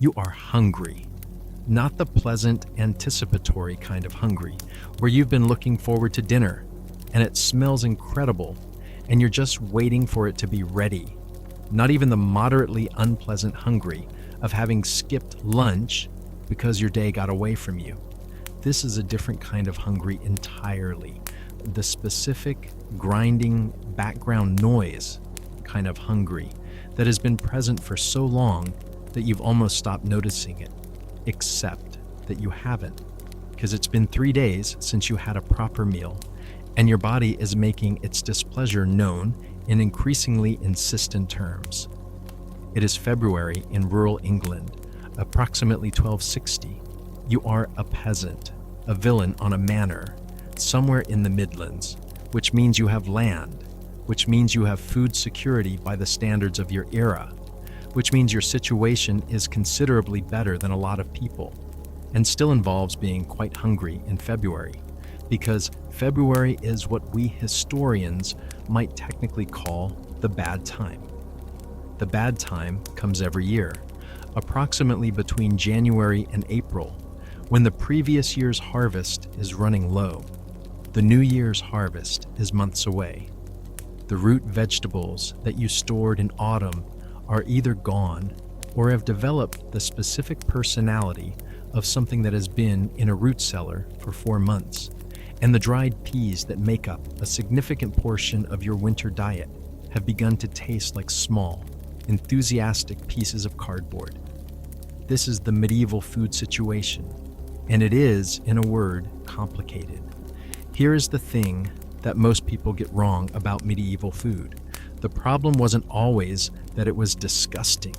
You are hungry. Not the pleasant, anticipatory kind of hungry, where you've been looking forward to dinner, and it smells incredible, and you're just waiting for it to be ready. Not even the moderately unpleasant hungry of having skipped lunch because your day got away from you. This is a different kind of hungry entirely. The specific, grinding, background noise kind of hungry that has been present for so long that you've almost stopped noticing it, except that you haven't, because it's been 3 days since you had a proper meal, and your body is making its displeasure known in increasingly insistent terms. It is February in rural England, approximately 1260. You are a peasant, a villain on a manor, somewhere in the Midlands, which means you have land, which means you have food security by the standards of your era, which means your situation is considerably better than a lot of people, and still involves being quite hungry in February, because February is what we historians might technically call the bad time. The bad time comes every year, approximately between January and April, when the previous year's harvest is running low. The New Year's harvest is months away. The root vegetables that you stored in autumn are either gone or have developed the specific personality of something that has been in a root cellar for 4 months, and the dried peas that make up a significant portion of your winter diet have begun to taste like small, enthusiastic pieces of cardboard. This is the medieval food situation, and it is, in a word, complicated. Here is the thing that most people get wrong about medieval food. The problem wasn't always that it was disgusting.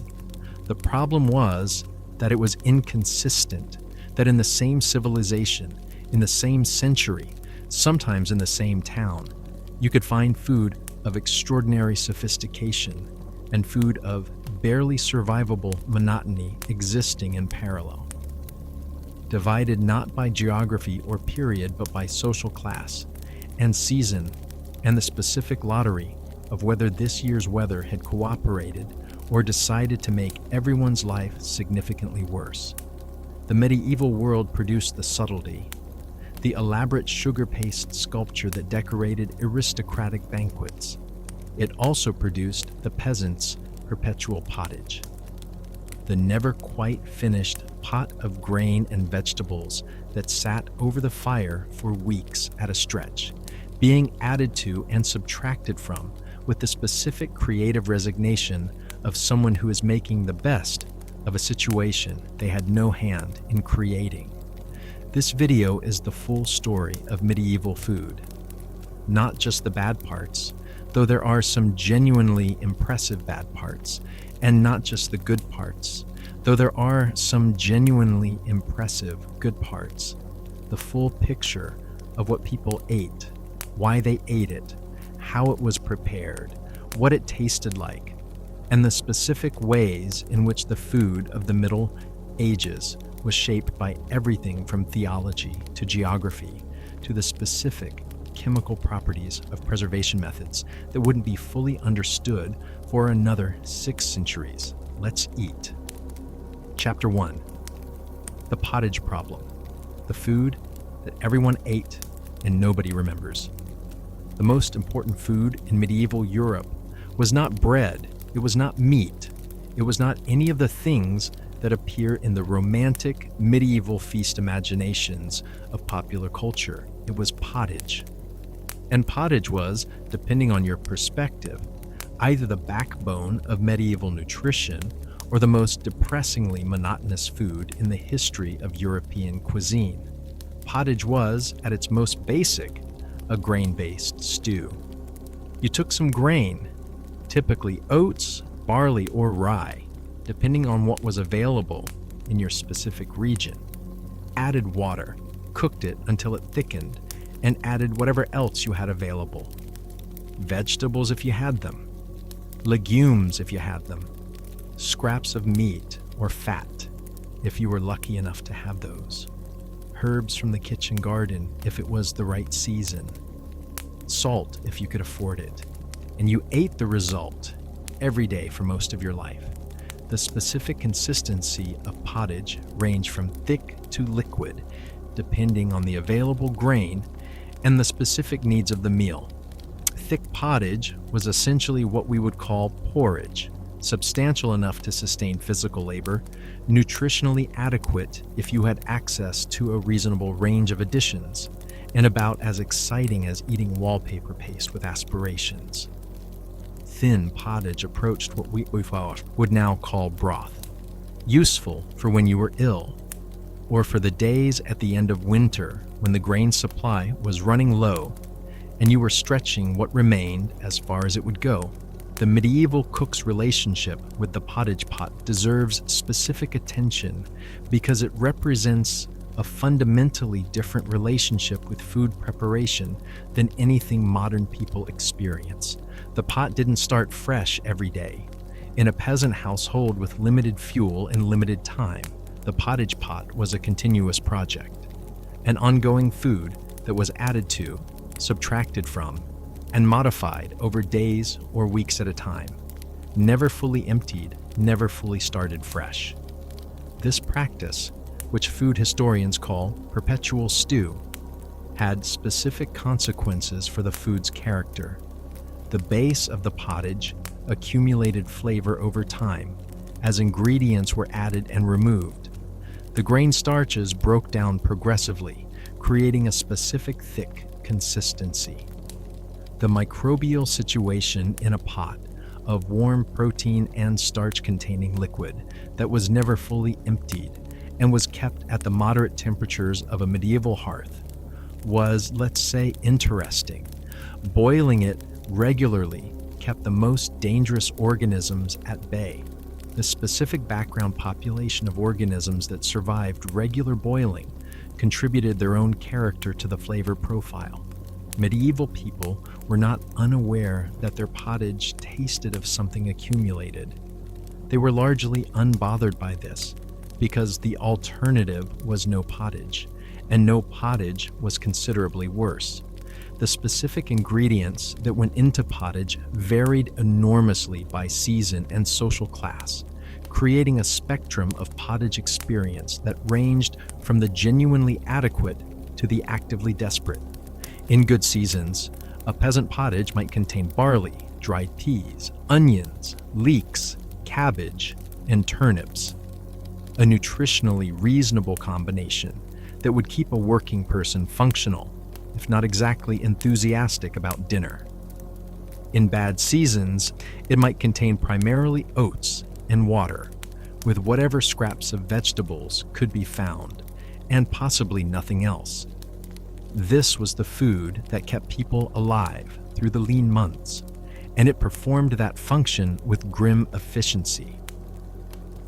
The problem was that it was inconsistent, that in the same civilization, in the same century, sometimes in the same town, you could find food of extraordinary sophistication and food of barely survivable monotony existing in parallel. Divided not by geography or period, but by social class and season and the specific lottery of whether this year's weather had cooperated or decided to make everyone's life significantly worse. The medieval world produced the subtlety, the elaborate sugar paste sculpture that decorated aristocratic banquets. It also produced the peasant's perpetual pottage, the never quite finished pot of grain and vegetables that sat over the fire for weeks at a stretch, being added to and subtracted from with the specific creative resignation of someone who is making the best of a situation they had no hand in creating. This video is the full story of medieval food. Not just the bad parts, though there are some genuinely impressive bad parts, and not just the good parts, though there are some genuinely impressive good parts. The full picture of what people ate, why they ate it, how it was prepared, what it tasted like, and the specific ways in which the food of the Middle Ages was shaped by everything from theology to geography to the specific chemical properties of preservation methods that wouldn't be fully understood for another 6 centuries. Let's eat. Chapter 1. The pottage problem. The food that everyone ate and nobody remembers. The most important food in medieval Europe was not bread, it was not meat, it was not any of the things that appear in the romantic medieval feast imaginations of popular culture. It was pottage. And pottage was, depending on your perspective, either the backbone of medieval nutrition or the most depressingly monotonous food in the history of European cuisine. Pottage was, at its most basic, a grain-based stew. You took some grain, typically oats, barley, or rye, depending on what was available in your specific region, added water, cooked it until it thickened, and added whatever else you had available. Vegetables if you had them, legumes if you had them, scraps of meat or fat if you were lucky enough to have those, herbs from the kitchen garden if it was the right season, salt if you could afford it, and you ate the result every day for most of your life. The specific consistency of pottage ranged from thick to liquid, depending on the available grain and the specific needs of the meal. Thick pottage was essentially what we would call porridge, substantial enough to sustain physical labor, nutritionally adequate if you had access to a reasonable range of additions, and about as exciting as eating wallpaper paste with aspirations. Thin pottage approached what we would now call broth, useful for when you were ill, or for the days at the end of winter when the grain supply was running low and you were stretching what remained as far as it would go. The medieval cook's relationship with the pottage pot deserves specific attention because it represents a fundamentally different relationship with food preparation than anything modern people experience. The pot didn't start fresh every day. In a peasant household with limited fuel and limited time, the pottage pot was a continuous project, an ongoing food that was added to, subtracted from, and modified over days or weeks at a time, never fully emptied, never fully started fresh. This practice, which food historians call perpetual stew, had specific consequences for the food's character. The base of the pottage accumulated flavor over time as ingredients were added and removed. The grain starches broke down progressively, creating a specific thick consistency. The microbial situation in a pot of warm protein and starch-containing liquid that was never fully emptied and was kept at the moderate temperatures of a medieval hearth was, let's say, interesting. Boiling it regularly kept the most dangerous organisms at bay. The specific background population of organisms that survived regular boiling contributed their own character to the flavor profile. Medieval people were not unaware that their pottage tasted of something accumulated. They were largely unbothered by this because the alternative was no pottage, and no pottage was considerably worse. The specific ingredients that went into pottage varied enormously by season and social class, creating a spectrum of pottage experience that ranged from the genuinely adequate to the actively desperate. In good seasons, a peasant pottage might contain barley, dried peas, onions, leeks, cabbage, and turnips, a nutritionally reasonable combination that would keep a working person functional, if not exactly enthusiastic about dinner. In bad seasons, it might contain primarily oats and water, with whatever scraps of vegetables could be found, and possibly nothing else. This was the food that kept people alive through the lean months, and it performed that function with grim efficiency.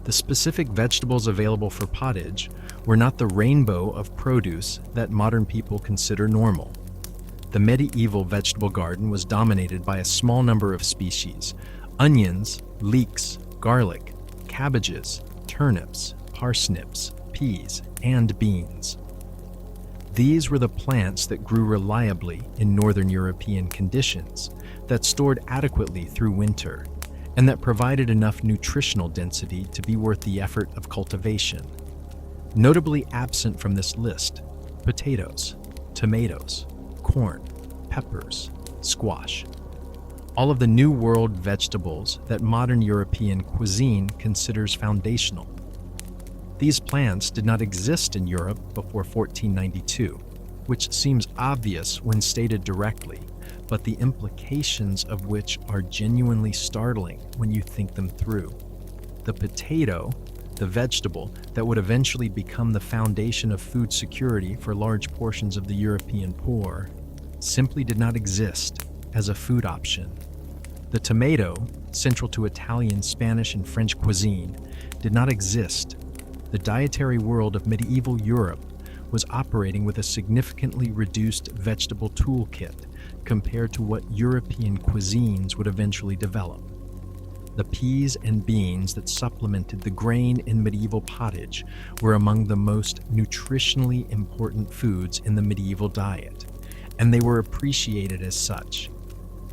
The specific vegetables available for pottage were not the rainbow of produce that modern people consider normal. The medieval vegetable garden was dominated by a small number of species: onions, leeks, garlic, cabbages, turnips, parsnips, peas, and beans. These were the plants that grew reliably in northern European conditions, that stored adequately through winter, and that provided enough nutritional density to be worth the effort of cultivation. Notably absent from this list: potatoes, tomatoes, corn, peppers, squash, all of the New World vegetables that modern European cuisine considers foundational. These plants did not exist in Europe before 1492, which seems obvious when stated directly, but the implications of which are genuinely startling when you think them through. The potato, the vegetable that would eventually become the foundation of food security for large portions of the European poor, simply did not exist as a food option. The tomato, central to Italian, Spanish, and French cuisine, did not exist. The dietary world of medieval Europe was operating with a significantly reduced vegetable toolkit compared to what European cuisines would eventually develop. The peas and beans that supplemented the grain in medieval pottage were among the most nutritionally important foods in the medieval diet, and they were appreciated as such,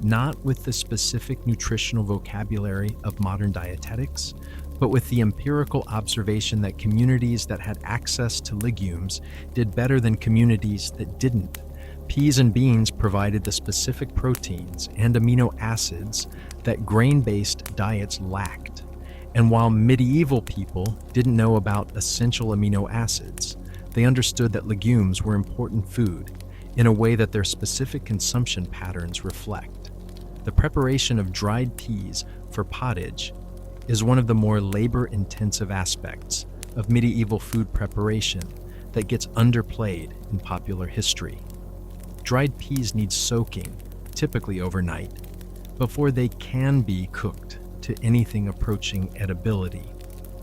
not with the specific nutritional vocabulary of modern dietetics, but with the empirical observation that communities that had access to legumes did better than communities that didn't. Peas and beans provided the specific proteins and amino acids that grain-based diets lacked. And while medieval people didn't know about essential amino acids, they understood that legumes were important food in a way that their specific consumption patterns reflect. The preparation of dried peas for pottage is one of the more labor-intensive aspects of medieval food preparation that gets underplayed in popular history. Dried peas need soaking, typically overnight, before they can be cooked to anything approaching edibility.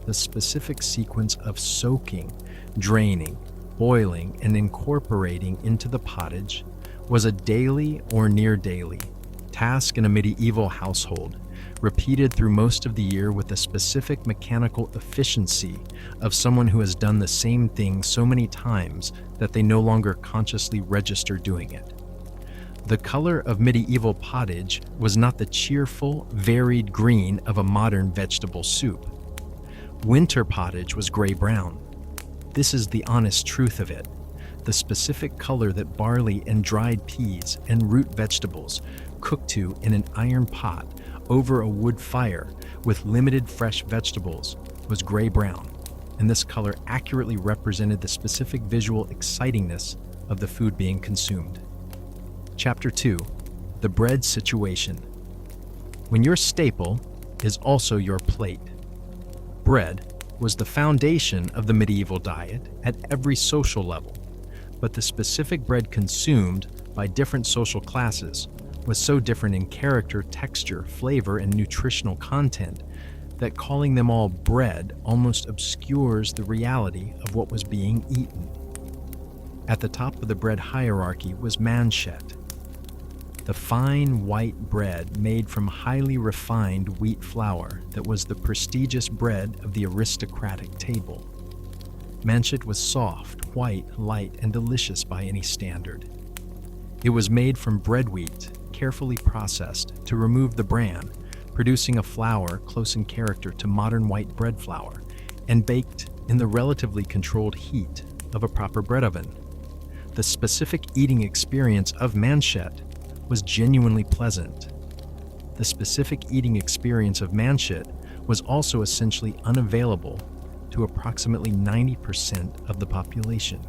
The specific sequence of soaking, draining, boiling, and incorporating into the pottage was a daily or near daily task in a medieval household, repeated through most of the year with the specific mechanical efficiency of someone who has done the same thing so many times that they no longer consciously register doing it. The color of medieval pottage was not the cheerful, varied green of a modern vegetable soup. Winter pottage was gray-brown. This is the honest truth of it. The specific color that barley and dried peas and root vegetables cooked to in an iron pot over a wood fire with limited fresh vegetables was gray-brown, and this color accurately represented the specific visual excitingness of the food being consumed. Chapter 2. The bread situation. When your staple is also your plate. Bread was the foundation of the medieval diet at every social level, but the specific bread consumed by different social classes was so different in character, texture, flavor, and nutritional content that calling them all bread almost obscures the reality of what was being eaten. At the top of the bread hierarchy was manchet, the fine white bread made from highly refined wheat flour that was the prestigious bread of the aristocratic table. Manchet was soft, white, light, and delicious by any standard. It was made from bread wheat, carefully processed to remove the bran, producing a flour close in character to modern white bread flour, and baked in the relatively controlled heat of a proper bread oven. The specific eating experience of manchet was genuinely pleasant. The specific eating experience of manchet was also essentially unavailable to approximately 90% of the population.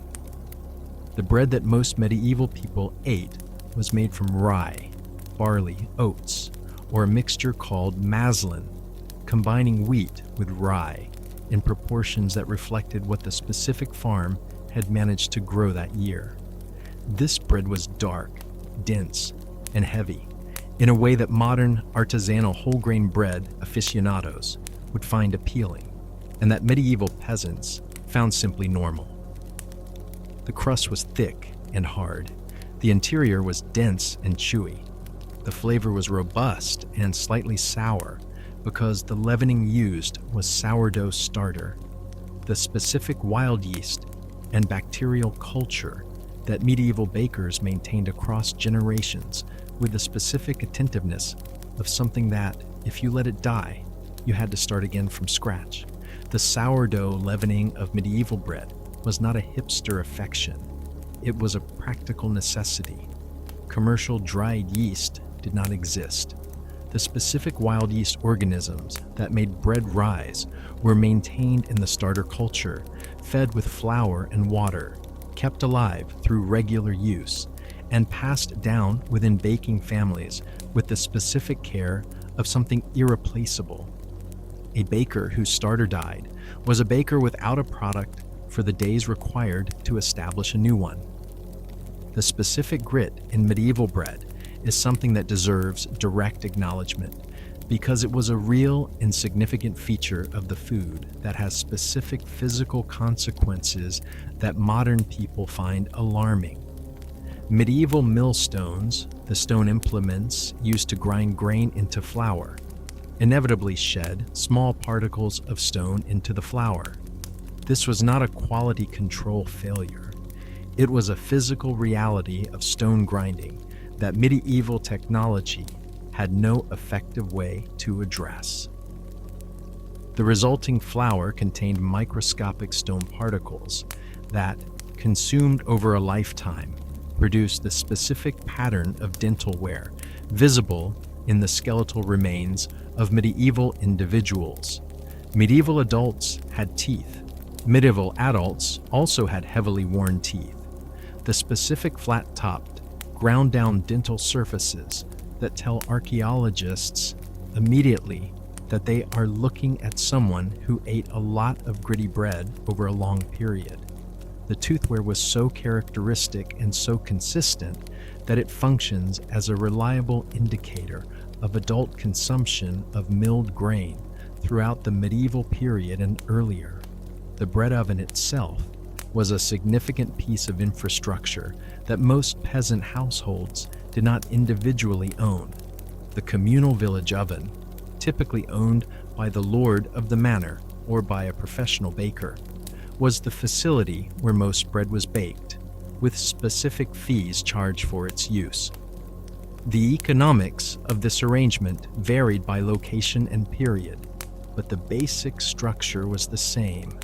The bread that most medieval people ate was made from rye, barley, oats, or a mixture called maslin, combining wheat with rye in proportions that reflected what the specific farm had managed to grow that year. This bread was dark, dense, and heavy, in a way that modern artisanal whole grain bread aficionados would find appealing, and that medieval peasants found simply normal. The crust was thick and hard. The interior was dense and chewy. The flavor was robust and slightly sour because the leavening used was sourdough starter, the specific wild yeast and bacterial culture that medieval bakers maintained across generations with the specific attentiveness of something that, if you let it die, you had to start again from scratch. The sourdough leavening of medieval bread was not a hipster affection. It was a practical necessity. Commercial dried yeast did not exist. The specific wild yeast organisms that made bread rise were maintained in the starter culture, fed with flour and water, kept alive through regular use, and passed down within baking families with the specific care of something irreplaceable. A baker whose starter died was a baker without a product for the days required to establish a new one. The specific grit in medieval bread is something that deserves direct acknowledgement because it was a real and significant feature of the food that has specific physical consequences that modern people find alarming. Medieval millstones, the stone implements used to grind grain into flour, inevitably shed small particles of stone into the flour. This was not a quality control failure. It was a physical reality of stone grinding that medieval technology had no effective way to address. The resulting flour contained microscopic stone particles that, consumed over a lifetime, produced the specific pattern of dentalware visible in the skeletal remains of medieval individuals. Medieval adults had teeth. Medieval adults also had heavily worn teeth. The specific flat-topped, ground-down dental surfaces that tell archaeologists immediately that they are looking at someone who ate a lot of gritty bread over a long period. The toothwear was so characteristic and so consistent that it functions as a reliable indicator of adult consumption of milled grain throughout the medieval period and earlier. The bread oven itself was a significant piece of infrastructure that most peasant households did not individually own. The communal village oven, typically owned by the lord of the manor or by a professional baker, was the facility where most bread was baked, with specific fees charged for its use. The economics of this arrangement varied by location and period, but the basic structure was the same.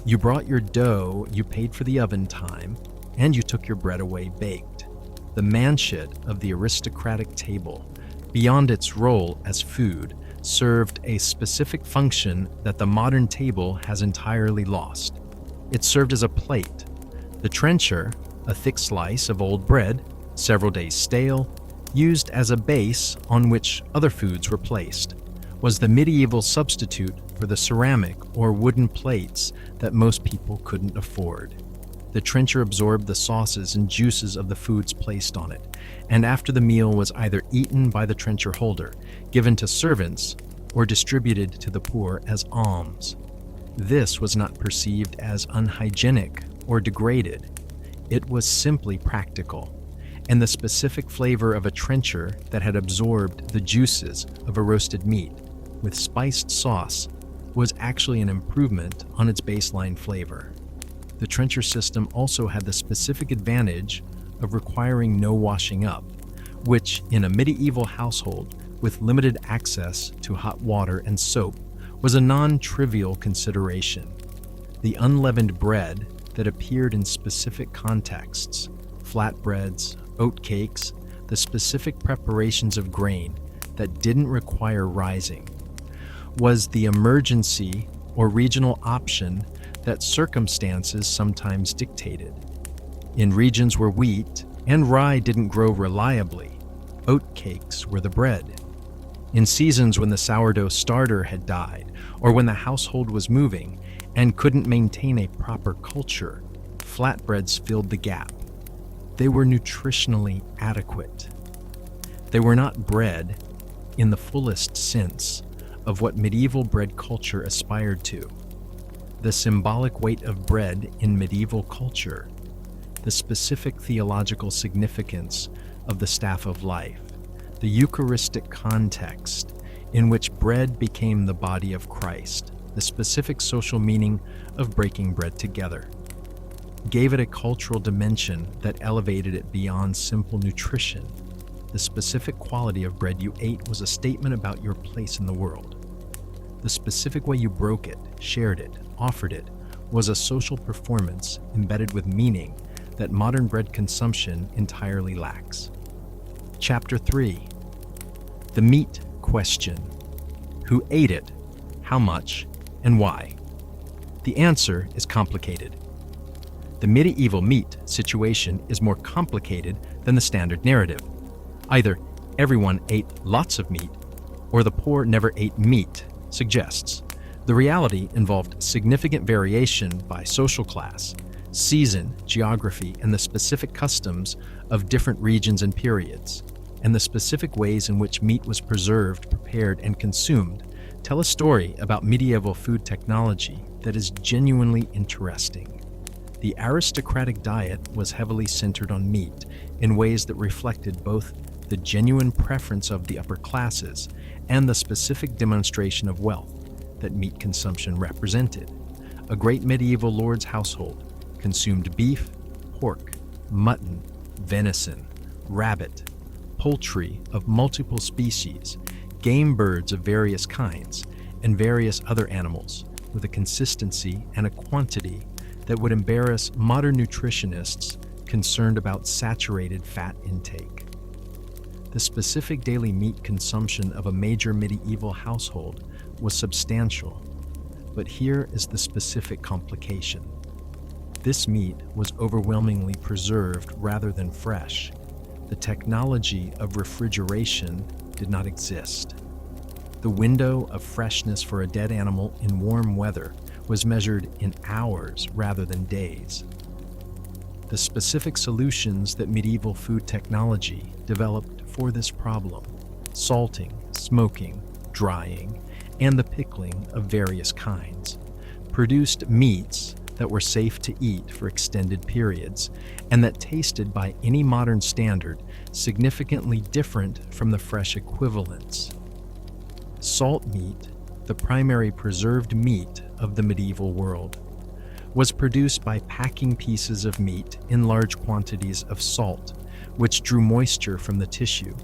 You brought your dough, you paid for the oven time, and you took your bread away baked. The manshed of the aristocratic table, beyond its role as food, served a specific function that the modern table has entirely lost. It served as a plate. The trencher, a thick slice of old bread, several days stale, used as a base on which other foods were placed, was the medieval substitute for the ceramic or wooden plates that most people couldn't afford. The trencher absorbed the sauces and juices of the foods placed on it, and after the meal was either eaten by the trencher holder, given to servants, or distributed to the poor as alms. This was not perceived as unhygienic or degraded. It was simply practical, and the specific flavor of a trencher that had absorbed the juices of a roasted meat with spiced sauce was actually an improvement on its baseline flavor. The trencher system also had the specific advantage of requiring no washing up, which in a medieval household with limited access to hot water and soap was a non-trivial consideration. The unleavened bread that appeared in specific contexts, flatbreads, oatcakes, the specific preparations of grain that didn't require rising, was the emergency or regional option that circumstances sometimes dictated. In regions where wheat and rye didn't grow reliably, oatcakes were the bread. In seasons when the sourdough starter had died, or when the household was moving and couldn't maintain a proper culture, flatbreads filled the gap. They were nutritionally adequate. They were not bread in the fullest sense of what medieval bread culture aspired to. The symbolic weight of bread in medieval culture, the specific theological significance of the staff of life, the Eucharistic context in which bread became the body of Christ, the specific social meaning of breaking bread together, gave it a cultural dimension that elevated it beyond simple nutrition. The specific quality of bread you ate was a statement about your place in the world. The specific way you broke it, shared it, offered it, was a social performance embedded with meaning that modern bread consumption entirely lacks. Chapter 3. The meat question. Who ate it, how much, and why? The answer is complicated. The medieval meat situation is more complicated than the standard narrative. Either everyone ate lots of meat, or the poor never ate meat, suggests. The reality involved significant variation by social class, season, geography, and the specific customs of different regions and periods, and the specific ways in which meat was preserved, prepared, and consumed tell a story about medieval food technology that is genuinely interesting. The aristocratic diet was heavily centered on meat in ways that reflected both the genuine preference of the upper classes and the specific demonstration of wealth that meat consumption represented. A great medieval lord's household consumed beef, pork, mutton, venison, rabbit, poultry of multiple species, game birds of various kinds, and various other animals with a consistency and a quantity that would embarrass modern nutritionists concerned about saturated fat intake. The specific daily meat consumption of a major medieval household was substantial, but here is the specific complication. This meat was overwhelmingly preserved rather than fresh. The technology of refrigeration did not exist. The window of freshness for a dead animal in warm weather was measured in hours rather than days. The specific solutions that medieval food technology developed for this problem, salting, smoking, drying, and the pickling of various kinds, produced meats that were safe to eat for extended periods and that tasted by any modern standard significantly different from the fresh equivalents. Salt meat, the primary preserved meat of the medieval world, was produced by packing pieces of meat in large quantities of salt, which drew moisture from the tissue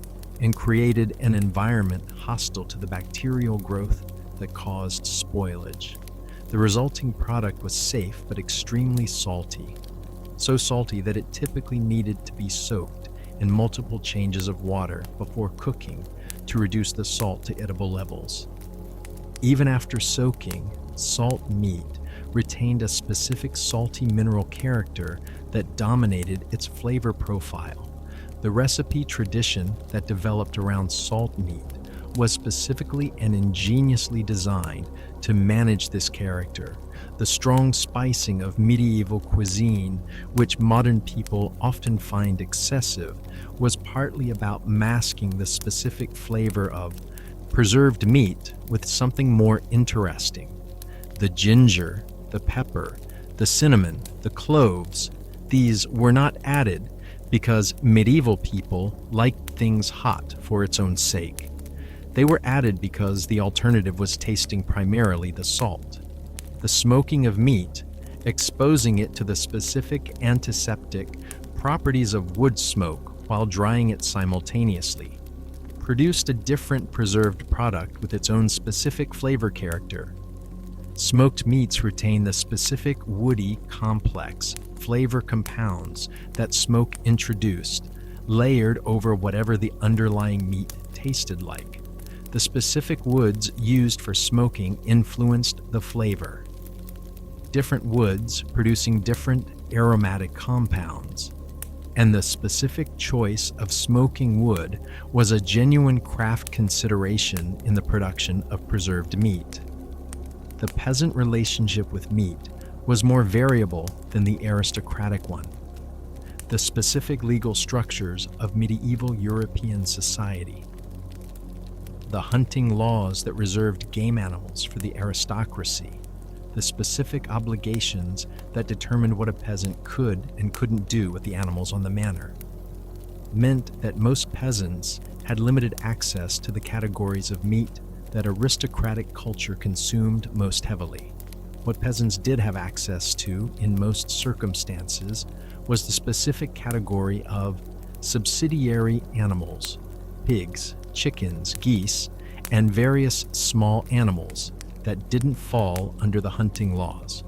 and created an environment hostile to the bacterial growth that caused spoilage. The resulting product was safe but extremely salty, so salty that it typically needed to be soaked in multiple changes of water before cooking to reduce the salt to edible levels. Even after soaking, salt meat retained a specific salty mineral character that dominated its flavor profile. The recipe tradition that developed around salt meat was specifically and ingeniously designed to manage this character. The strong spicing of medieval cuisine, which modern people often find excessive, was partly about masking the specific flavor of preserved meat with something more interesting. The ginger, the pepper, the cinnamon, the cloves, these were not added because medieval people liked things hot for its own sake. They were added because the alternative was tasting primarily the salt. The smoking of meat, exposing it to the specific antiseptic properties of wood smoke while drying it simultaneously, produced a different preserved product with its own specific flavor character. Smoked meats retain the specific woody, complex flavor compounds that smoke introduced, layered over whatever the underlying meat tasted like. The specific woods used for smoking influenced the flavor. Different woods producing different aromatic compounds. And the specific choice of smoking wood was a genuine craft consideration in the production of preserved meat. The peasant relationship with meat was more variable than the aristocratic one. The specific legal structures of medieval European society, the hunting laws that reserved game animals for the aristocracy, the specific obligations that determined what a peasant could and couldn't do with the animals on the manor, meant that most peasants had limited access to the categories of meat that aristocratic culture consumed most heavily. What peasants did have access to in most circumstances was the specific category of subsidiary animals, pigs, chickens, geese, and various small animals that didn't fall under the hunting laws.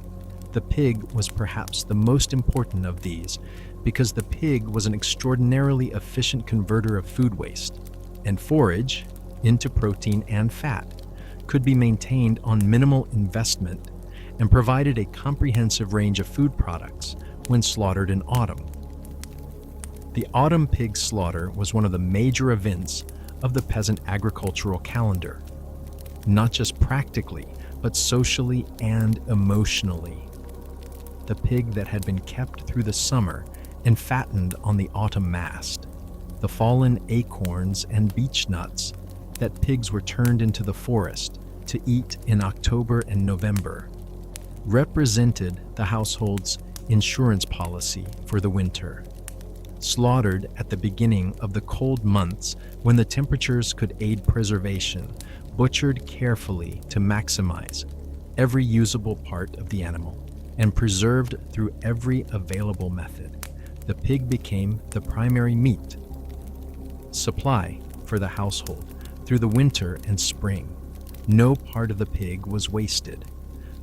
The pig was perhaps the most important of these because the pig was an extraordinarily efficient converter of food waste, and forage into protein and fat could be maintained on minimal investment and provided a comprehensive range of food products when slaughtered in autumn. The autumn pig slaughter was one of the major events of the peasant agricultural calendar, not just practically, but socially and emotionally. The pig that had been kept through the summer and fattened on the autumn mast, the fallen acorns and beech nuts that pigs were turned into the forest to eat in October and November, represented the household's insurance policy for the winter. Slaughtered at the beginning of the cold months when the temperatures could aid preservation, butchered carefully to maximize every usable part of the animal, and preserved through every available method, the pig became the primary meat supply for the household through the winter and spring. No part of the pig was wasted.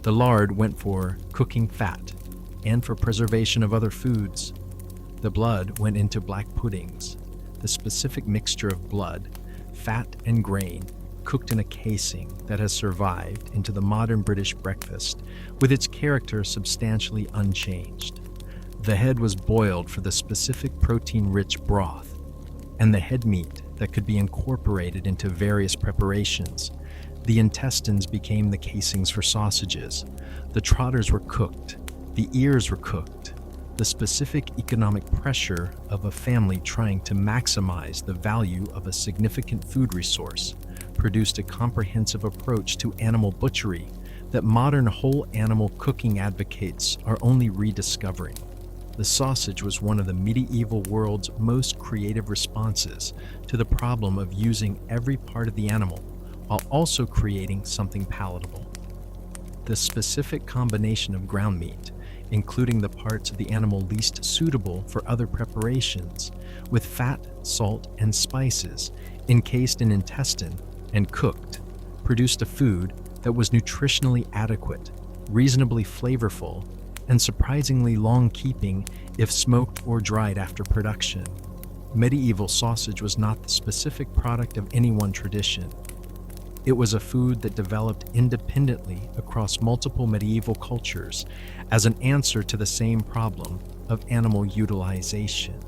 The lard went for cooking fat and for preservation of other foods. The blood went into black puddings. The specific mixture of blood, fat, and grain cooked in a casing that has survived into the modern British breakfast with its character substantially unchanged. The head was boiled for the specific protein-rich broth, and the head meat that could be incorporated into various preparations. The intestines became the casings for sausages. The trotters were cooked. The ears were cooked. The specific economic pressure of a family trying to maximize the value of a significant food resource produced a comprehensive approach to animal butchery that modern whole animal cooking advocates are only rediscovering. The sausage was one of the medieval world's most creative responses to the problem of using every part of the animal while also creating something palatable. The specific combination of ground meat, including the parts of the animal least suitable for other preparations, with fat, salt, and spices, encased in intestine and cooked, produced a food that was nutritionally adequate, reasonably flavorful, and surprisingly long-keeping if smoked or dried after production. Medieval sausage was not the specific product of any one tradition. It was a food that developed independently across multiple medieval cultures as an answer to the same problem of animal utilization.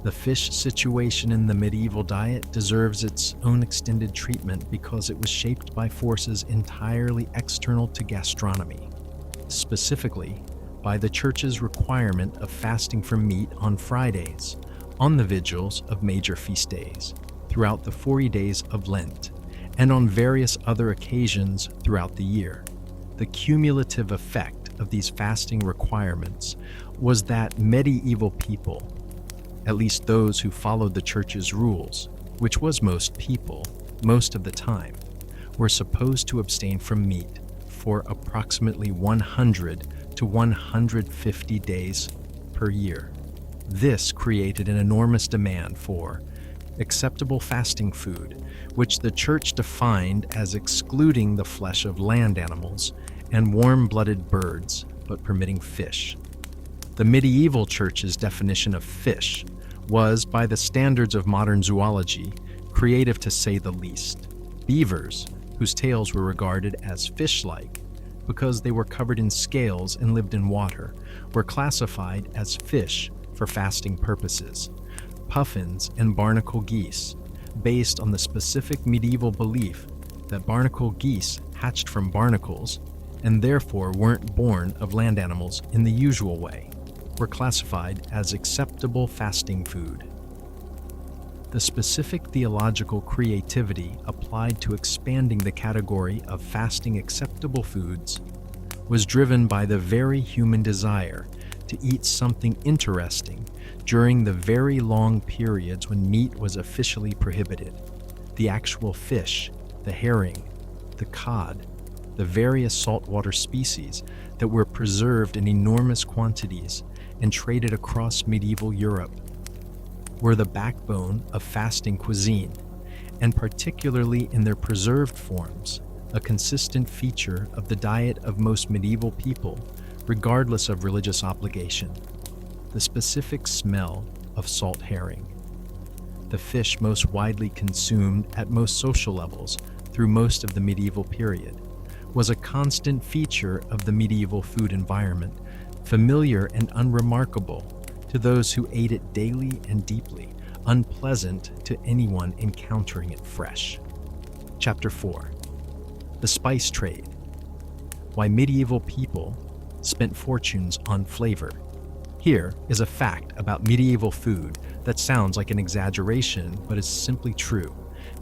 The fish situation in the medieval diet deserves its own extended treatment because it was shaped by forces entirely external to gastronomy, specifically by the Church's requirement of fasting from meat on Fridays, on the vigils of major feast days, throughout the 40 days of Lent, and on various other occasions throughout the year. The cumulative effect of these fasting requirements was that medieval people, at least those who followed the Church's rules, which was most people, most of the time, were supposed to abstain from meat for approximately 100 to 150 days per year. This created an enormous demand for acceptable fasting food, which the Church defined as excluding the flesh of land animals and warm-blooded birds, but permitting fish. The medieval Church's definition of fish was, by the standards of modern zoology, creative to say the least. Beavers, whose tails were regarded as fish-like because they were covered in scales and lived in water, were classified as fish for fasting purposes. Puffins and barnacle geese, based on the specific medieval belief that barnacle geese hatched from barnacles and therefore weren't born of land animals in the usual way, were classified as acceptable fasting food. The specific theological creativity applied to expanding the category of fasting acceptable foods was driven by the very human desire to eat something interesting during the very long periods when meat was officially prohibited. The actual fish, the herring, the cod, the various saltwater species that were preserved in enormous quantities and traded across medieval Europe were the backbone of fasting cuisine, and particularly in their preserved forms, a consistent feature of the diet of most medieval people, regardless of religious obligation. The specific smell of salt herring, the fish most widely consumed at most social levels through most of the medieval period, was a constant feature of the medieval food environment, familiar and unremarkable to those who ate it daily and deeply, unpleasant to anyone encountering it fresh. Chapter 4. The Spice Trade. Why medieval people spent fortunes on flavor. Here is a fact about medieval food that sounds like an exaggeration, but is simply true.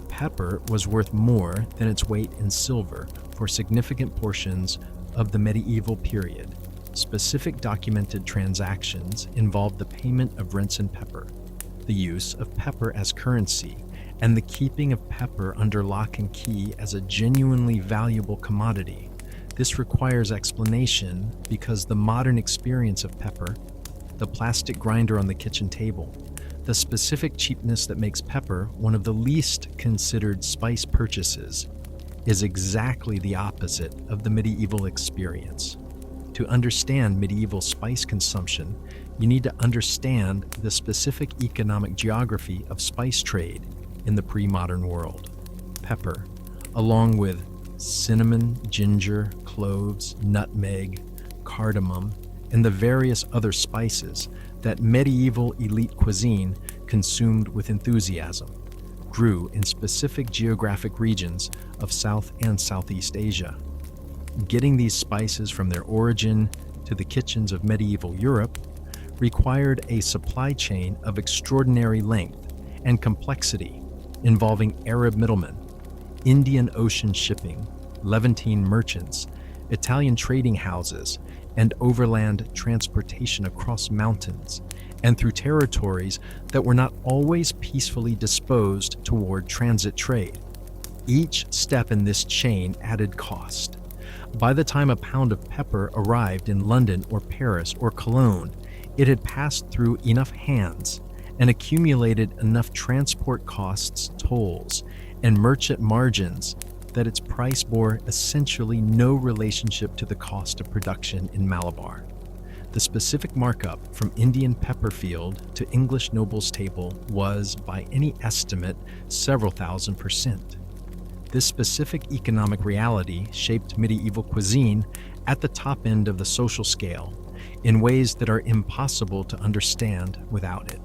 Pepper was worth more than its weight in silver for significant portions of the medieval period. Specific documented transactions involved the payment of rents in pepper, the use of pepper as currency, and the keeping of pepper under lock and key as a genuinely valuable commodity. This requires explanation because the modern experience of pepper, the plastic grinder on the kitchen table, the specific cheapness that makes pepper one of the least considered spice purchases, is exactly the opposite of the medieval experience. To understand medieval spice consumption, you need to understand the specific economic geography of spice trade in the pre-modern world. Pepper, along with cinnamon, ginger, cloves, nutmeg, cardamom, and the various other spices that medieval elite cuisine consumed with enthusiasm, grew in specific geographic regions of South and Southeast Asia. Getting these spices from their origin to the kitchens of medieval Europe required a supply chain of extraordinary length and complexity involving Arab middlemen, Indian Ocean shipping, Levantine merchants, Italian trading houses, and overland transportation across mountains and through territories that were not always peacefully disposed toward transit trade. Each step in this chain added cost. By the time a pound of pepper arrived in London or Paris or Cologne, it had passed through enough hands and accumulated enough transport costs, tolls, and merchant margins that its price bore essentially no relationship to the cost of production in Malabar. The specific markup from Indian pepper field to English noble's table was, by any estimate, several thousand%. This specific economic reality shaped medieval cuisine at the top end of the social scale in ways that are impossible to understand without it.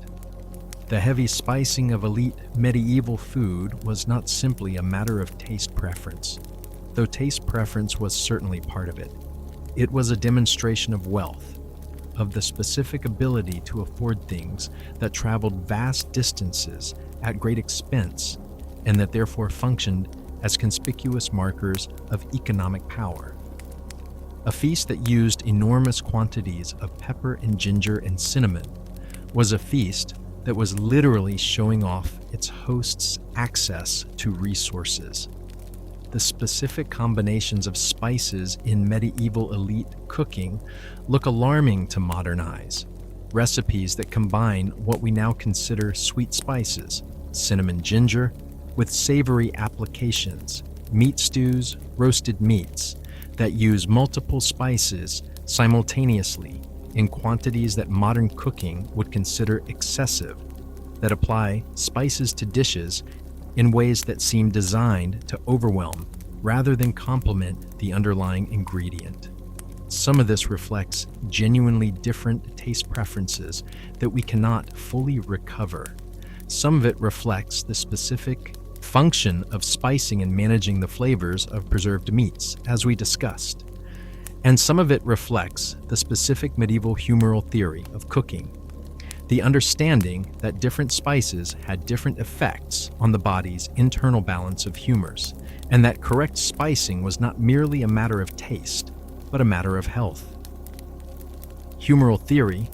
The heavy spicing of elite medieval food was not simply a matter of taste preference, though taste preference was certainly part of it. It was a demonstration of wealth, of the specific ability to afford things that traveled vast distances at great expense and that therefore functioned as conspicuous markers of economic power. A feast that used enormous quantities of pepper and ginger and cinnamon was a feast that was literally showing off its host's access to resources. The specific combinations of spices in medieval elite cooking look alarming to modern eyes. Recipes that combine what we now consider sweet spices, cinnamon, ginger, with savory applications, meat stews, roasted meats, that use multiple spices simultaneously in quantities that modern cooking would consider excessive, that apply spices to dishes in ways that seem designed to overwhelm rather than complement the underlying ingredient. Some of this reflects genuinely different taste preferences that we cannot fully recover. Some of it reflects the specific function of spicing and managing the flavors of preserved meats, as we discussed. And some of it reflects the specific medieval humoral theory of cooking, the understanding that different spices had different effects on the body's internal balance of humors, and that correct spicing was not merely a matter of taste, but a matter of health. Humoral theory,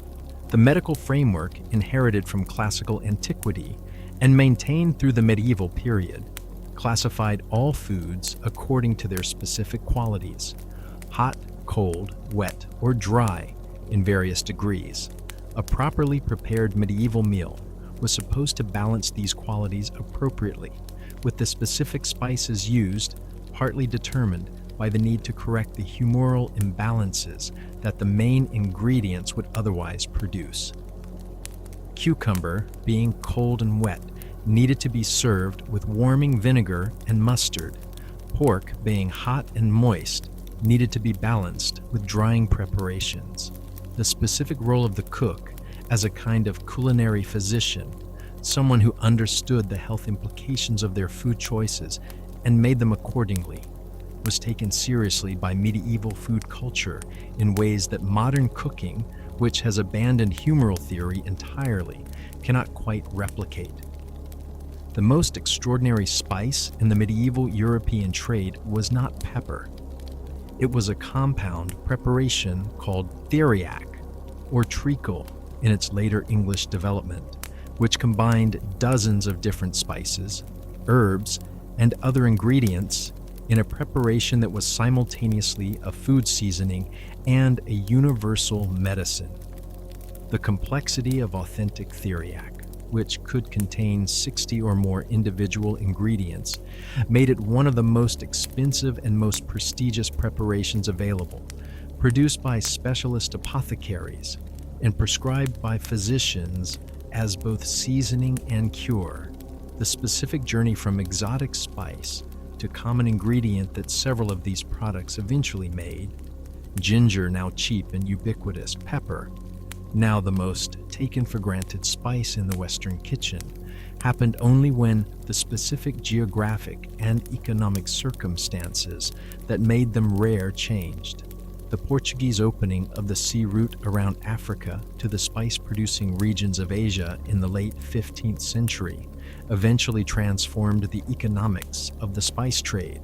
the medical framework inherited from classical antiquity and maintained through the medieval period, classified all foods according to their specific qualities: hot, cold, wet, or dry in various degrees. A properly prepared medieval meal was supposed to balance these qualities appropriately, with the specific spices used partly determined by the need to correct the humoral imbalances that the main ingredients would otherwise produce. Cucumber, being cold and wet, needed to be served with warming vinegar and mustard. Pork, being hot and moist, needed to be balanced with drying preparations. The specific role of the cook as a kind of culinary physician, someone who understood the health implications of their food choices and made them accordingly, was taken seriously by medieval food culture in ways that modern cooking, which has abandoned humoral theory entirely, cannot quite replicate. The most extraordinary spice in the medieval European trade was not pepper. It was a compound preparation called theriac, or treacle in its later English development, which combined dozens of different spices, herbs, and other ingredients in a preparation that was simultaneously a food seasoning and a universal medicine. The complexity of authentic theriac. which could contain 60 or more individual ingredients, made it one of the most expensive and most prestigious preparations available, produced by specialist apothecaries and prescribed by physicians as both seasoning and cure. The specific journey from exotic spice to common ingredient that several of these products eventually made, ginger now cheap and ubiquitous, pepper, now the most taken for granted spice in the Western kitchen, happened only when the specific geographic and economic circumstances that made them rare changed. The Portuguese opening of the sea route around Africa to the spice-producing regions of Asia in the late 15th century eventually transformed the economics of the spice trade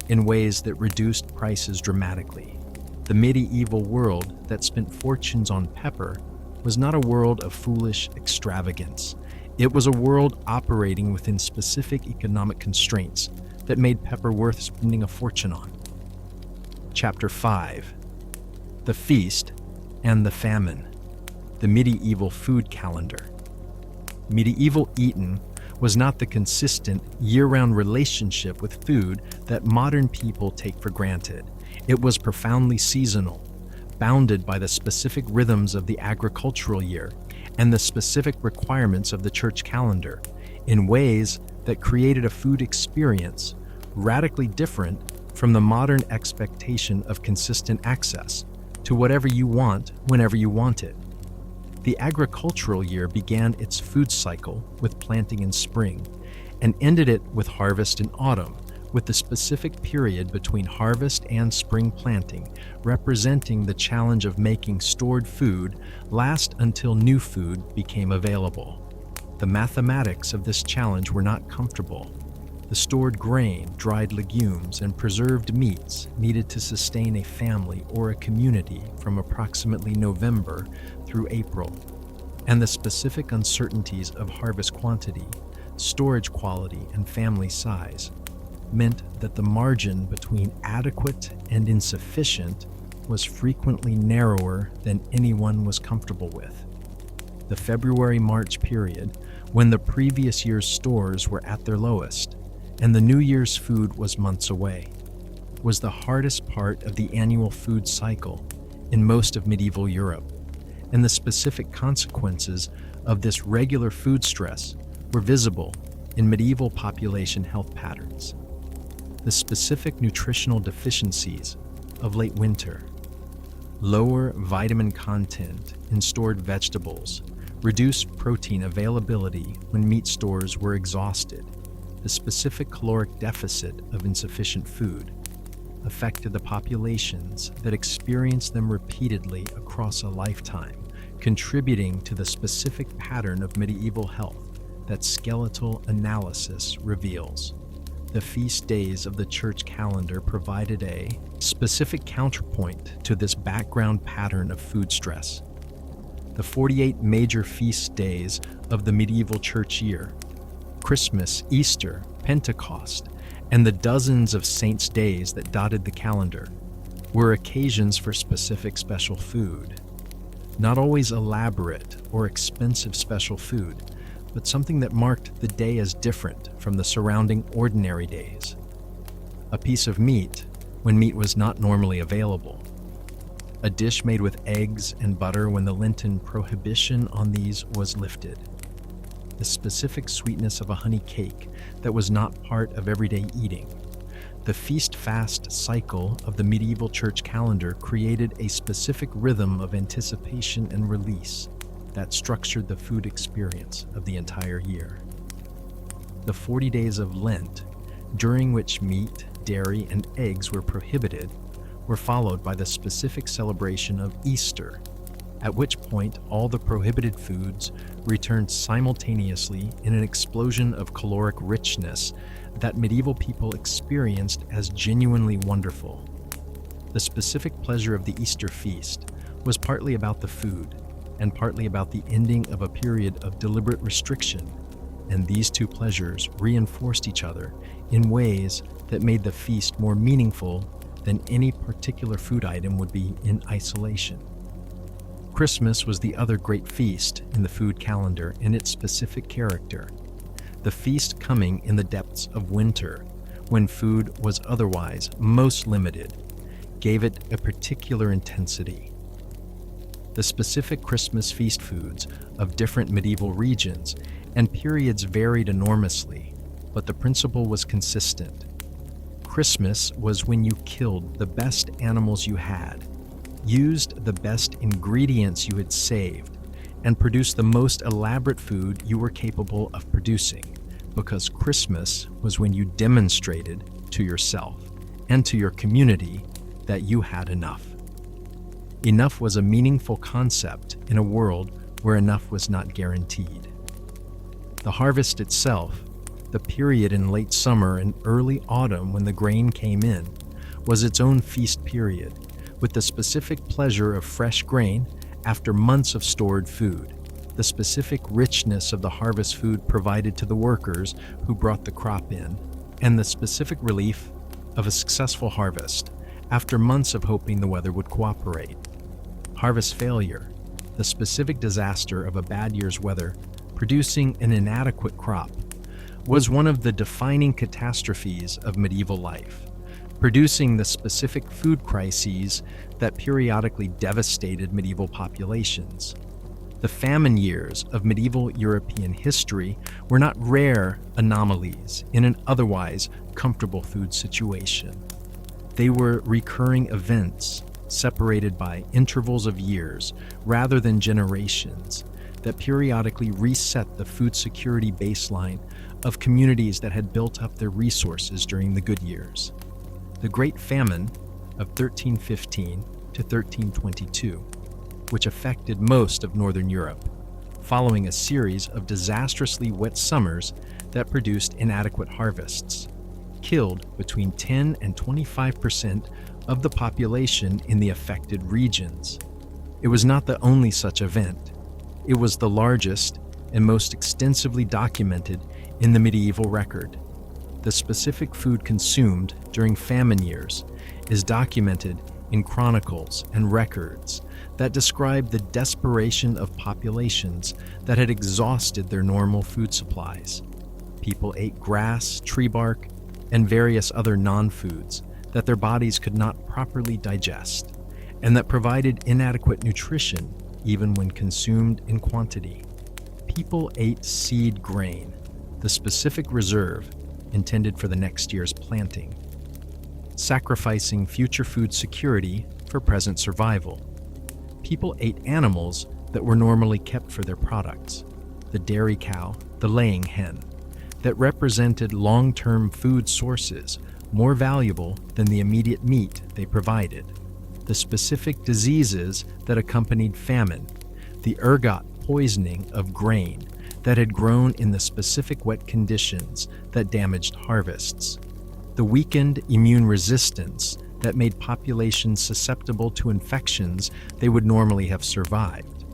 in ways that reduced prices dramatically. The medieval world that spent fortunes on pepper was not a world of foolish extravagance. It was a world operating within specific economic constraints that made pepper worth spending a fortune on. Chapter 5. The Feast and the Famine. The Medieval Food Calendar. Medieval eating was not the consistent, year-round relationship with food that modern people take for granted. It was profoundly seasonal, bounded by the specific rhythms of the agricultural year and the specific requirements of the church calendar, in ways that created a food experience radically different from the modern expectation of consistent access to whatever you want whenever you want it. The agricultural year began its food cycle with planting in spring and ended it with harvest in autumn, with the specific period between harvest and spring planting representing the challenge of making stored food last until new food became available. The mathematics of this challenge were not comfortable. The stored grain, dried legumes, and preserved meats needed to sustain a family or a community from approximately November through April, and the specific uncertainties of harvest quantity, storage quality, and family size meant that the margin between adequate and insufficient was frequently narrower than anyone was comfortable with. The February-March period, when the previous year's stores were at their lowest and the New Year's food was months away, was the hardest part of the annual food cycle in most of medieval Europe, and the specific consequences of this regular food stress were visible in medieval population health patterns. The specific nutritional deficiencies of late winter, lower vitamin content in stored vegetables, reduced protein availability when meat stores were exhausted, the specific caloric deficit of insufficient food affected the populations that experienced them repeatedly across a lifetime, contributing to the specific pattern of medieval health that skeletal analysis reveals. The feast days of the church calendar provided a specific counterpoint to this background pattern of food stress. The 48 major feast days of the medieval church year, Christmas, Easter, Pentecost, and the dozens of saints' days that dotted the calendar, were occasions for specific special food. Not always elaborate or expensive special food, but something that marked the day as different from the surrounding ordinary days. A piece of meat when meat was not normally available. A dish made with eggs and butter when the Lenten prohibition on these was lifted. The specific sweetness of a honey cake that was not part of everyday eating. The feast-fast cycle of the medieval church calendar created a specific rhythm of anticipation and release that structured the food experience of the entire year. The 40 days of Lent, during which meat, dairy, and eggs were prohibited, were followed by the specific celebration of Easter, at which point all the prohibited foods returned simultaneously in an explosion of caloric richness that medieval people experienced as genuinely wonderful. The specific pleasure of the Easter feast was partly about the food and partly about the ending of a period of deliberate restriction, and these two pleasures reinforced each other in ways that made the feast more meaningful than any particular food item would be in isolation. Christmas was the other great feast in the food calendar in its specific character. The feast coming in the depths of winter, when food was otherwise most limited, gave it a particular intensity. The specific Christmas feast foods of different medieval regions and periods varied enormously, but the principle was consistent. Christmas was when you killed the best animals you had, used the best ingredients you had saved, and produced the most elaborate food you were capable of producing, because Christmas was when you demonstrated to yourself and to your community that you had enough. Enough was a meaningful concept in a world where enough was not guaranteed. The harvest itself, the period in late summer and early autumn when the grain came in, was its own feast period, with the specific pleasure of fresh grain after months of stored food, the specific richness of the harvest food provided to the workers who brought the crop in, and the specific relief of a successful harvest after months of hoping the weather would cooperate. Harvest failure, the specific disaster of a bad year's weather producing an inadequate crop, was one of the defining catastrophes of medieval life, producing the specific food crises that periodically devastated medieval populations. The famine years of medieval European history were not rare anomalies in an otherwise comfortable food situation. They were recurring events, separated by intervals of years rather than generations, that periodically reset the food security baseline of communities that had built up their resources during the good years. The Great Famine of 1315 to 1322, which affected most of Northern Europe, following a series of disastrously wet summers that produced inadequate harvests, killed between 10 and 25% of the population in the affected regions. It was not the only such event. It was the largest and most extensively documented in the medieval record. The specific food consumed during famine years is documented in chronicles and records that describe the desperation of populations that had exhausted their normal food supplies. People ate grass, tree bark, and various other non-foods that their bodies could not properly digest, and that provided inadequate nutrition even when consumed in quantity. People ate seed grain, the specific reserve intended for the next year's planting, sacrificing future food security for present survival. People ate animals that were normally kept for their products, the dairy cow, the laying hen, that represented long-term food sources more valuable than the immediate meat they provided, the specific diseases that accompanied famine, the ergot poisoning of grain that had grown in the specific wet conditions that damaged harvests, the weakened immune resistance that made populations susceptible to infections they would normally have survived,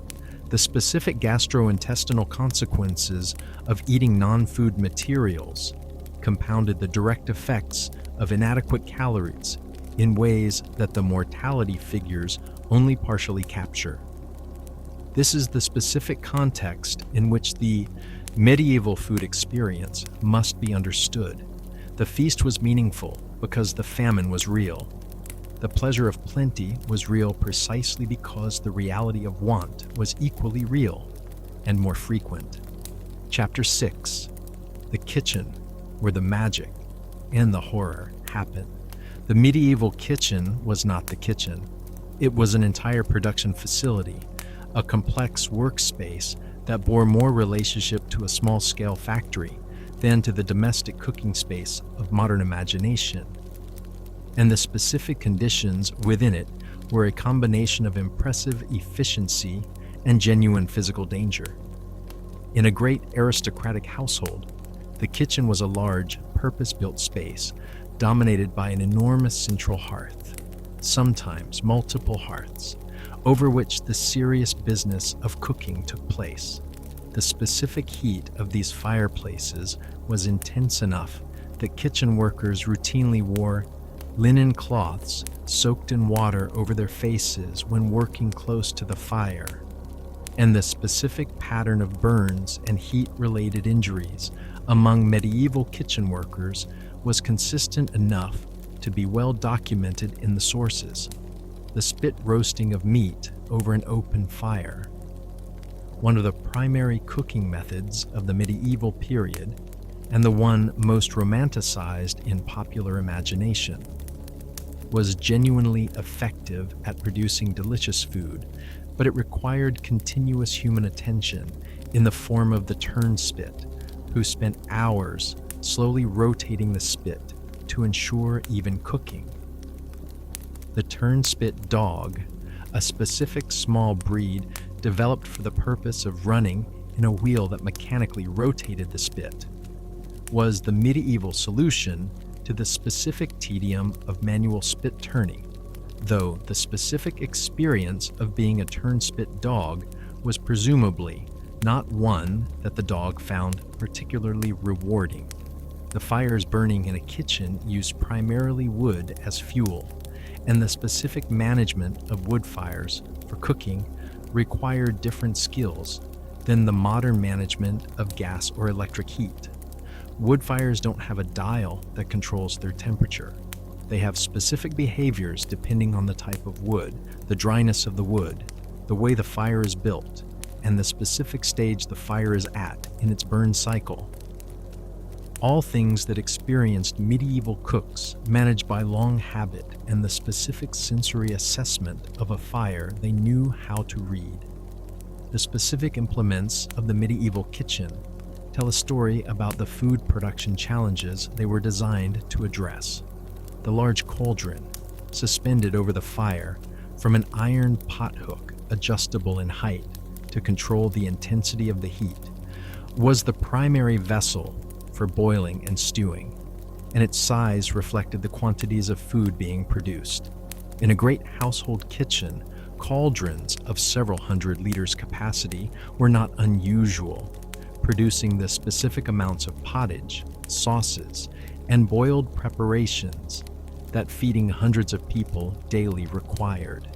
the specific gastrointestinal consequences of eating non-food materials compounded the direct effects of inadequate calories in ways that the mortality figures only partially capture. This is the specific context in which the medieval food experience must be understood. The feast was meaningful because the famine was real. The pleasure of plenty was real precisely because the reality of want was equally real and more frequent. Chapter 6. The kitchen, where the magic and the horror happen. The medieval kitchen was not the kitchen. It was an entire production facility, a complex workspace that bore more relationship to a small-scale factory than to the domestic cooking space of modern imagination. And the specific conditions within it were a combination of impressive efficiency and genuine physical danger. In a great aristocratic household, the kitchen was a large, purpose-built space dominated by an enormous central hearth, sometimes multiple hearths, over which the serious business of cooking took place. The specific heat of these fireplaces was intense enough that kitchen workers routinely wore linen cloths soaked in water over their faces when working close to the fire, and the specific pattern of burns and heat-related injuries among medieval kitchen workers was consistent enough to be well documented in the sources. The spit roasting of meat over an open fire, one of the primary cooking methods of the medieval period, and the one most romanticized in popular imagination, was genuinely effective at producing delicious food, but it required continuous human attention in the form of the turnspit, who spent hours slowly rotating the spit to ensure even cooking. The turnspit dog, a specific small breed developed for the purpose of running in a wheel that mechanically rotated the spit, was the medieval solution to the specific tedium of manual spit turning, though the specific experience of being a turnspit dog was presumably not one that the dog found particularly rewarding. The fires burning in a kitchen used primarily wood as fuel, and the specific management of wood fires for cooking required different skills than the modern management of gas or electric heat. Wood fires don't have a dial that controls their temperature. They have specific behaviors depending on the type of wood, the dryness of the wood, the way the fire is built, and the specific stage the fire is at in its burn cycle. All things that experienced medieval cooks managed by long habit and the specific sensory assessment of a fire they knew how to read. The specific implements of the medieval kitchen tell a story about the food production challenges they were designed to address. The large cauldron, suspended over the fire from an iron pot hook adjustable in height to control the intensity of the heat, was the primary vessel for boiling and stewing, and its size reflected the quantities of food being produced. In a great household kitchen, cauldrons of several hundred liters capacity were not unusual, producing the specific amounts of pottage, sauces, and boiled preparations that feeding hundreds of people daily required.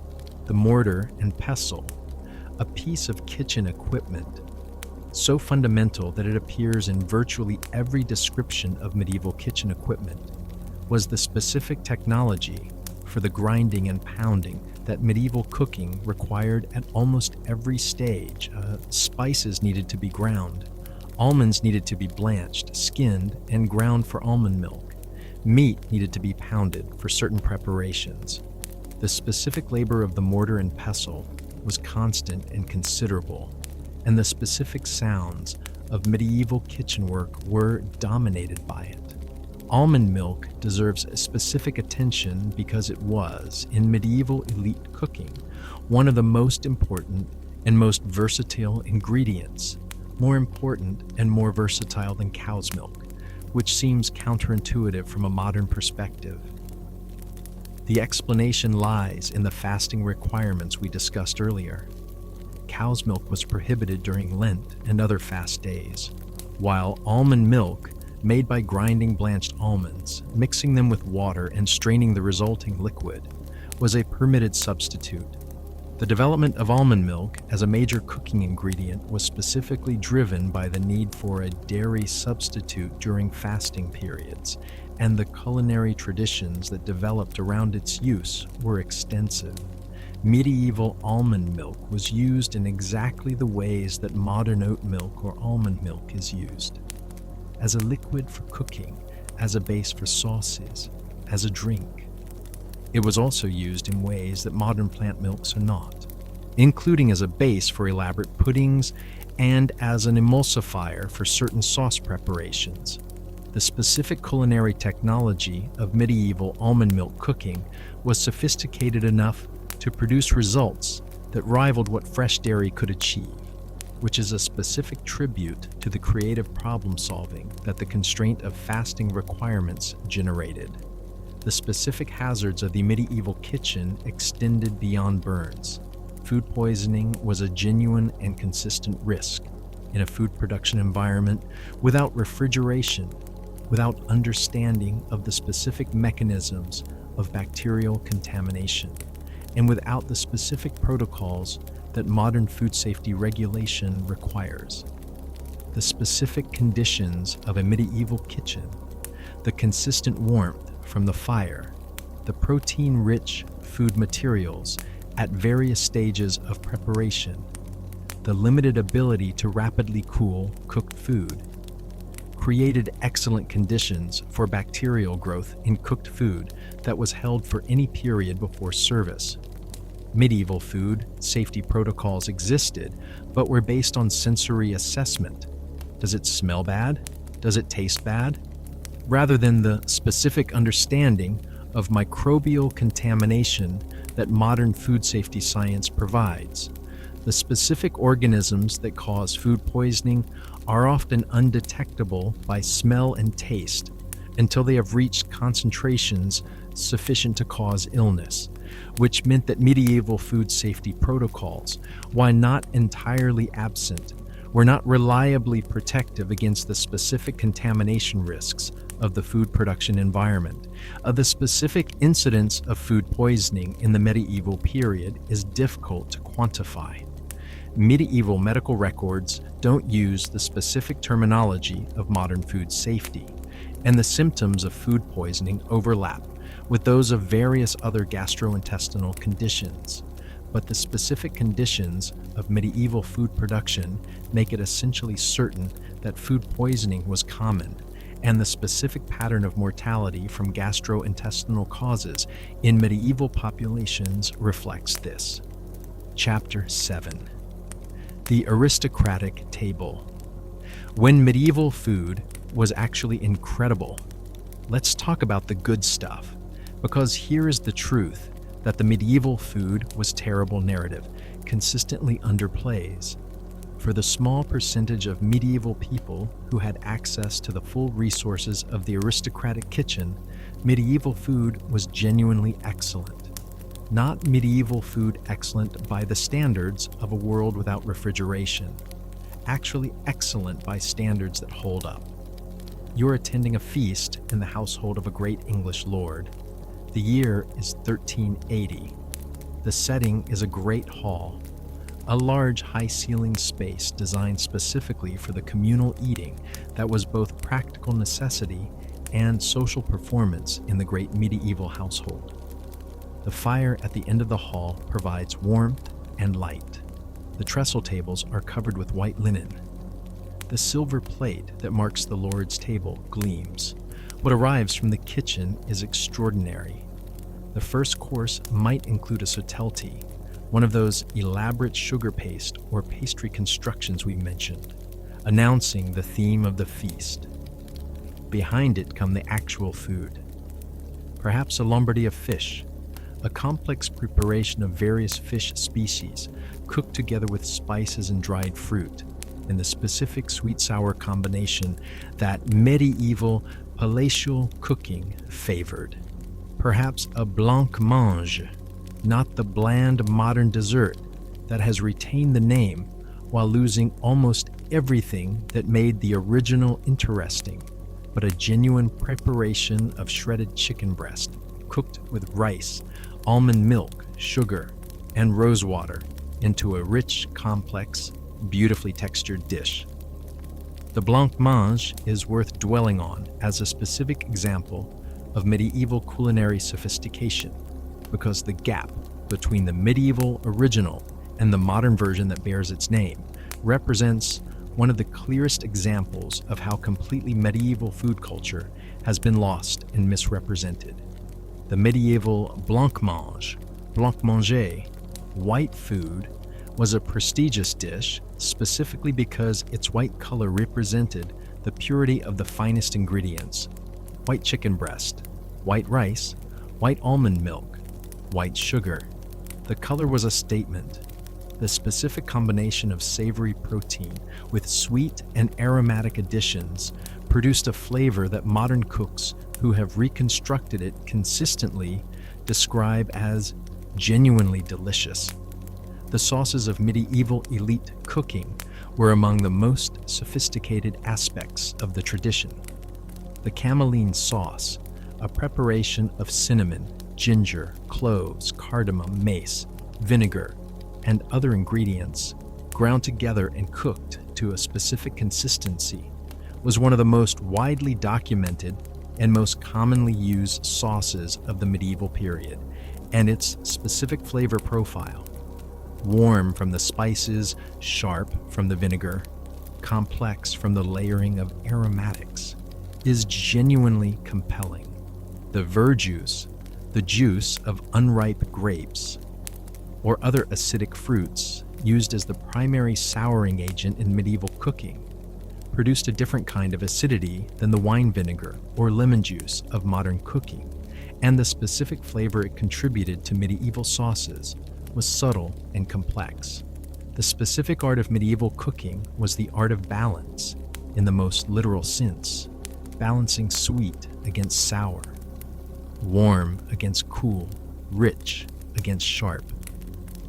The mortar and pestle, a piece of kitchen equipment so fundamental that it appears in virtually every description of medieval kitchen equipment, was the specific technology for the grinding and pounding that medieval cooking required at almost every stage. Spices needed to be ground. Almonds needed to be blanched, skinned, and ground for almond milk. Meat needed to be pounded for certain preparations. The specific labor of the mortar and pestle was constant and considerable, and the specific sounds of medieval kitchen work were dominated by it. Almond milk deserves specific attention because it was, in medieval elite cooking, one of the most important and most versatile ingredients, more important and more versatile than cow's milk, which seems counterintuitive from a modern perspective. The explanation lies in the fasting requirements we discussed earlier. Cow's milk was prohibited during Lent and other fast days, while almond milk, made by grinding blanched almonds, mixing them with water and straining the resulting liquid, was a permitted substitute. The development of almond milk as a major cooking ingredient was specifically driven by the need for a dairy substitute during fasting periods, and the culinary traditions that developed around its use were extensive. Medieval almond milk was used in exactly the ways that modern oat milk or almond milk is used. As a liquid for cooking, as a base for sauces, as a drink. It was also used in ways that modern plant milks are not, including as a base for elaborate puddings and as an emulsifier for certain sauce preparations. The specific culinary technology of medieval almond milk cooking was sophisticated enough to produce results that rivaled what fresh dairy could achieve, which is a specific tribute to the creative problem solving that the constraint of fasting requirements generated. The specific hazards of the medieval kitchen extended beyond burns. Food poisoning was a genuine and consistent risk in a food production environment without refrigeration, without understanding of the specific mechanisms of bacterial contamination, and without the specific protocols that modern food safety regulation requires. The specific conditions of a medieval kitchen, the consistent warmth from the fire, the protein-rich food materials at various stages of preparation, the limited ability to rapidly cool cooked food, created excellent conditions for bacterial growth in cooked food that was held for any period before service. Medieval food safety protocols existed, but were based on sensory assessment. Does it smell bad? Does it taste bad? Rather than the specific understanding of microbial contamination that modern food safety science provides. The specific organisms that cause food poisoning are often undetectable by smell and taste until they have reached concentrations sufficient to cause illness, which meant that medieval food safety protocols, while not entirely absent, were not reliably protective against the specific contamination risks of the food production environment. The specific incidence of food poisoning in the medieval period is difficult to quantify. Medieval medical records don't use the specific terminology of modern food safety, and the symptoms of food poisoning overlap with those of various other gastrointestinal conditions. But the specific conditions of medieval food production make it essentially certain that food poisoning was common, and the specific pattern of mortality from gastrointestinal causes in medieval populations reflects this. Chapter 7. The aristocratic table. When medieval food was actually incredible, let's talk about the good stuff, because here is the truth that the medieval food was terrible narrative consistently underplays. For the small percentage of medieval people who had access to the full resources of the aristocratic kitchen, medieval food was genuinely excellent. Not medieval food excellent by the standards of a world without refrigeration, actually excellent by standards that hold up. You're attending a feast in the household of a great English lord. The year is 1380. The setting is a great hall, a large high-ceilinged space designed specifically for the communal eating that was both practical necessity and social performance in the great medieval household. The fire at the end of the hall provides warmth and light. The trestle tables are covered with white linen. The silver plate that marks the Lord's table gleams. What arrives from the kitchen is extraordinary. The first course might include a sautelty, one of those elaborate sugar paste or pastry constructions we mentioned, announcing the theme of the feast. Behind it come the actual food. Perhaps a Lombardy of fish, a complex preparation of various fish species cooked together with spices and dried fruit in the specific sweet-sour combination that medieval palatial cooking favored. Perhaps a blancmange, not the bland modern dessert that has retained the name while losing almost everything that made the original interesting, but a genuine preparation of shredded chicken breast cooked with rice, almond milk, sugar, and rosewater into a rich, complex, beautifully textured dish. The blancmange is worth dwelling on as a specific example of medieval culinary sophistication, because the gap between the medieval original and the modern version that bears its name represents one of the clearest examples of how completely medieval food culture has been lost and misrepresented. The medieval blancmange, white food, was a prestigious dish specifically because its white color represented the purity of the finest ingredients: white chicken breast, white rice, white almond milk, white sugar. The color was a statement. The specific combination of savory protein with sweet and aromatic additions produced a flavor that modern cooks who have reconstructed it consistently describe as genuinely delicious. The sauces of medieval elite cooking were among the most sophisticated aspects of the tradition. The cameline sauce, a preparation of cinnamon, ginger, cloves, cardamom, mace, vinegar, and other ingredients ground together and cooked to a specific consistency was one of the most widely documented and most commonly used sauces of the medieval period, and its specific flavor profile, warm from the spices, sharp from the vinegar, complex from the layering of aromatics, is genuinely compelling. The verjuice, the juice of unripe grapes, or other acidic fruits used as the primary souring agent in medieval cooking, produced a different kind of acidity than the wine vinegar or lemon juice of modern cooking, and the specific flavor it contributed to medieval sauces was subtle and complex. The specific art of medieval cooking was the art of balance in the most literal sense, balancing sweet against sour, warm against cool, rich against sharp,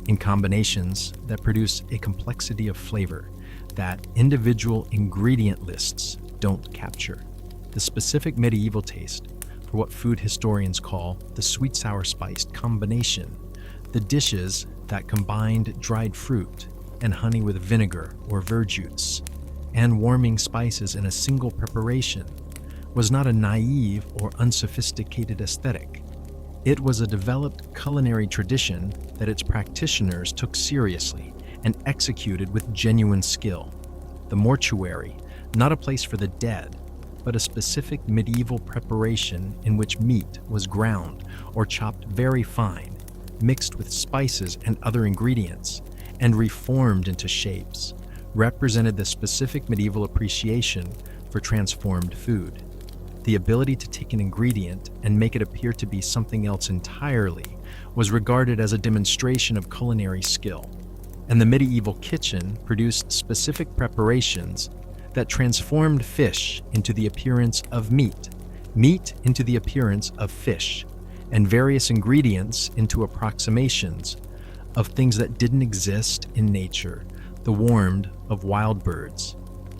in combinations that produce a complexity of flavor that individual ingredient lists don't capture. The specific medieval taste for what food historians call the sweet-sour spiced combination, the dishes that combined dried fruit and honey with vinegar or verjuice, and warming spices in a single preparation, was not a naive or unsophisticated aesthetic. It was a developed culinary tradition that its practitioners took seriously and executed with genuine skill. The mortuary, not a place for the dead, but a specific medieval preparation in which meat was ground or chopped very fine, mixed with spices and other ingredients, and reformed into shapes, represented the specific medieval appreciation for transformed food. The ability to take an ingredient and make it appear to be something else entirely was regarded as a demonstration of culinary skill, and the medieval kitchen produced specific preparations that transformed fish into the appearance of meat, meat into the appearance of fish, and various ingredients into approximations of things that didn't exist in nature, the warmed of wild birds,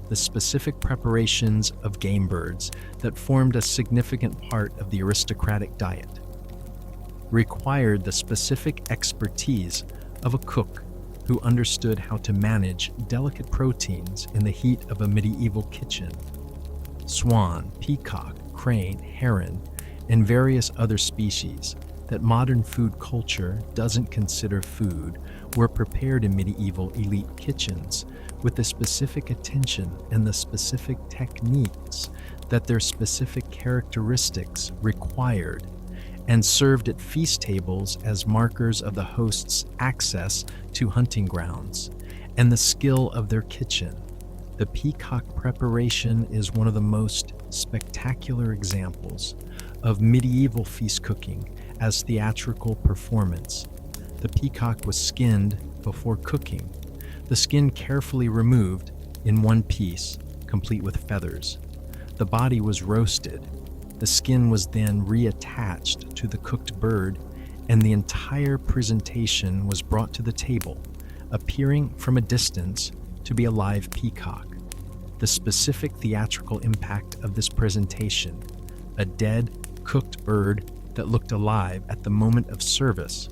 the specific preparations of game birds that formed a significant part of the aristocratic diet, required the specific expertise of a cook who understood how to manage delicate proteins in the heat of a medieval kitchen. Swan, peacock, crane, heron, and various other species that modern food culture doesn't consider food were prepared in medieval elite kitchens with the specific attention and the specific techniques that their specific characteristics required, and served at feast tables as markers of the host's access to hunting grounds and the skill of their kitchen. The peacock preparation is one of the most spectacular examples of medieval feast cooking as theatrical performance. The peacock was skinned before cooking, the skin carefully removed in one piece, complete with feathers. The body was roasted. The skin was then reattached to the cooked bird, and the entire presentation was brought to the table, appearing from a distance to be a live peacock. The specific theatrical impact of this presentation, a dead, cooked bird that looked alive at the moment of service,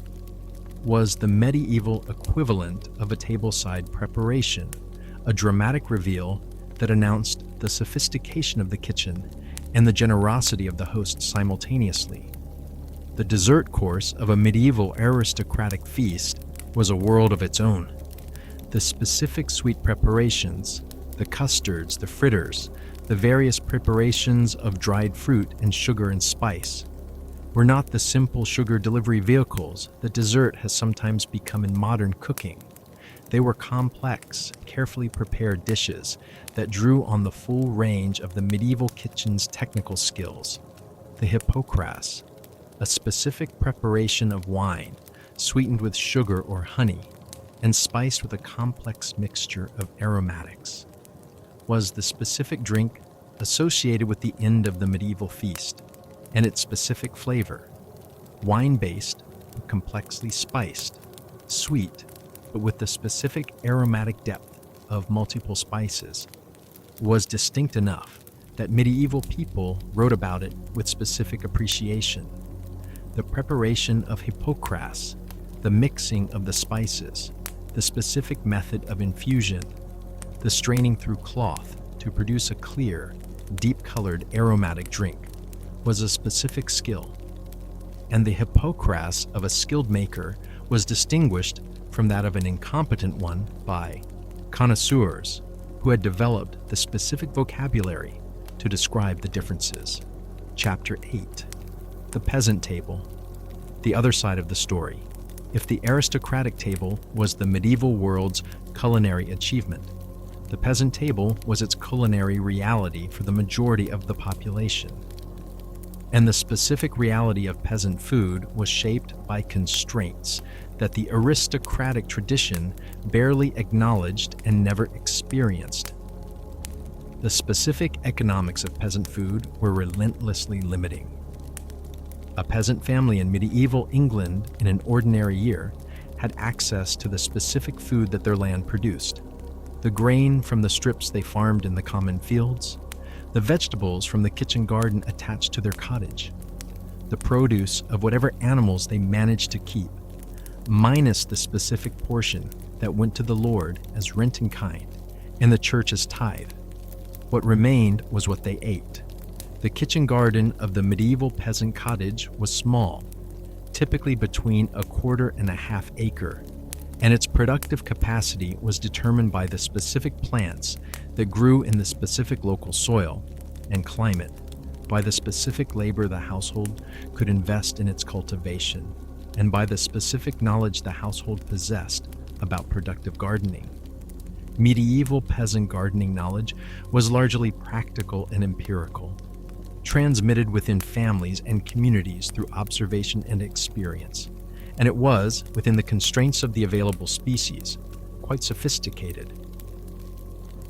was the medieval equivalent of a tableside preparation, a dramatic reveal that announced the sophistication of the kitchen and the generosity of the host simultaneously. The dessert course of a medieval aristocratic feast was a world of its own. The specific sweet preparations, the custards, the fritters, the various preparations of dried fruit and sugar and spice, were not the simple sugar delivery vehicles that dessert has sometimes become in modern cooking. They were complex, carefully prepared dishes that drew on the full range of the medieval kitchen's technical skills. The hippocras, a specific preparation of wine, sweetened with sugar or honey, and spiced with a complex mixture of aromatics, was the specific drink associated with the end of the medieval feast, and its specific flavor, wine-based but complexly spiced, sweet but with the specific aromatic depth of multiple spices, was distinct enough that medieval people wrote about it with specific appreciation. the preparation of hypocras, the mixing of the spices, the specific method of infusion, the straining through cloth to produce a clear, deep-colored aromatic drink, was a specific skill, and the hypocras of a skilled maker was distinguished from that of an incompetent one by connoisseurs who had developed the specific vocabulary to describe the differences. Chapter 8. The Peasant Table. The other side of the story. If the aristocratic table was the medieval world's culinary achievement, the peasant table was its culinary reality for the majority of the population. And the specific reality of peasant food was shaped by constraints that the aristocratic tradition barely acknowledged and never experienced. The specific economics of peasant food were relentlessly limiting. A peasant family in medieval England in an ordinary year had access to the specific food that their land produced. The grain from the strips they farmed in the common fields, the vegetables from the kitchen garden attached to their cottage, the produce of whatever animals they managed to keep, minus the specific portion that went to the Lord as rent in kind and the church as tithe. What remained was what they ate. The kitchen garden of the medieval peasant cottage was small, typically between 1.25 acres, and its productive capacity was determined by the specific plants that grew in the specific local soil and climate, by the specific labor the household could invest in its cultivation, and by the specific knowledge the household possessed about productive gardening. Medieval peasant gardening knowledge was largely practical and empirical, transmitted within families and communities through observation and experience, and it was, within the constraints of the available species, quite sophisticated.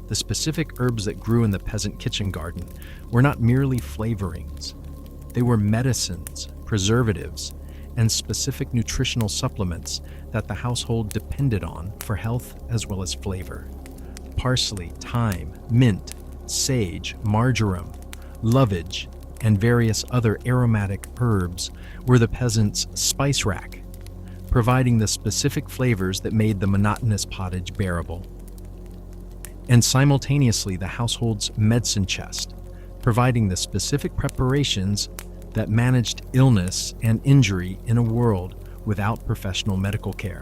The specific herbs that grew in the peasant kitchen garden were not merely flavorings. They were medicines, preservatives, and specific nutritional supplements that the household depended on for health as well as flavor. Parsley, thyme, mint, sage, marjoram, lovage, and various other aromatic herbs were the peasant's spice rack, providing the specific flavors that made the monotonous pottage bearable. And simultaneously the household's medicine chest, providing the specific preparations that managed illness and injury in a world without professional medical care.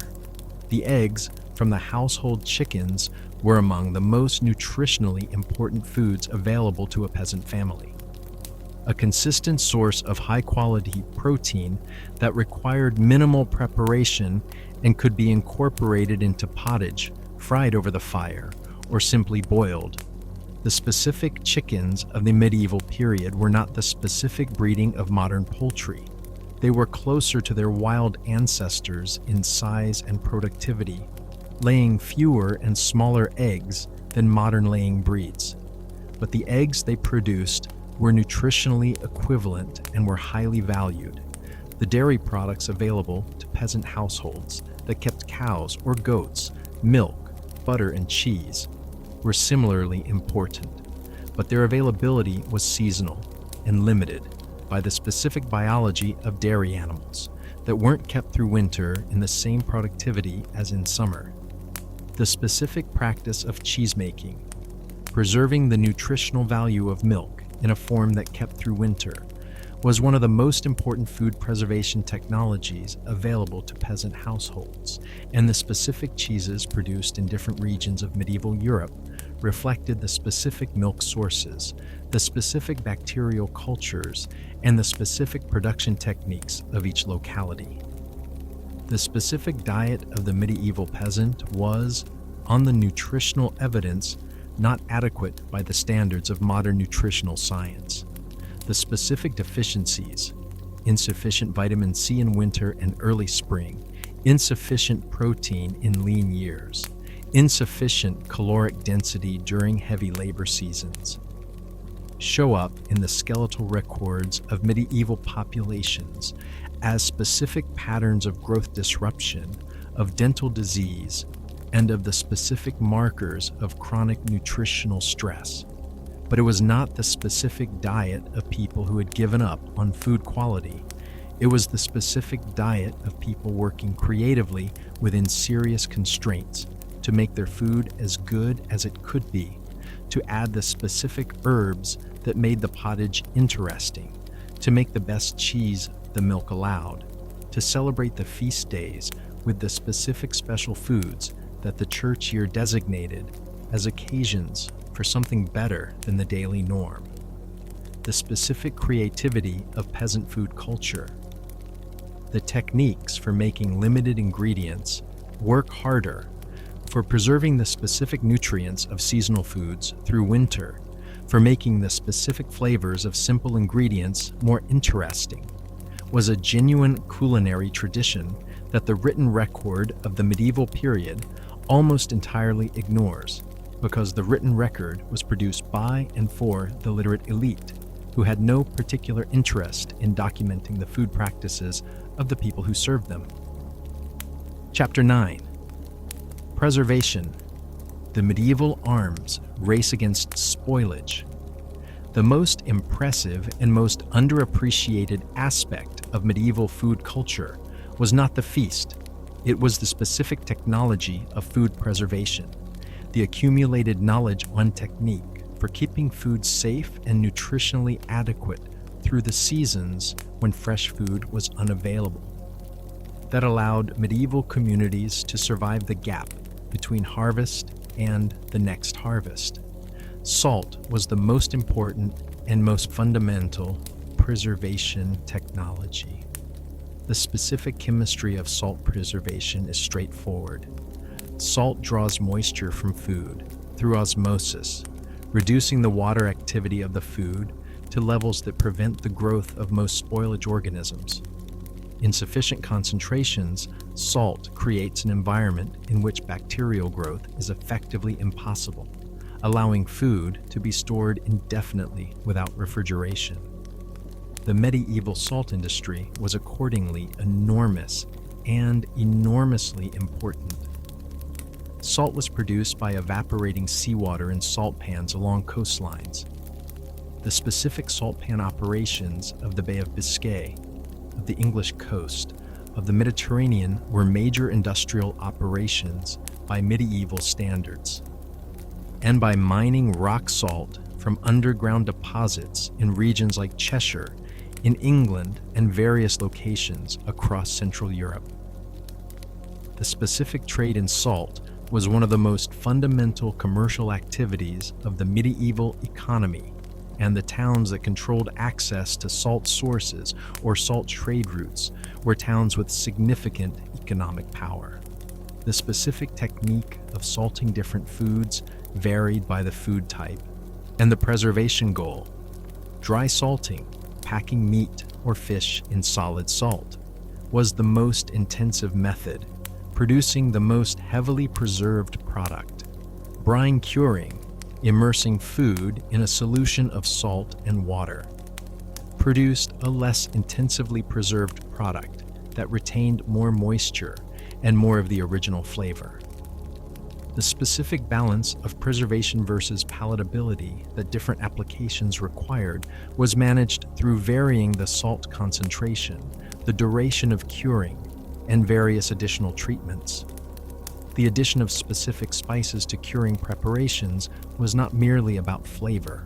The eggs from the household chickens were among the most nutritionally important foods available to a peasant family. A consistent source of high-quality protein that required minimal preparation and could be incorporated into pottage, fried over the fire, or simply boiled. The specific chickens of the medieval period were not the specific breeding of modern poultry. They were closer to their wild ancestors in size and productivity, laying fewer and smaller eggs than modern laying breeds. But the eggs they produced were nutritionally equivalent and were highly valued. The dairy products available to peasant households that kept cows or goats, milk, butter, and cheese were similarly important, but their availability was seasonal and limited by the specific biology of dairy animals that weren't kept through winter in the same productivity as in summer. The specific practice of cheesemaking, preserving the nutritional value of milk in a form that kept through winter, was one of the most important food preservation technologies available to peasant households, and the specific cheeses produced in different regions of medieval Europe reflected the specific milk sources, the specific bacterial cultures, and the specific production techniques of each locality. The specific diet of the medieval peasant was, on the nutritional evidence, not adequate by the standards of modern nutritional science. The specific deficiencies, insufficient vitamin C in winter and early spring, insufficient protein in lean years, insufficient caloric density during heavy labor seasons, show up in the skeletal records of medieval populations as specific patterns of growth disruption, of dental disease, and of the specific markers of chronic nutritional stress. But it was not the specific diet of people who had given up on food quality. It was the specific diet of people working creatively within serious constraints to make their food as good as it could be, to add the specific herbs that made the pottage interesting, to make the best cheese the milk allowed, to celebrate the feast days with the specific special foods that the church year designated as occasions for something better than the daily norm. The specific creativity of peasant food culture. The techniques for making limited ingredients work harder, for preserving the specific nutrients of seasonal foods through winter, for making the specific flavors of simple ingredients more interesting, was a genuine culinary tradition that the written record of the medieval period almost entirely ignores, because the written record was produced by and for the literate elite, who had no particular interest in documenting the food practices of the people who served them. Chapter 9. Preservation. The medieval arms race against spoilage. The most impressive and most underappreciated aspect of medieval food culture was not the feast, it was the specific technology of food preservation, the accumulated knowledge on technique for keeping food safe and nutritionally adequate through the seasons when fresh food was unavailable. That allowed medieval communities to survive the gap between harvest and the next harvest. Salt was the most important and most fundamental preservation technology. The specific chemistry of salt preservation is straightforward. Salt draws moisture from food through osmosis, reducing the water activity of the food to levels that prevent the growth of most spoilage organisms. In sufficient concentrations, salt creates an environment in which bacterial growth is effectively impossible, allowing food to be stored indefinitely without refrigeration. The medieval salt industry was accordingly enormous and enormously important. Salt was produced by evaporating seawater in salt pans along coastlines. The specific salt pan operations of the Bay of Biscay, of the English coast, of the Mediterranean were major industrial operations by medieval standards. And by mining rock salt from underground deposits in regions like Cheshire, in England, and various locations across Central Europe. The specific trade in salt was one of the most fundamental commercial activities of the medieval economy, and the towns that controlled access to salt sources or salt trade routes were towns with significant economic power. The specific technique of salting different foods varied by the food type, and the preservation goal, dry salting, packing meat or fish in solid salt, was the most intensive method, producing the most heavily preserved product. Brine curing, immersing food in a solution of salt and water, produced a less intensively preserved product that retained more moisture and more of the original flavor. The specific balance of preservation versus palatability that different applications required was managed through varying the salt concentration, the duration of curing, and various additional treatments. The addition of specific spices to curing preparations was not merely about flavor.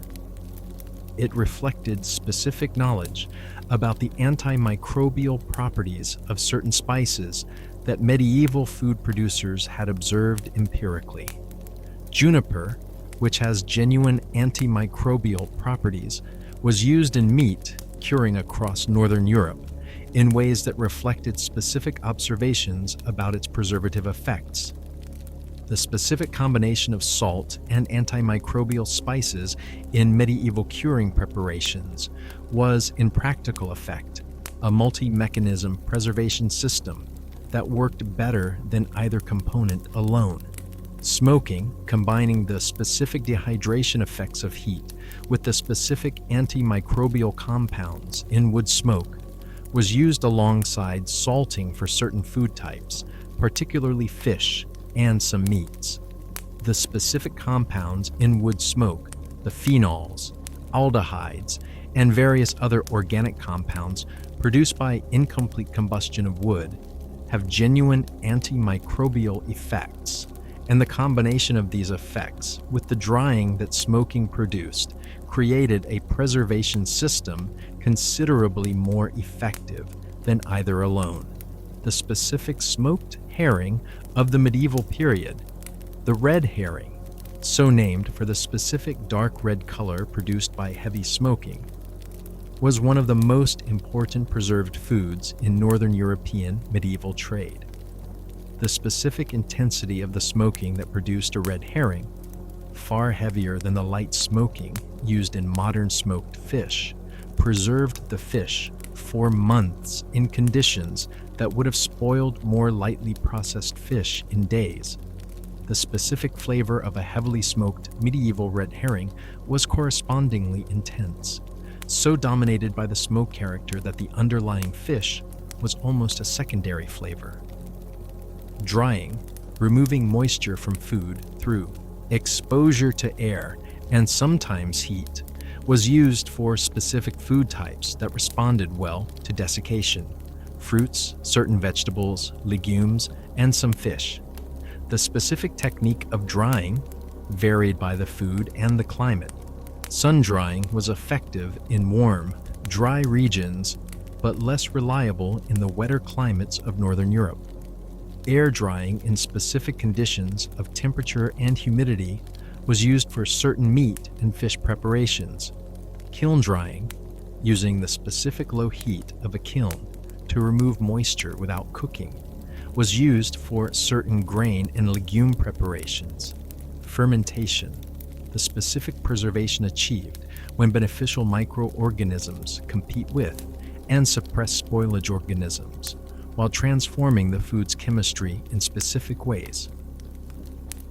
It reflected specific knowledge about the antimicrobial properties of certain spices that medieval food producers had observed empirically. Juniper, which has genuine antimicrobial properties, was used in meat curing across Northern Europe in ways that reflected specific observations about its preservative effects. The specific combination of salt and antimicrobial spices in medieval curing preparations was, in practical effect, a multi-mechanism preservation system that worked better than either component alone. Smoking, combining the specific dehydration effects of heat with the specific antimicrobial compounds in wood smoke, was used alongside salting for certain food types, particularly fish and some meats. The specific compounds in wood smoke, the phenols, aldehydes, and various other organic compounds produced by incomplete combustion of wood, have genuine antimicrobial effects, and the combination of these effects with the drying that smoking produced created a preservation system considerably more effective than either alone. The specific smoked herring of the medieval period, the red herring, so named for the specific dark red color produced by heavy smoking, was one of the most important preserved foods in Northern European medieval trade. The specific intensity of the smoking that produced a red herring, far heavier than the light smoking used in modern smoked fish, preserved the fish for months in conditions that would have spoiled more lightly processed fish in days. The specific flavor of a heavily smoked medieval red herring was correspondingly intense, so dominated by the smoke character that the underlying fish was almost a secondary flavor. Drying, removing moisture from food through exposure to air and sometimes heat, was used for specific food types that responded well to desiccation: fruits, certain vegetables, legumes, and some fish. The specific technique of drying varied by the food and the climate. Sun drying was effective in warm, dry regions, but less reliable in the wetter climates of Northern Europe. Air drying in specific conditions of temperature and humidity was used for certain meat and fish preparations. Kiln drying, using the specific low heat of a kiln to remove moisture without cooking, was used for certain grain and legume preparations. Fermentation, the specific preservation achieved when beneficial microorganisms compete with and suppress spoilage organisms while transforming the food's chemistry in specific ways,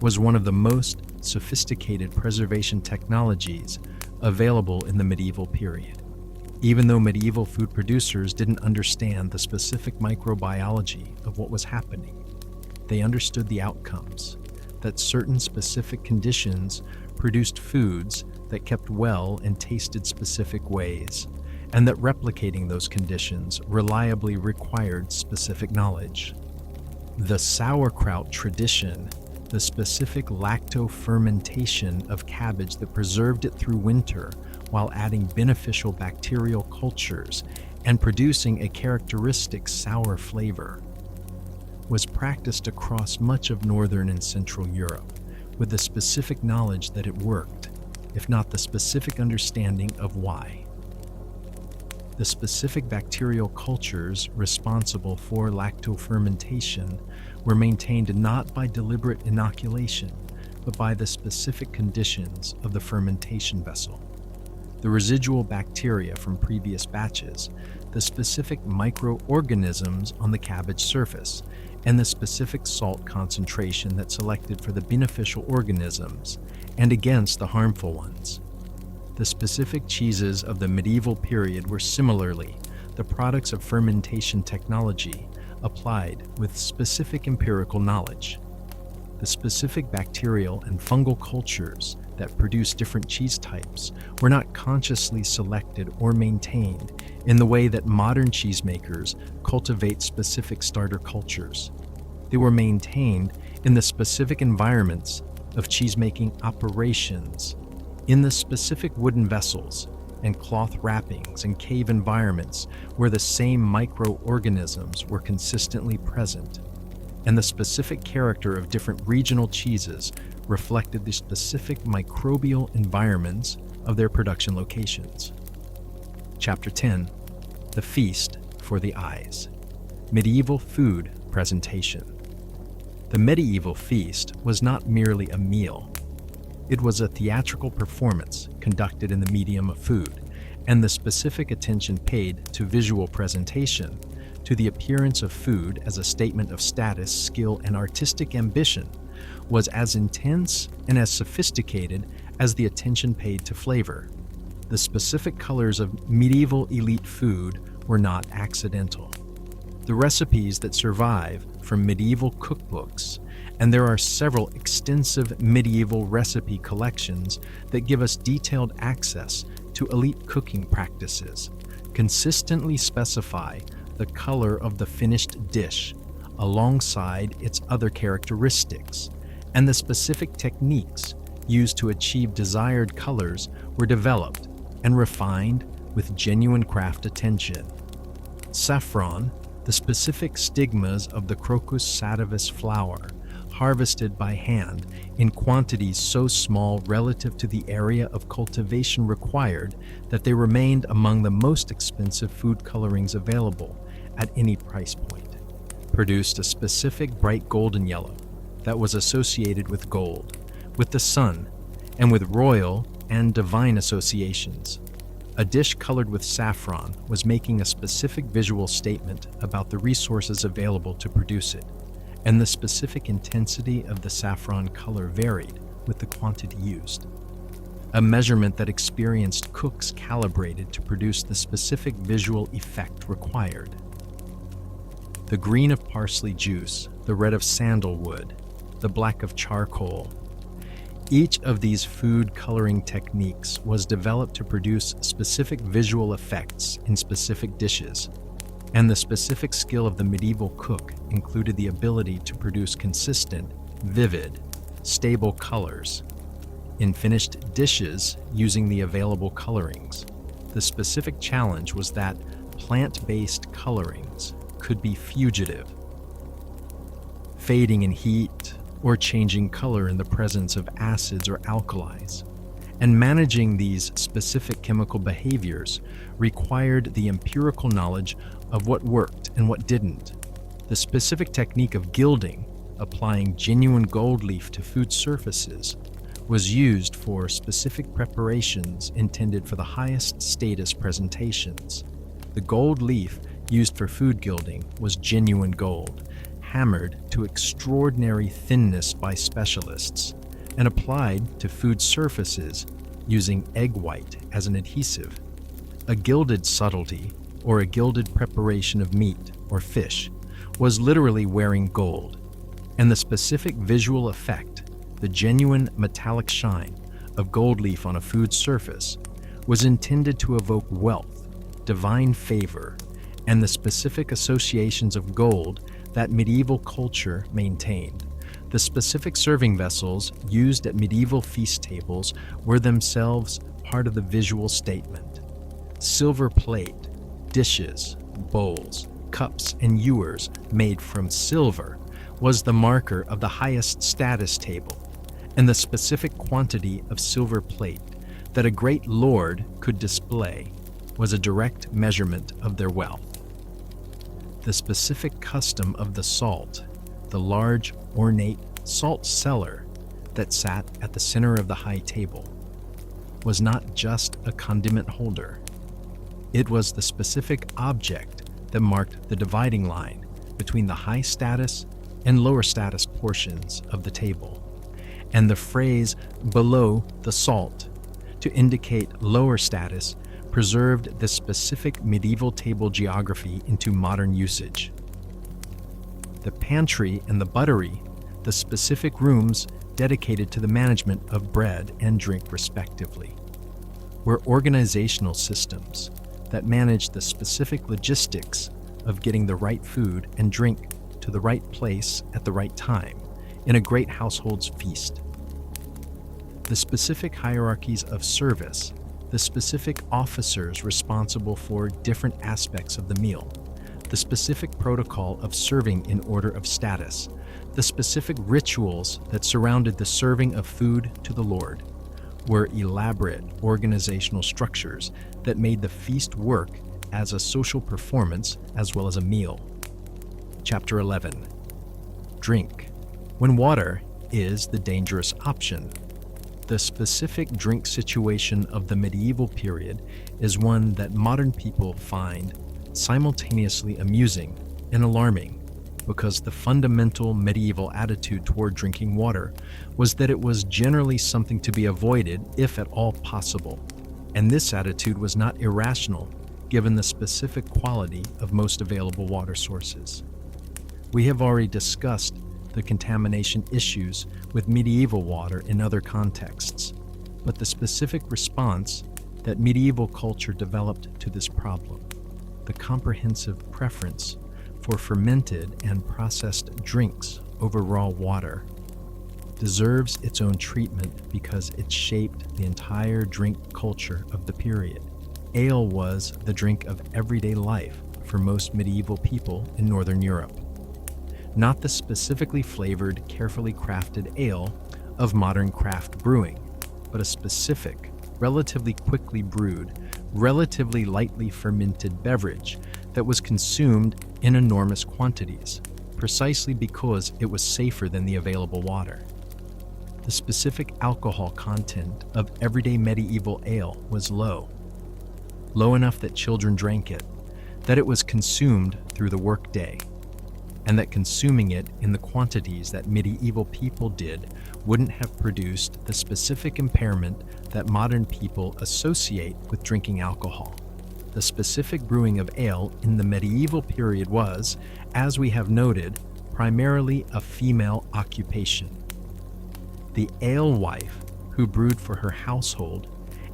was one of the most sophisticated preservation technologies available in the medieval period. Even though medieval food producers didn't understand the specific microbiology of what was happening, they understood the outcomes, that certain specific conditions produced foods that kept well and tasted specific ways, and that replicating those conditions reliably required specific knowledge. The sauerkraut tradition, the specific lacto-fermentation of cabbage that preserved it through winter while adding beneficial bacterial cultures and producing a characteristic sour flavor, was practiced across much of Northern and Central Europe with the specific knowledge that it worked, if not the specific understanding of why. The specific bacterial cultures responsible for lactofermentation were maintained not by deliberate inoculation, but by the specific conditions of the fermentation vessel. The residual bacteria from previous batches, the specific microorganisms on the cabbage surface, and the specific salt concentration that selected for the beneficial organisms and against the harmful ones. The specific cheeses of the medieval period were similarly the products of fermentation technology applied with specific empirical knowledge. The specific bacterial and fungal cultures that produce different cheese types were not consciously selected or maintained in the way that modern cheesemakers cultivate specific starter cultures. They were maintained in the specific environments of cheesemaking operations, in the specific wooden vessels and cloth wrappings and cave environments where the same microorganisms were consistently present, and the specific character of different regional cheeses reflected the specific microbial environments of their production locations. Chapter 10. The Feast for the Eyes. Medieval Food Presentation. The medieval feast was not merely a meal. It was a theatrical performance conducted in the medium of food, and the specific attention paid to visual presentation, to the appearance of food as a statement of status, skill, and artistic ambition, was as intense and as sophisticated as the attention paid to flavor. The specific colors of medieval elite food were not accidental. The recipes that survive from medieval cookbooks, and there are several extensive medieval recipe collections that give us detailed access to elite cooking practices, consistently specify the color of the finished dish alongside its other characteristics, and the specific techniques used to achieve desired colors were developed and refined with genuine craft attention. Saffron, the specific stigmas of the Crocus sativus flower, harvested by hand in quantities so small relative to the area of cultivation required that they remained among the most expensive food colorings available at any price point, produced a specific bright golden yellow that was associated with gold, with the sun, and with royal and divine associations. A dish colored with saffron was making a specific visual statement about the resources available to produce it, and the specific intensity of the saffron color varied with the quantity used. A measurement that experienced cooks calibrated to produce the specific visual effect required. The green of parsley juice, the red of sandalwood, the black of charcoal. Each of these food coloring techniques was developed to produce specific visual effects in specific dishes, and the specific skill of the medieval cook included the ability to produce consistent, vivid, stable colors in finished dishes using the available colorings. The specific challenge was that plant-based colorings could be fugitive, fading in heat or changing color in the presence of acids or alkalis, and managing these specific chemical behaviors required the empirical knowledge of what worked and what didn't. The specific technique of gilding, applying genuine gold leaf to food surfaces, was used for specific preparations intended for the highest status presentations. The gold leaf used for food gilding was genuine gold, hammered to extraordinary thinness by specialists, and applied to food surfaces using egg white as an adhesive. A gilded subtlety, or a gilded preparation of meat or fish, was literally wearing gold, and the specific visual effect, the genuine metallic shine of gold leaf on a food surface, was intended to evoke wealth, divine favor, and the specific associations of gold that medieval culture maintained. The specific serving vessels used at medieval feast tables were themselves part of the visual statement. Silver plate, dishes, bowls, cups, and ewers made from silver was the marker of the highest status table, and the specific quantity of silver plate that a great lord could display was a direct measurement of their wealth. The specific custom of the salt, the large, ornate salt cellar that sat at the center of the high table, was not just a condiment holder. It was the specific object that marked the dividing line between the high status and lower status portions of the table, and the phrase "below the salt" to indicate lower status preserved the specific medieval table geography into modern usage. The pantry and the buttery, the specific rooms dedicated to the management of bread and drink respectively, were organizational systems that managed the specific logistics of getting the right food and drink to the right place at the right time in a great household's feast. The specific hierarchies of service, the specific officers responsible for different aspects of the meal, the specific protocol of serving in order of status, the specific rituals that surrounded the serving of food to the Lord, were elaborate organizational structures that made the feast work as a social performance as well as a meal. Chapter 11. Drink. When water is the dangerous option. The specific drink situation of the medieval period is one that modern people find simultaneously amusing and alarming, because the fundamental medieval attitude toward drinking water was that it was generally something to be avoided if at all possible, and this attitude was not irrational given the specific quality of most available water sources. We have already discussed the contamination issues with medieval water in other contexts, but the specific response that medieval culture developed to this problem. The comprehensive preference for fermented and processed drinks over raw water deserves its own treatment because it shaped the entire drink culture of the period. Ale was the drink of everyday life for most medieval people in Northern Europe. Not the specifically flavored, carefully crafted ale of modern craft brewing, but a specific, relatively quickly brewed, relatively lightly fermented beverage that was consumed in enormous quantities, precisely because it was safer than the available water. The specific alcohol content of everyday medieval ale was low enough that children drank it, that it was consumed through the workday, and that consuming it in the quantities that medieval people did wouldn't have produced the specific impairment that modern people associate with drinking alcohol. The specific brewing of ale in the medieval period was, as we have noted, primarily a female occupation. The alewife, who brewed for her household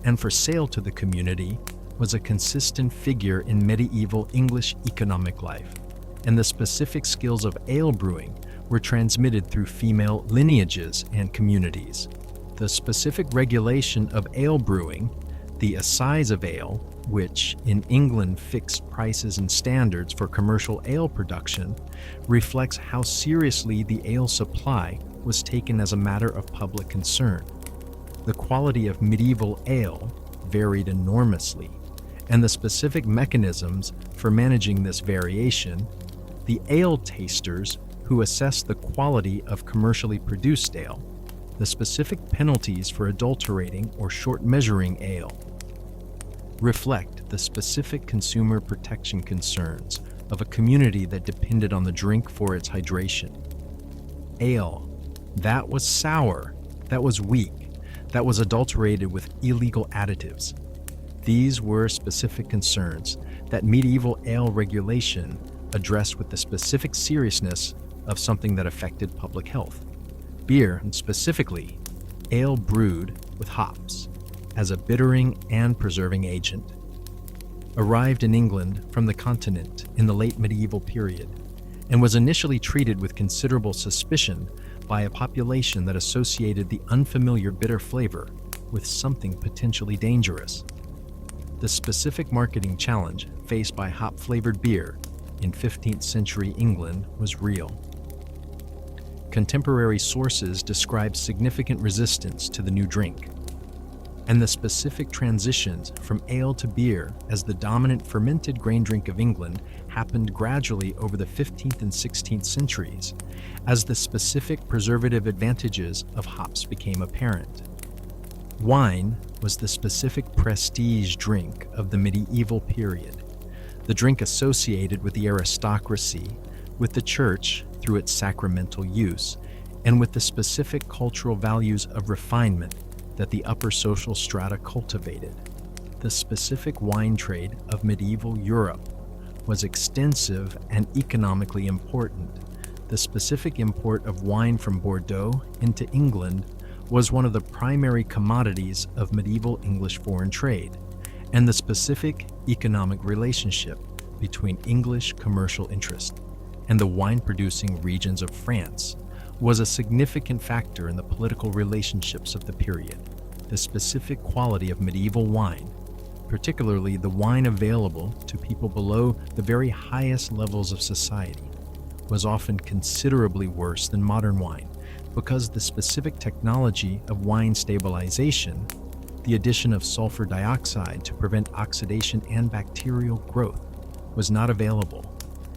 and for sale to the community, was a consistent figure in medieval English economic life, and the specific skills of ale brewing were transmitted through female lineages and communities. The specific regulation of ale brewing, the assize of ale, which in England fixed prices and standards for commercial ale production, reflects how seriously the ale supply was taken as a matter of public concern. The quality of medieval ale varied enormously, and the specific mechanisms for managing this variation, the ale tasters who assess the quality of commercially produced ale, the specific penalties for adulterating or short measuring ale, reflect the specific consumer protection concerns of a community that depended on the drink for its hydration. Ale, that was sour, that was weak, that was adulterated with illegal additives. These were specific concerns that medieval ale regulation addressed with the specific seriousness of something that affected public health. Beer, and specifically, ale brewed with hops as a bittering and preserving agent, arrived in England from the continent in the late medieval period and was initially treated with considerable suspicion by a population that associated the unfamiliar bitter flavor with something potentially dangerous. The specific marketing challenge faced by hop-flavored beer in 15th century England was real. Contemporary sources describe significant resistance to the new drink, and the specific transitions from ale to beer as the dominant fermented grain drink of England happened gradually over the 15th and 16th centuries as the specific preservative advantages of hops became apparent. Wine was the specific prestige drink of the medieval period, the drink associated with the aristocracy, with the church through its sacramental use, and with the specific cultural values of refinement that the upper social strata cultivated. The specific wine trade of medieval Europe was extensive and economically important. The specific import of wine from Bordeaux into England was one of the primary commodities of medieval English foreign trade, and the specific economic relationship between English commercial interest and the wine-producing regions of France was a significant factor in the political relationships of the period. The specific quality of medieval wine, particularly the wine available to people below the very highest levels of society, was often considerably worse than modern wine, because the specific technology of wine stabilization, the addition of sulfur dioxide to prevent oxidation and bacterial growth, was not available,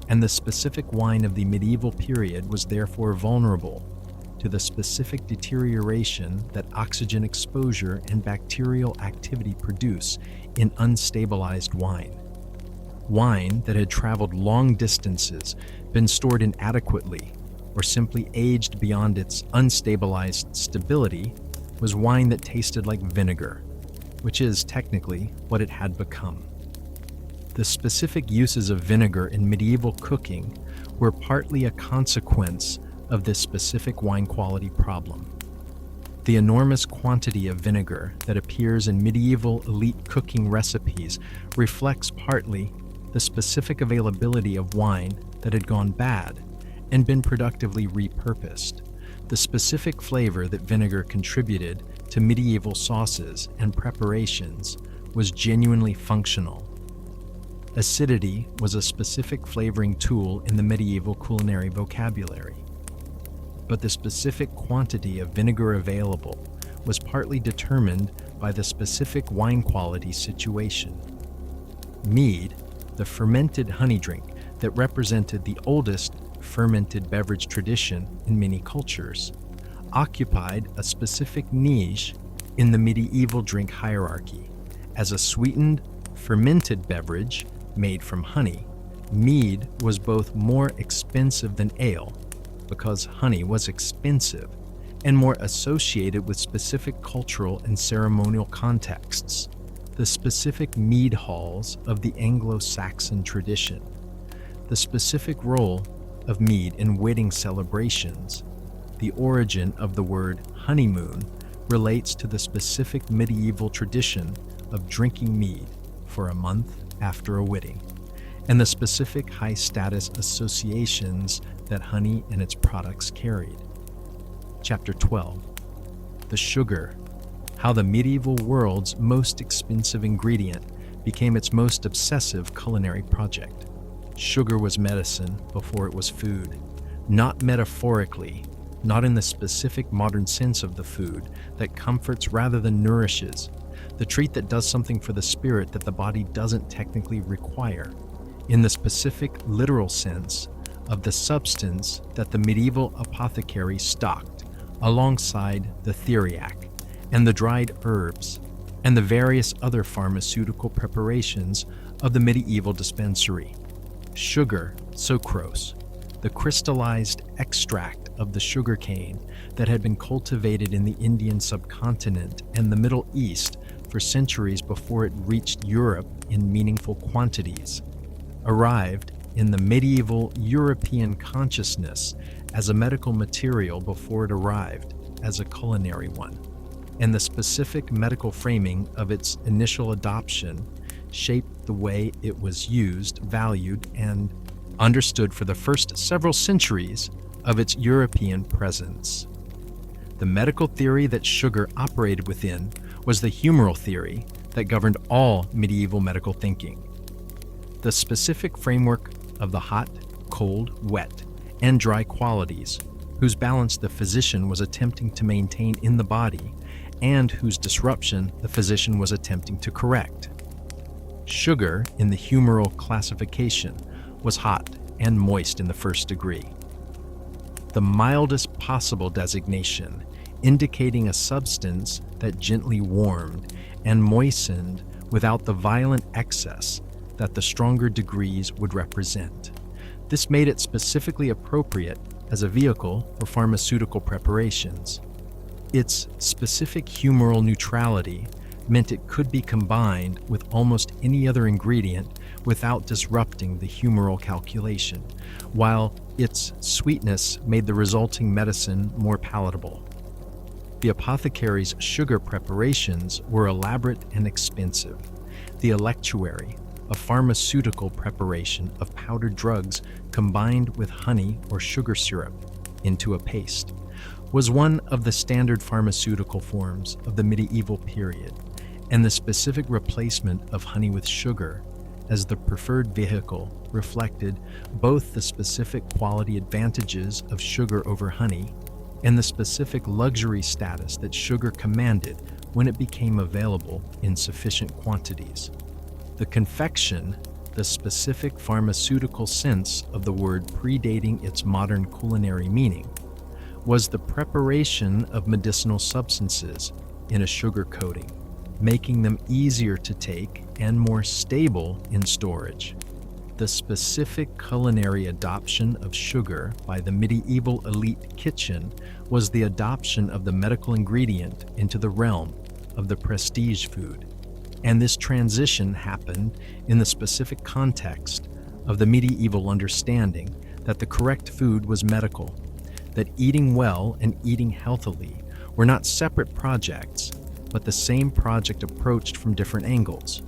and the specific wine of the medieval period was therefore vulnerable to the specific deterioration that oxygen exposure and bacterial activity produce in unstabilized wine. Wine that had traveled long distances, been stored inadequately, or simply aged beyond its unstabilized stability was wine that tasted like vinegar, which is technically what it had become. The specific uses of vinegar in medieval cooking were partly a consequence of this specific wine quality problem. The enormous quantity of vinegar that appears in medieval elite cooking recipes reflects partly the specific availability of wine that had gone bad and been productively repurposed. The specific flavor that vinegar contributed to medieval sauces and preparations was genuinely functional. Acidity was a specific flavoring tool in the medieval culinary vocabulary, but the specific quantity of vinegar available was partly determined by the specific wine quality situation. Mead, the fermented honey drink that represented the oldest fermented beverage tradition in many cultures, occupied a specific niche in the medieval drink hierarchy. As a sweetened, fermented beverage made from honey, mead was both more expensive than ale, because honey was expensive, and more associated with specific cultural and ceremonial contexts, the specific mead halls of the Anglo-Saxon tradition. The specific role of mead in wedding celebrations, the origin of the word honeymoon, relates to the specific medieval tradition of drinking mead for a month after a wedding, and the specific high-status associations that honey and its products carried. Chapter 12. The sugar. How the medieval world's most expensive ingredient became its most obsessive culinary project. Sugar was medicine before it was food, not metaphorically, not in the specific modern sense of the food that comforts rather than nourishes, the treat that does something for the spirit that the body doesn't technically require, in the specific literal sense of the substance that the medieval apothecary stocked alongside the theriac and the dried herbs and the various other pharmaceutical preparations of the medieval dispensary. Sugar, sucrose, the crystallized extract of the sugar cane that had been cultivated in the Indian subcontinent and the Middle East for centuries before it reached Europe in meaningful quantities, arrived in the medieval European consciousness as a medical material before it arrived as a culinary one, and the specific medical framing of its initial adoption shaped the way it was used, valued, and understood for the first several centuries of its European presence. The medical theory that sugar operated within was the humoral theory that governed all medieval medical thinking. The specific framework of the hot, cold, wet, and dry qualities, whose balance the physician was attempting to maintain in the body, and whose disruption the physician was attempting to correct. Sugar, in the humoral classification, was hot and moist in the first degree, the mildest possible designation, indicating a substance that gently warmed and moistened without the violent excess that the stronger degrees would represent. This made it specifically appropriate as a vehicle for pharmaceutical preparations. Its specific humoral neutrality meant it could be combined with almost any other ingredient without disrupting the humoral calculation, while its sweetness made the resulting medicine more palatable. The apothecary's sugar preparations were elaborate and expensive. The electuary, a pharmaceutical preparation of powdered drugs combined with honey or sugar syrup into a paste, was one of the standard pharmaceutical forms of the medieval period, and the specific replacement of honey with sugar as the preferred vehicle reflected both the specific quality advantages of sugar over honey and the specific luxury status that sugar commanded when it became available in sufficient quantities. The confection, the specific pharmaceutical sense of the word predating its modern culinary meaning, was the preparation of medicinal substances in a sugar coating, making them easier to take and more stable in storage. The specific culinary adoption of sugar by the medieval elite kitchen was the adoption of the medical ingredient into the realm of the prestige food. And this transition happened in the specific context of the medieval understanding that the correct food was medical, that eating well and eating healthily were not separate projects, but the same project approached from different angles.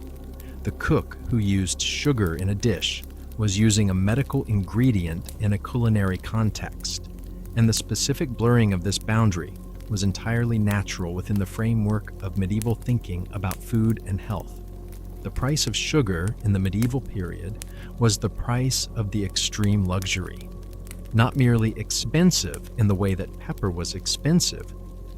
The cook who used sugar in a dish was using a medical ingredient in a culinary context, and the specific blurring of this boundary was entirely natural within the framework of medieval thinking about food and health. The price of sugar in the medieval period was the price of the extreme luxury. Not merely expensive in the way that pepper was expensive,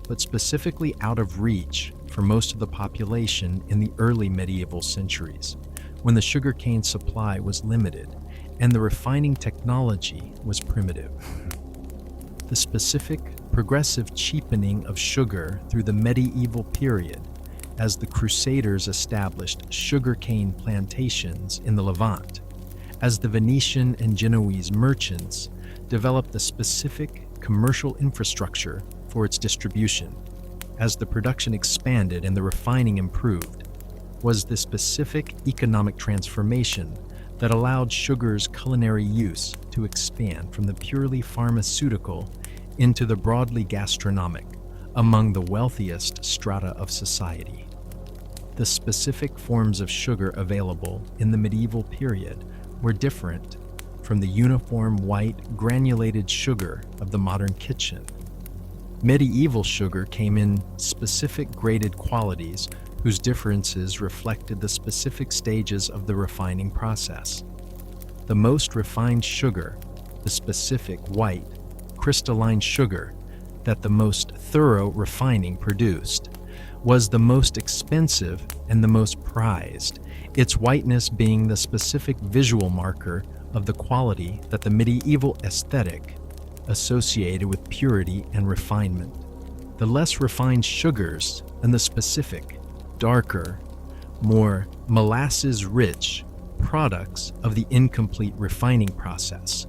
but specifically out of reach for most of the population in the early medieval centuries, when the sugarcane supply was limited and the refining technology was primitive. The specific, progressive cheapening of sugar through the medieval period, as the Crusaders established sugarcane plantations in the Levant, as the Venetian and Genoese merchants developed a specific commercial infrastructure for its distribution, as the production expanded and the refining improved, was the specific economic transformation that allowed sugar's culinary use to expand from the purely pharmaceutical into the broadly gastronomic among the wealthiest strata of society. The specific forms of sugar available in the medieval period were different from the uniform white granulated sugar of the modern kitchen. Medieval sugar came in specific graded qualities whose differences reflected the specific stages of the refining process. The most refined sugar, the specific white, crystalline sugar that the most thorough refining produced, was the most expensive and the most prized, its whiteness being the specific visual marker of the quality that the medieval aesthetic associated with purity and refinement. The less refined sugars and the specific, darker, more molasses-rich products of the incomplete refining process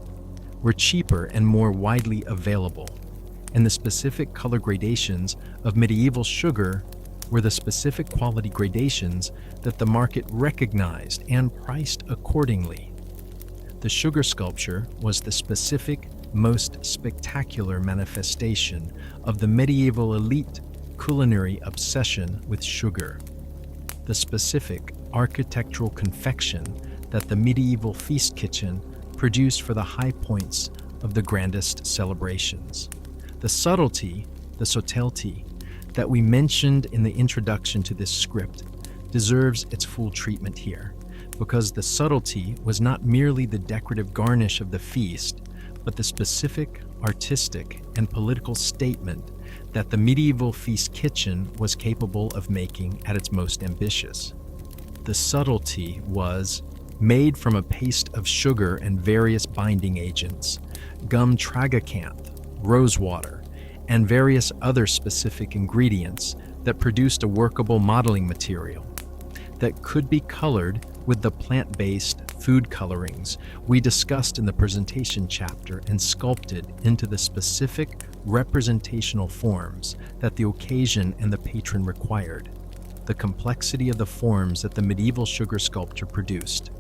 were cheaper and more widely available, and the specific color gradations of medieval sugar were the specific quality gradations that the market recognized and priced accordingly. The sugar sculpture was the specific, most spectacular manifestation of the medieval elite culinary obsession with sugar. The specific architectural confection that the medieval feast kitchen produced for the high points of the grandest celebrations. The subtlety, the subtlety, that we mentioned in the introduction to this script deserves its full treatment here, because the subtlety was not merely the decorative garnish of the feast, but the specific, artistic, and political statement that the medieval feast kitchen was capable of making at its most ambitious. The subtlety was made from a paste of sugar and various binding agents, gum tragacanth, rosewater, and various other specific ingredients that produced a workable modeling material that could be colored with the plant-based food colorings we discussed in the presentation chapter and sculpted into the specific representational forms that the occasion and the patron required. The complexity of the forms that the medieval sugar sculpture produced,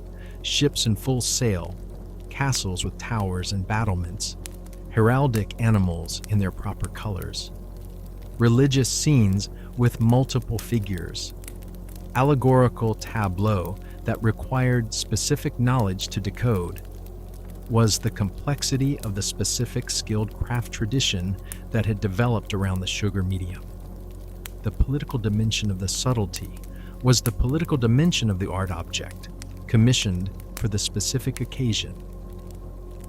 ships in full sail, castles with towers and battlements, heraldic animals in their proper colors, religious scenes with multiple figures, allegorical tableau that required specific knowledge to decode, was the complexity of the specific skilled craft tradition that had developed around the sugar medium. The political dimension of the subtlety was the political dimension of the art object, commissioned for the specific occasion.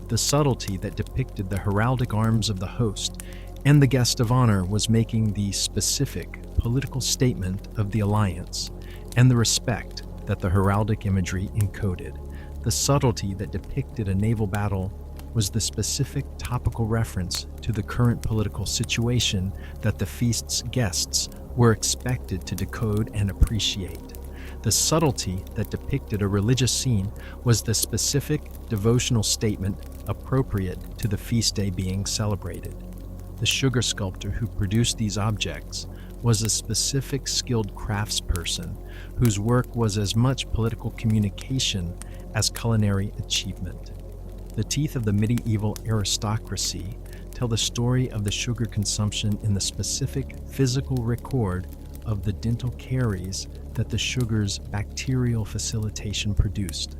The subtlety that depicted the heraldic arms of the host and the guest of honor was making the specific political statement of the alliance and the respect that the heraldic imagery encoded. The subtlety that depicted a naval battle was the specific topical reference to the current political situation that the feast's guests were expected to decode and appreciate. The subtlety that depicted a religious scene was the specific devotional statement appropriate to the feast day being celebrated. The sugar sculptor who produced these objects was a specific skilled craftsperson whose work was as much political communication as culinary achievement. The teeth of the medieval aristocracy tell the story of the sugar consumption in the specific physical record of the dental caries that the sugar's bacterial facilitation produced.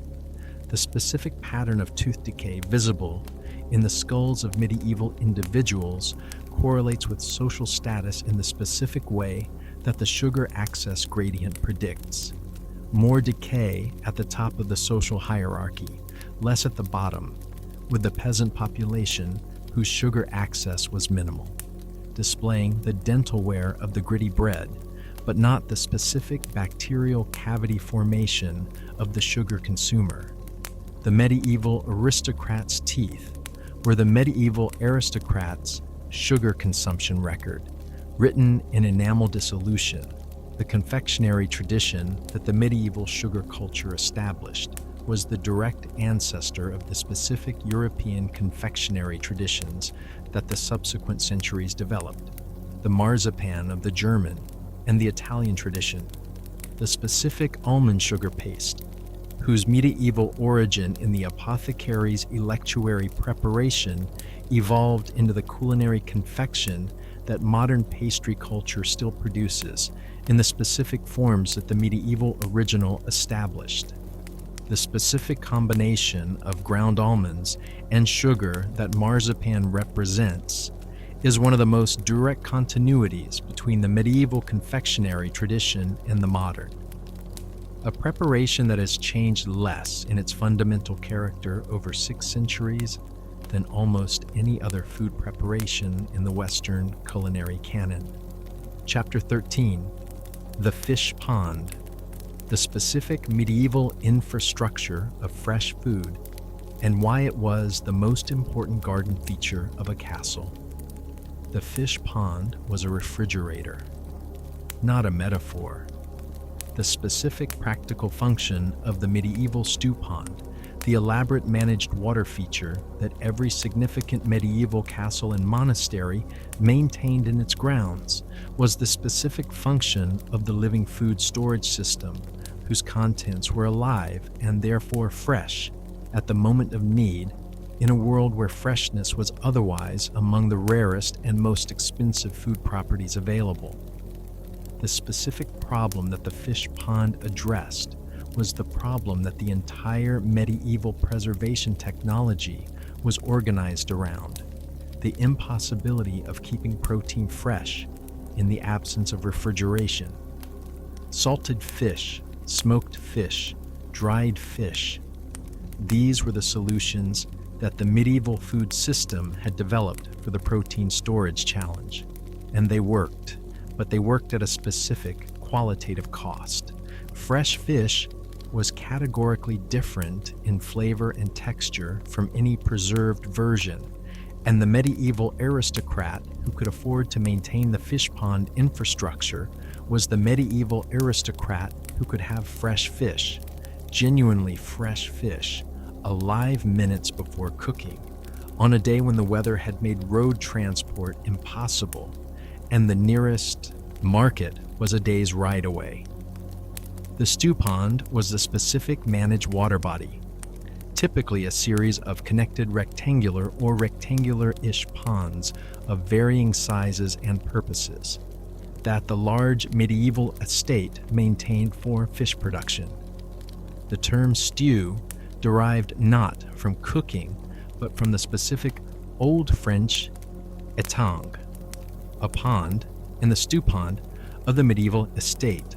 The specific pattern of tooth decay visible in the skulls of medieval individuals correlates with social status in the specific way that the sugar access gradient predicts. More decay at the top of the social hierarchy, less at the bottom, with the peasant population whose sugar access was minimal, displaying the dental wear of the gritty bread, but not the specific bacterial cavity formation of the sugar consumer. The medieval aristocrat's teeth were the medieval aristocrat's sugar consumption record, written in enamel dissolution. The confectionery tradition that the medieval sugar culture established was the direct ancestor of the specific European confectionery traditions that the subsequent centuries developed. The marzipan of the German and the Italian tradition, the specific almond sugar paste, whose medieval origin in the apothecary's electuary preparation evolved into the culinary confection that modern pastry culture still produces in the specific forms that the medieval original established. The specific combination of ground almonds and sugar that marzipan represents is one of the most direct continuities between the medieval confectionery tradition and the modern. A preparation that has changed less in its fundamental character over 6 centuries than almost any other food preparation in the Western culinary canon. Chapter 13, The Fish Pond, the specific medieval infrastructure of fresh food and why it was the most important garden feature of a castle. The fish pond was a refrigerator, not a metaphor. The specific practical function of the medieval stew pond, the elaborate managed water feature that every significant medieval castle and monastery maintained in its grounds, was the specific function of the living food storage system, whose contents were alive and therefore fresh at the moment of need, in a world where freshness was otherwise among the rarest and most expensive food properties available. The specific problem that the fish pond addressed was the problem that the entire medieval preservation technology was organized around: the impossibility of keeping protein fresh in the absence of refrigeration. Salted fish, smoked fish, dried fish. These were the solutions that the medieval food system had developed for the protein storage challenge. And they worked, but they worked at a specific qualitative cost. Fresh fish was categorically different in flavor and texture from any preserved version, and the medieval aristocrat who could afford to maintain the fish pond infrastructure was the medieval aristocrat who could have fresh fish, genuinely fresh fish, alive minutes before cooking, on a day when the weather had made road transport impossible, and the nearest market was a day's ride away. The stew pond was the specific managed water body, typically a series of connected rectangular or rectangular-ish ponds of varying sizes and purposes, that the large medieval estate maintained for fish production. The term stew derived not from cooking, but from the specific Old French étang, a pond, and the stew pond of the medieval estate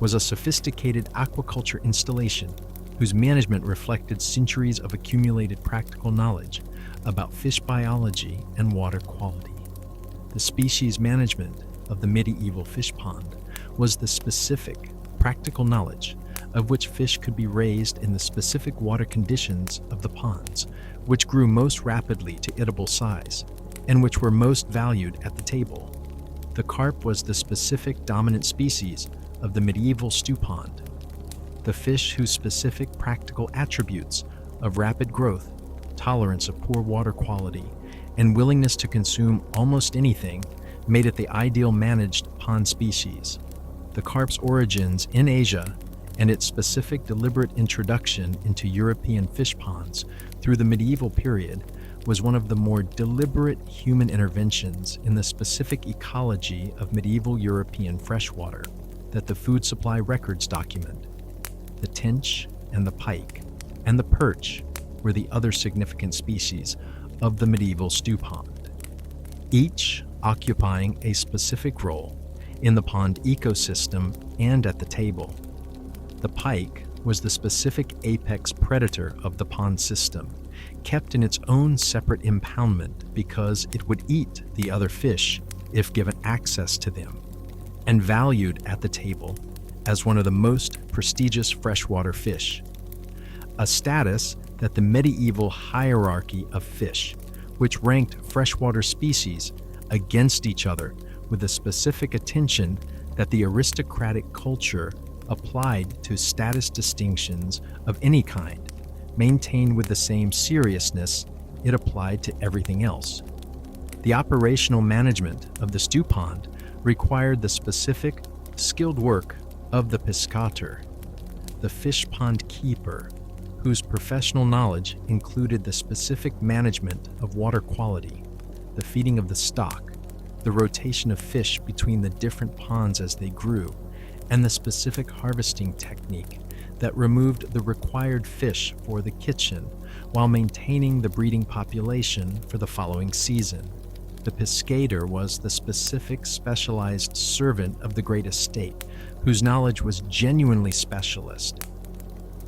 was a sophisticated aquaculture installation whose management reflected centuries of accumulated practical knowledge about fish biology and water quality. The species management of the medieval fish pond was the specific practical knowledge of which fish could be raised in the specific water conditions of the ponds, which grew most rapidly to eatable size, and which were most valued at the table. The carp was the specific dominant species of the medieval stew pond, the fish whose specific practical attributes of rapid growth, tolerance of poor water quality, and willingness to consume almost anything made it the ideal managed pond species. The carp's origins in Asia and its specific deliberate introduction into European fish ponds through the medieval period was one of the more deliberate human interventions in the specific ecology of medieval European freshwater that the food supply records document. The tench and the pike and the perch were the other significant species of the medieval stew pond, each occupying a specific role in the pond ecosystem and at the table. The pike was the specific apex predator of the pond system, kept in its own separate impoundment because it would eat the other fish if given access to them, and valued at the table as one of the most prestigious freshwater fish, a status that the medieval hierarchy of fish, which ranked freshwater species against each other with the specific attention that the aristocratic culture applied to status distinctions of any kind, maintained with the same seriousness it applied to everything else. The operational management of the stew pond required the specific, skilled work of the piscator, the fish pond keeper, whose professional knowledge included the specific management of water quality, the feeding of the stock, the rotation of fish between the different ponds as they grew, and the specific harvesting technique that removed the required fish for the kitchen while maintaining the breeding population for the following season. The piscator was the specific specialized servant of the great estate, whose knowledge was genuinely specialist.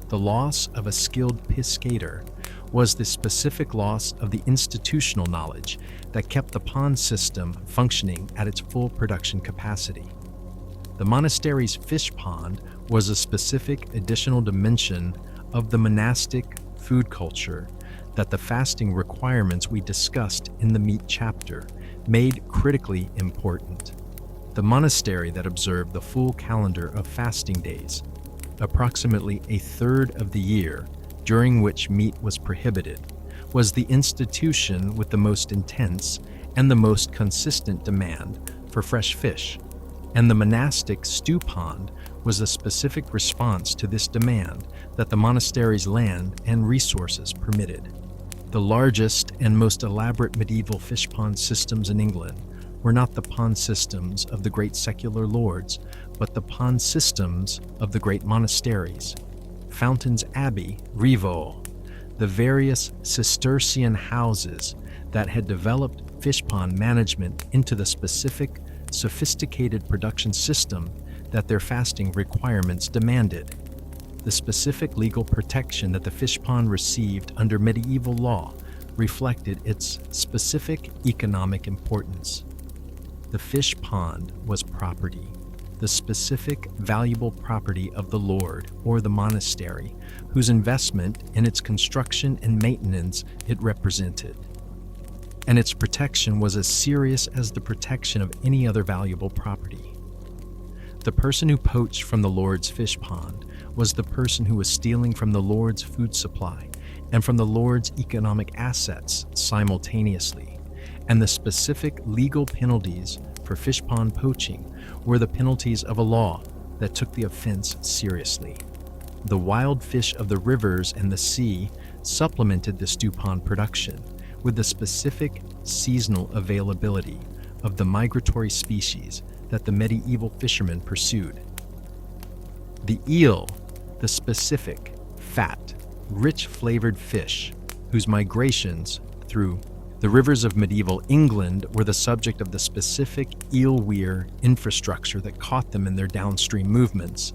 The loss of a skilled piscator was the specific loss of the institutional knowledge that kept the pond system functioning at its full production capacity. The monastery's fish pond was a specific additional dimension of the monastic food culture that the fasting requirements we discussed in the meat chapter made critically important. The monastery that observed the full calendar of fasting days, approximately a third of the year during which meat was prohibited, was the institution with the most intense and the most consistent demand for fresh fish, and the monastic stew pond was a specific response to this demand that the monastery's land and resources permitted. The largest and most elaborate medieval fish pond systems in England were not the pond systems of the great secular lords, but the pond systems of the great monasteries. Fountains Abbey, Rievaulx, the various Cistercian houses that had developed fish pond management into the specific, sophisticated production system that their fasting requirements demanded. The specific legal protection that the fish pond received under medieval law reflected its specific economic importance. The fish pond was property, the specific valuable property of the lord or the monastery, whose investment in its construction and maintenance it represented. And its protection was as serious as the protection of any other valuable property. The person who poached from the lord's fish pond was the person who was stealing from the lord's food supply and from the lord's economic assets simultaneously, and the specific legal penalties for fish pond poaching were the penalties of a law that took the offense seriously. The wild fish of the rivers and the sea supplemented the stew pond production with the specific seasonal availability of the migratory species that the medieval fishermen pursued. The eel, the specific, fat, rich-flavored fish, whose migrations through the rivers of medieval England were the subject of the specific eel weir infrastructure that caught them in their downstream movements,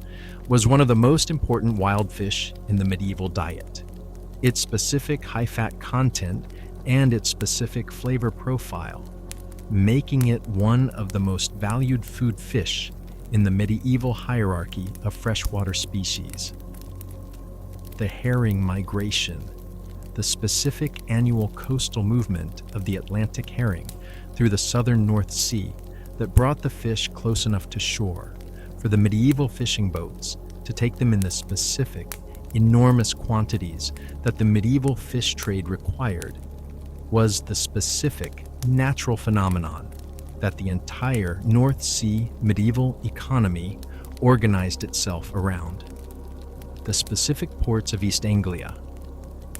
was one of the most important wild fish in the medieval diet. Its specific high-fat content and its specific flavor profile, making it one of the most valued food fish in the medieval hierarchy of freshwater species. The herring migration, the specific annual coastal movement of the Atlantic herring through the southern North Sea that brought the fish close enough to shore for the medieval fishing boats to take them in the specific, enormous quantities that the medieval fish trade required, was the specific natural phenomenon that the entire North Sea medieval economy organized itself around. The specific ports of East Anglia,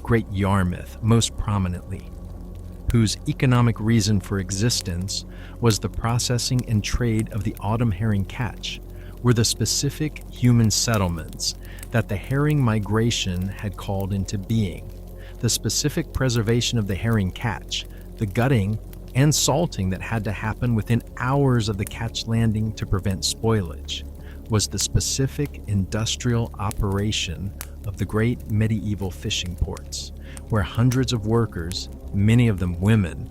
Great Yarmouth most prominently, whose economic reason for existence was the processing and trade of the autumn herring catch, were the specific human settlements that the herring migration had called into being, the specific preservation of the herring catch, the gutting and salting that had to happen within hours of the catch landing to prevent spoilage, was the specific industrial operation of the great medieval fishing ports, where hundreds of workers, many of them women,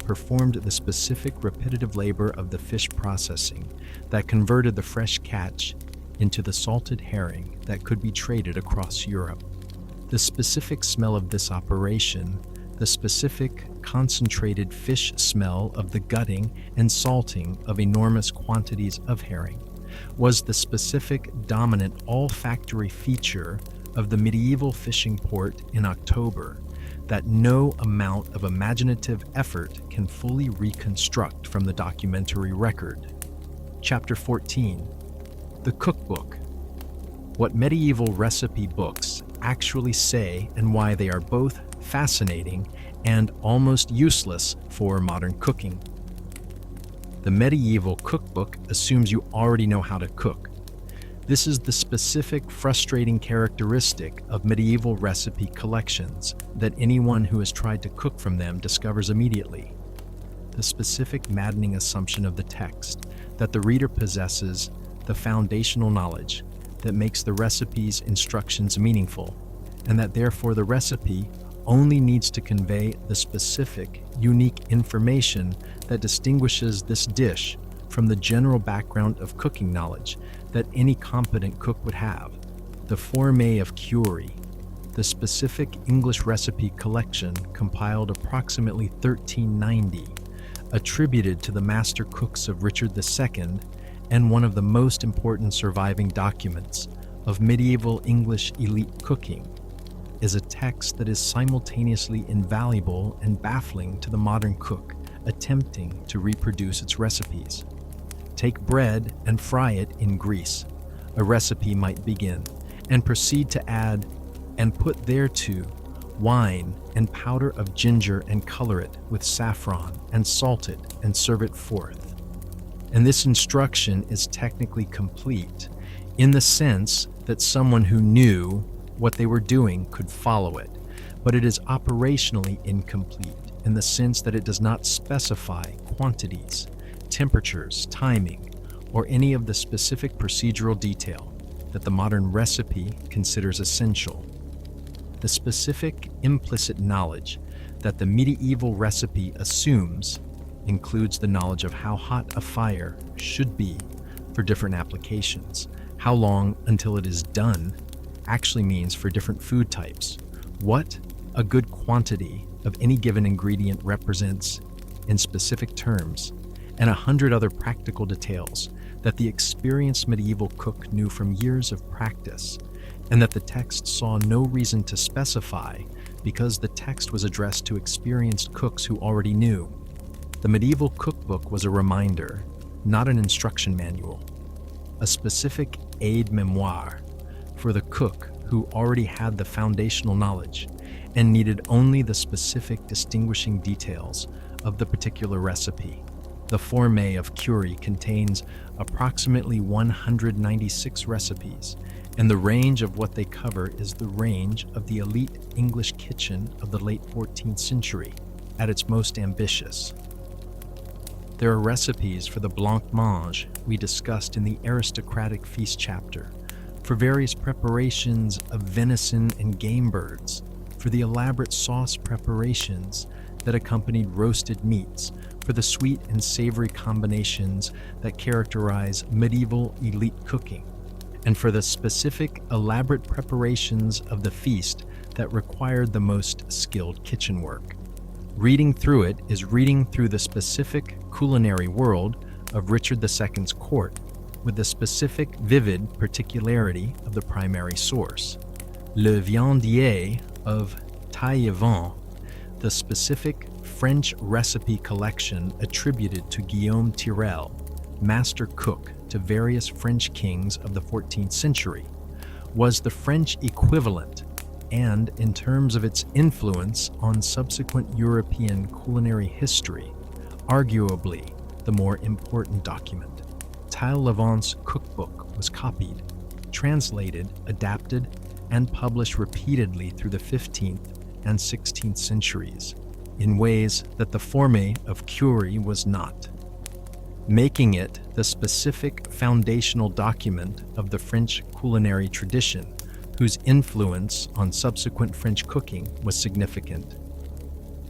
performed the specific repetitive labor of the fish processing that converted the fresh catch into the salted herring that could be traded across Europe. The specific smell of this operation, the specific concentrated fish smell of the gutting and salting of enormous quantities of herring, was the specific dominant olfactory feature of the medieval fishing port in October that no amount of imaginative effort can fully reconstruct from the documentary record. Chapter 14. The Cookbook. What medieval recipe books actually say and why they are both fascinating and almost useless for modern cooking. The medieval cookbook assumes you already know how to cook. This is the specific frustrating characteristic of medieval recipe collections that anyone who has tried to cook from them discovers immediately. The specific maddening assumption of the text that the reader possesses the foundational knowledge that makes the recipe's instructions meaningful, and that therefore the recipe only needs to convey the specific, unique information that distinguishes this dish from the general background of cooking knowledge that any competent cook would have. The Forme of Curie, the specific English recipe collection compiled approximately 1390, attributed to the master cooks of Richard II, and one of the most important surviving documents of medieval English elite cooking, is a text that is simultaneously invaluable and baffling to the modern cook attempting to reproduce its recipes. Take bread and fry it in grease, a recipe might begin, and proceed to add and put thereto wine and powder of ginger and color it with saffron and salt it and serve it forth. And this instruction is technically complete in the sense that someone who knew what they were doing could follow it, but it is operationally incomplete in the sense that it does not specify quantities, temperatures, timing, or any of the specific procedural detail that the modern recipe considers essential. The specific implicit knowledge that the medieval recipe assumes includes the knowledge of how hot a fire should be for different applications, how long until it is done actually means for different food types, what a good quantity of any given ingredient represents in specific terms, and 100 other practical details that the experienced medieval cook knew from years of practice, and that the text saw no reason to specify because the text was addressed to experienced cooks who already knew. The medieval cookbook was a reminder, not an instruction manual, a specific aide-memoire for the cook who already had the foundational knowledge and needed only the specific distinguishing details of the particular recipe. The Forme of Curie contains approximately 196 recipes, and the range of what they cover is the range of the elite English kitchen of the late 14th century at its most ambitious. There are recipes for the blancmange we discussed in the aristocratic feast chapter, for various preparations of venison and game birds, for the elaborate sauce preparations that accompanied roasted meats, for the sweet and savory combinations that characterize medieval elite cooking, and for the specific elaborate preparations of the feast that required the most skilled kitchen work. Reading through it is reading through the specific culinary world of Richard II's court, with the specific vivid particularity of the primary source. Le Viandier of Taillevent, the specific French recipe collection attributed to Guillaume Tirel, master cook to various French kings of the 14th century, was the French equivalent and in terms of its influence on subsequent European culinary history, arguably the more important document. Tile Levant's cookbook was copied, translated, adapted, and published repeatedly through the 15th and 16th centuries, in ways that the forme of Curie was not, making it the specific foundational document of the French culinary tradition, whose influence on subsequent French cooking was significant.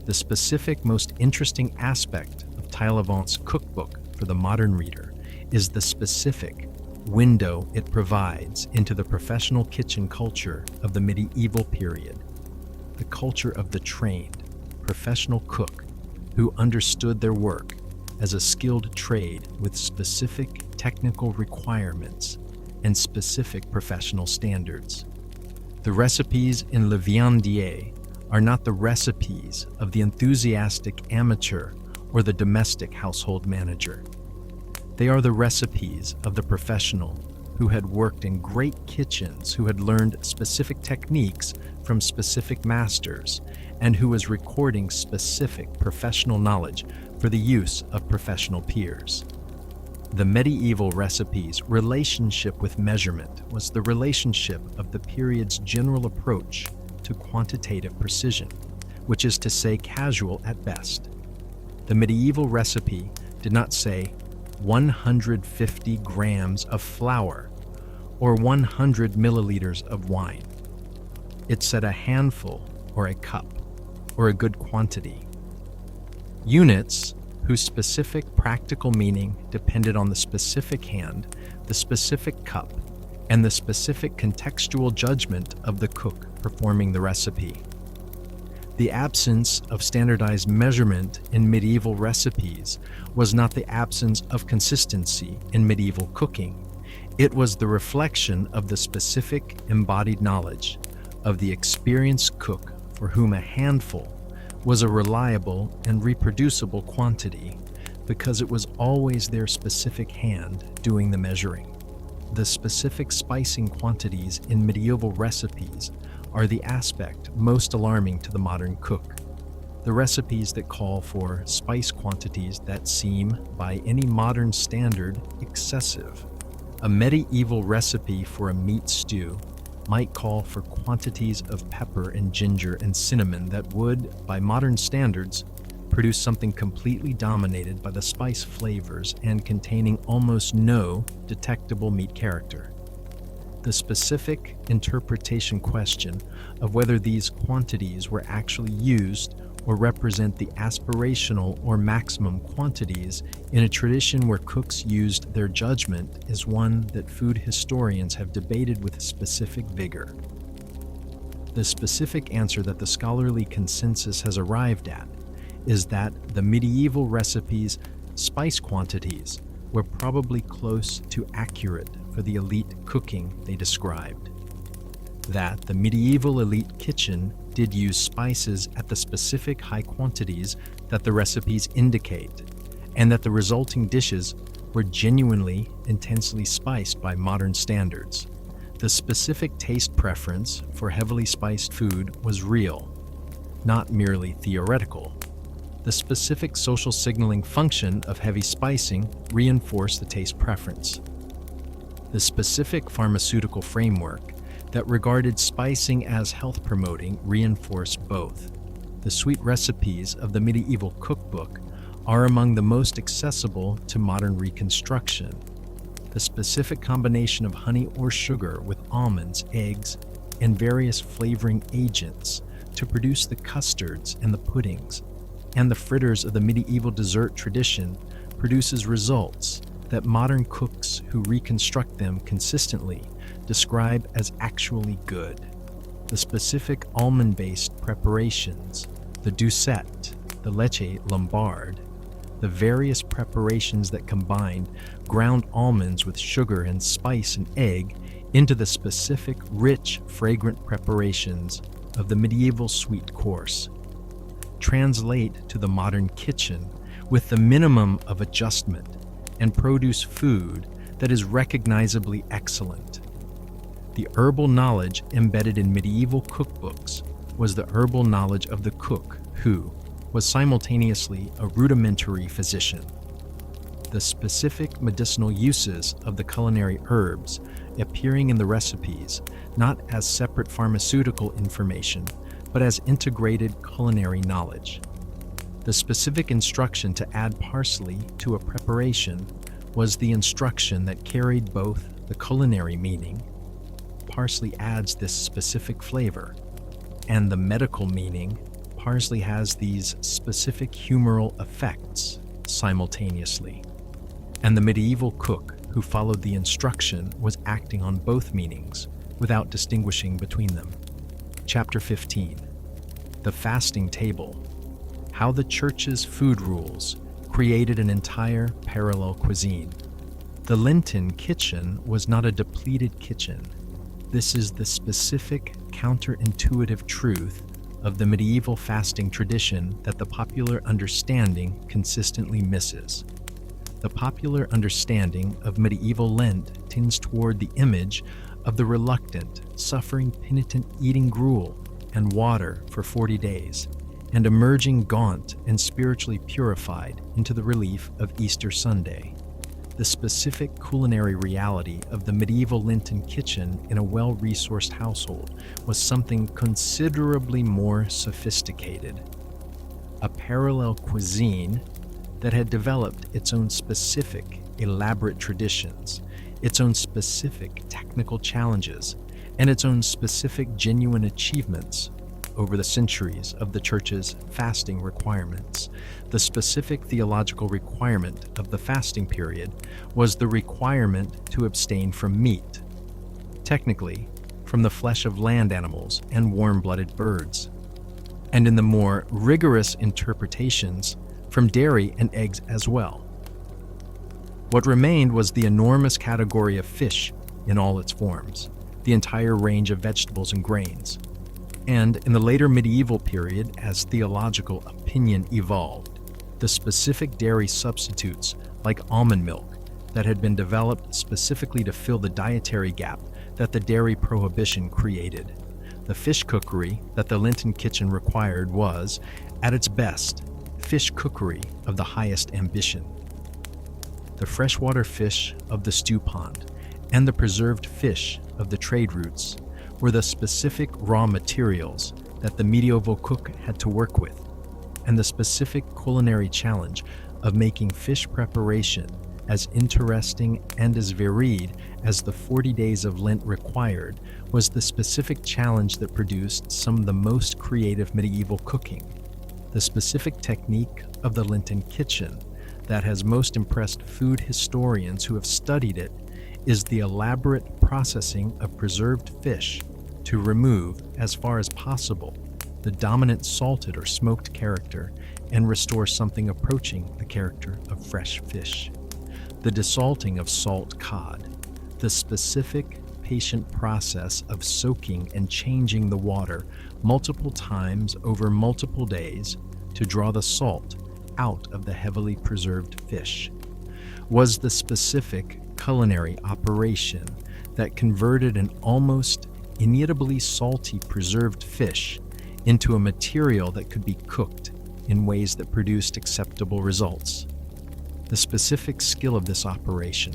The specific, most interesting aspect of Tile Levant's cookbook for the modern reader is the specific window it provides into the professional kitchen culture of the medieval period, the culture of the trained, professional cook who understood their work as a skilled trade with specific technical requirements and specific professional standards. The recipes in Le Viandier are not the recipes of the enthusiastic amateur or the domestic household manager. They are the recipes of the professional who had worked in great kitchens, who had learned specific techniques from specific masters, and who was recording specific professional knowledge for the use of professional peers. The medieval recipe's relationship with measurement was the relationship of the period's general approach to quantitative precision, which is to say casual at best. The medieval recipe did not say 150 grams of flour or 100 milliliters of wine. It said a handful or a cup or a good quantity. Units whose specific practical meaning depended on the specific hand, the specific cup, and the specific contextual judgment of the cook performing the recipe. The absence of standardized measurement in medieval recipes was not the absence of consistency in medieval cooking. It was the reflection of the specific embodied knowledge of the experienced cook for whom a handful was a reliable and reproducible quantity because it was always their specific hand doing the measuring. The specific spicing quantities in medieval recipes are the aspect most alarming to the modern cook. The recipes that call for spice quantities that seem, by any modern standard, excessive. A medieval recipe for a meat stew might call for quantities of pepper and ginger and cinnamon that would, by modern standards, produce something completely dominated by the spice flavors and containing almost no detectable meat character. The specific interpretation question of whether these quantities were actually used or represent the aspirational or maximum quantities in a tradition where cooks used their judgment is one that food historians have debated with specific vigor. The specific answer that the scholarly consensus has arrived at is that the medieval recipes' spice quantities were probably close to accurate for the elite cooking they described. That the medieval elite kitchen did use spices at the specific high quantities that the recipes indicate, and that the resulting dishes were genuinely intensely spiced by modern standards. The specific taste preference for heavily spiced food was real, not merely theoretical. The specific social signaling function of heavy spicing reinforced the taste preference. The specific pharmaceutical framework that regarded spicing as health-promoting reinforced both. The sweet recipes of the medieval cookbook are among the most accessible to modern reconstruction. The specific combination of honey or sugar with almonds, eggs, and various flavoring agents to produce the custards and the puddings and the fritters of the medieval dessert tradition produces results that modern cooks who reconstruct them consistently describe as actually good. The specific almond-based preparations, the doucette, the leche lombard, the various preparations that combined ground almonds with sugar and spice and egg into the specific rich, fragrant preparations of the medieval sweet course, translate to the modern kitchen with the minimum of adjustment and produce food that is recognizably excellent. The herbal knowledge embedded in medieval cookbooks was the herbal knowledge of the cook, who was simultaneously a rudimentary physician. The specific medicinal uses of the culinary herbs appearing in the recipes not as separate pharmaceutical information, but as integrated culinary knowledge. The specific instruction to add parsley to a preparation was the instruction that carried both the culinary meaning, parsley adds this specific flavor, and the medical meaning, parsley has these specific humoral effects simultaneously. And the medieval cook who followed the instruction was acting on both meanings without distinguishing between them. Chapter 15. The Fasting Table. How the Church's food rules created an entire parallel cuisine. The Lenten kitchen was not a depleted kitchen. This is the specific counterintuitive truth of the medieval fasting tradition that the popular understanding consistently misses. The popular understanding of medieval Lent tends toward the image of the reluctant, suffering penitent eating gruel and water for 40 days, and emerging gaunt and spiritually purified into the relief of Easter Sunday. The specific culinary reality of the medieval Lenten kitchen in a well-resourced household was something considerably more sophisticated. A parallel cuisine that had developed its own specific, elaborate traditions, its own specific technical challenges, and its own specific genuine achievements over the centuries of the Church's fasting requirements. The specific theological requirement of the fasting period was the requirement to abstain from meat, technically from the flesh of land animals and warm-blooded birds, and in the more rigorous interpretations, from dairy and eggs as well. What remained was the enormous category of fish in all its forms, the entire range of vegetables and grains. And in the later medieval period, as theological opinion evolved, the specific dairy substitutes like almond milk that had been developed specifically to fill the dietary gap that the dairy prohibition created. The fish cookery that the Lenten kitchen required was, at its best, fish cookery of the highest ambition. The freshwater fish of the stew pond and the preserved fish of the trade routes were the specific raw materials that the medieval cook had to work with, and the specific culinary challenge of making fish preparation as interesting and as varied as the 40 days of Lent required was the specific challenge that produced some of the most creative medieval cooking. The specific technique of the Lenten kitchen that has most impressed food historians who have studied it is the elaborate processing of preserved fish to remove, as far as possible, the dominant salted or smoked character and restore something approaching the character of fresh fish. The desalting of salt cod, the specific patient process of soaking and changing the water multiple times over multiple days to draw the salt out of the heavily preserved fish, was the specific culinary operation that converted an almost inevitably salty preserved fish into a material that could be cooked in ways that produced acceptable results. The specific skill of this operation,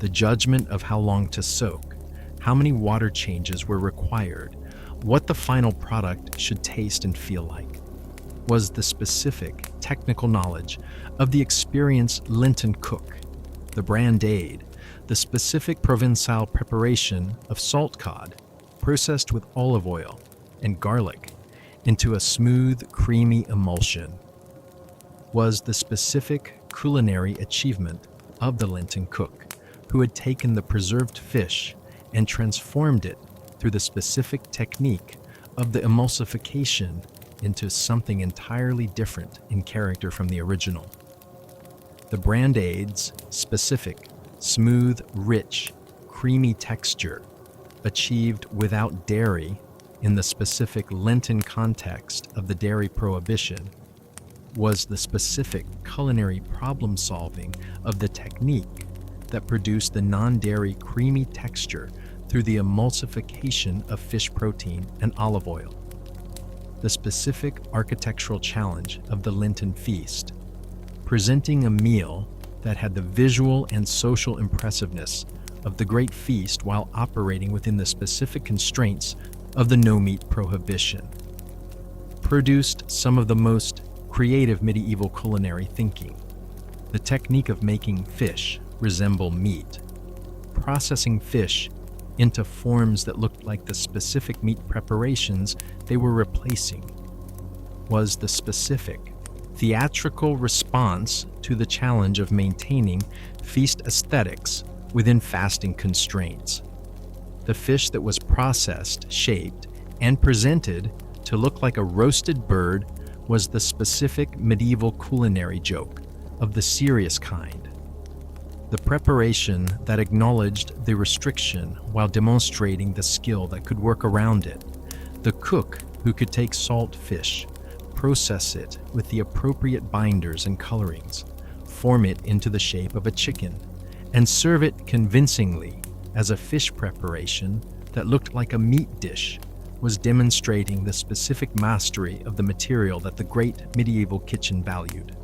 the judgment of how long to soak, how many water changes were required, what the final product should taste and feel like, was the specific technical knowledge of the experienced Lenten cook, the brandade, the specific Provençal preparation of salt cod, processed with olive oil and garlic into a smooth, creamy emulsion, was the specific culinary achievement of the Lenten cook, who had taken the preserved fish and transformed it through the specific technique of the emulsification into something entirely different in character from the original. The brandade's specific, smooth, rich, creamy texture, achieved without dairy in the specific Lenten context of the dairy prohibition, was the specific culinary problem-solving of the technique that produced the non-dairy creamy texture through the emulsification of fish protein and olive oil. The specific architectural challenge of the Lenten feast, presenting a meal that had the visual and social impressiveness of the great feast while operating within the specific constraints of the no-meat prohibition, produced some of the most creative medieval culinary thinking. The technique of making fish resemble meat, processing fish into forms that looked like the specific meat preparations they were replacing, was the specific, theatrical response to the challenge of maintaining feast aesthetics within fasting constraints. The fish that was processed, shaped, and presented to look like a roasted bird was the specific medieval culinary joke of the serious kind. The preparation that acknowledged the restriction while demonstrating the skill that could work around it. The cook who could take salt fish, process it with the appropriate binders and colorings, form it into the shape of a chicken, and serve it convincingly as a fish preparation that looked like a meat dish, was demonstrating the specific mastery of the material that the great medieval kitchen valued.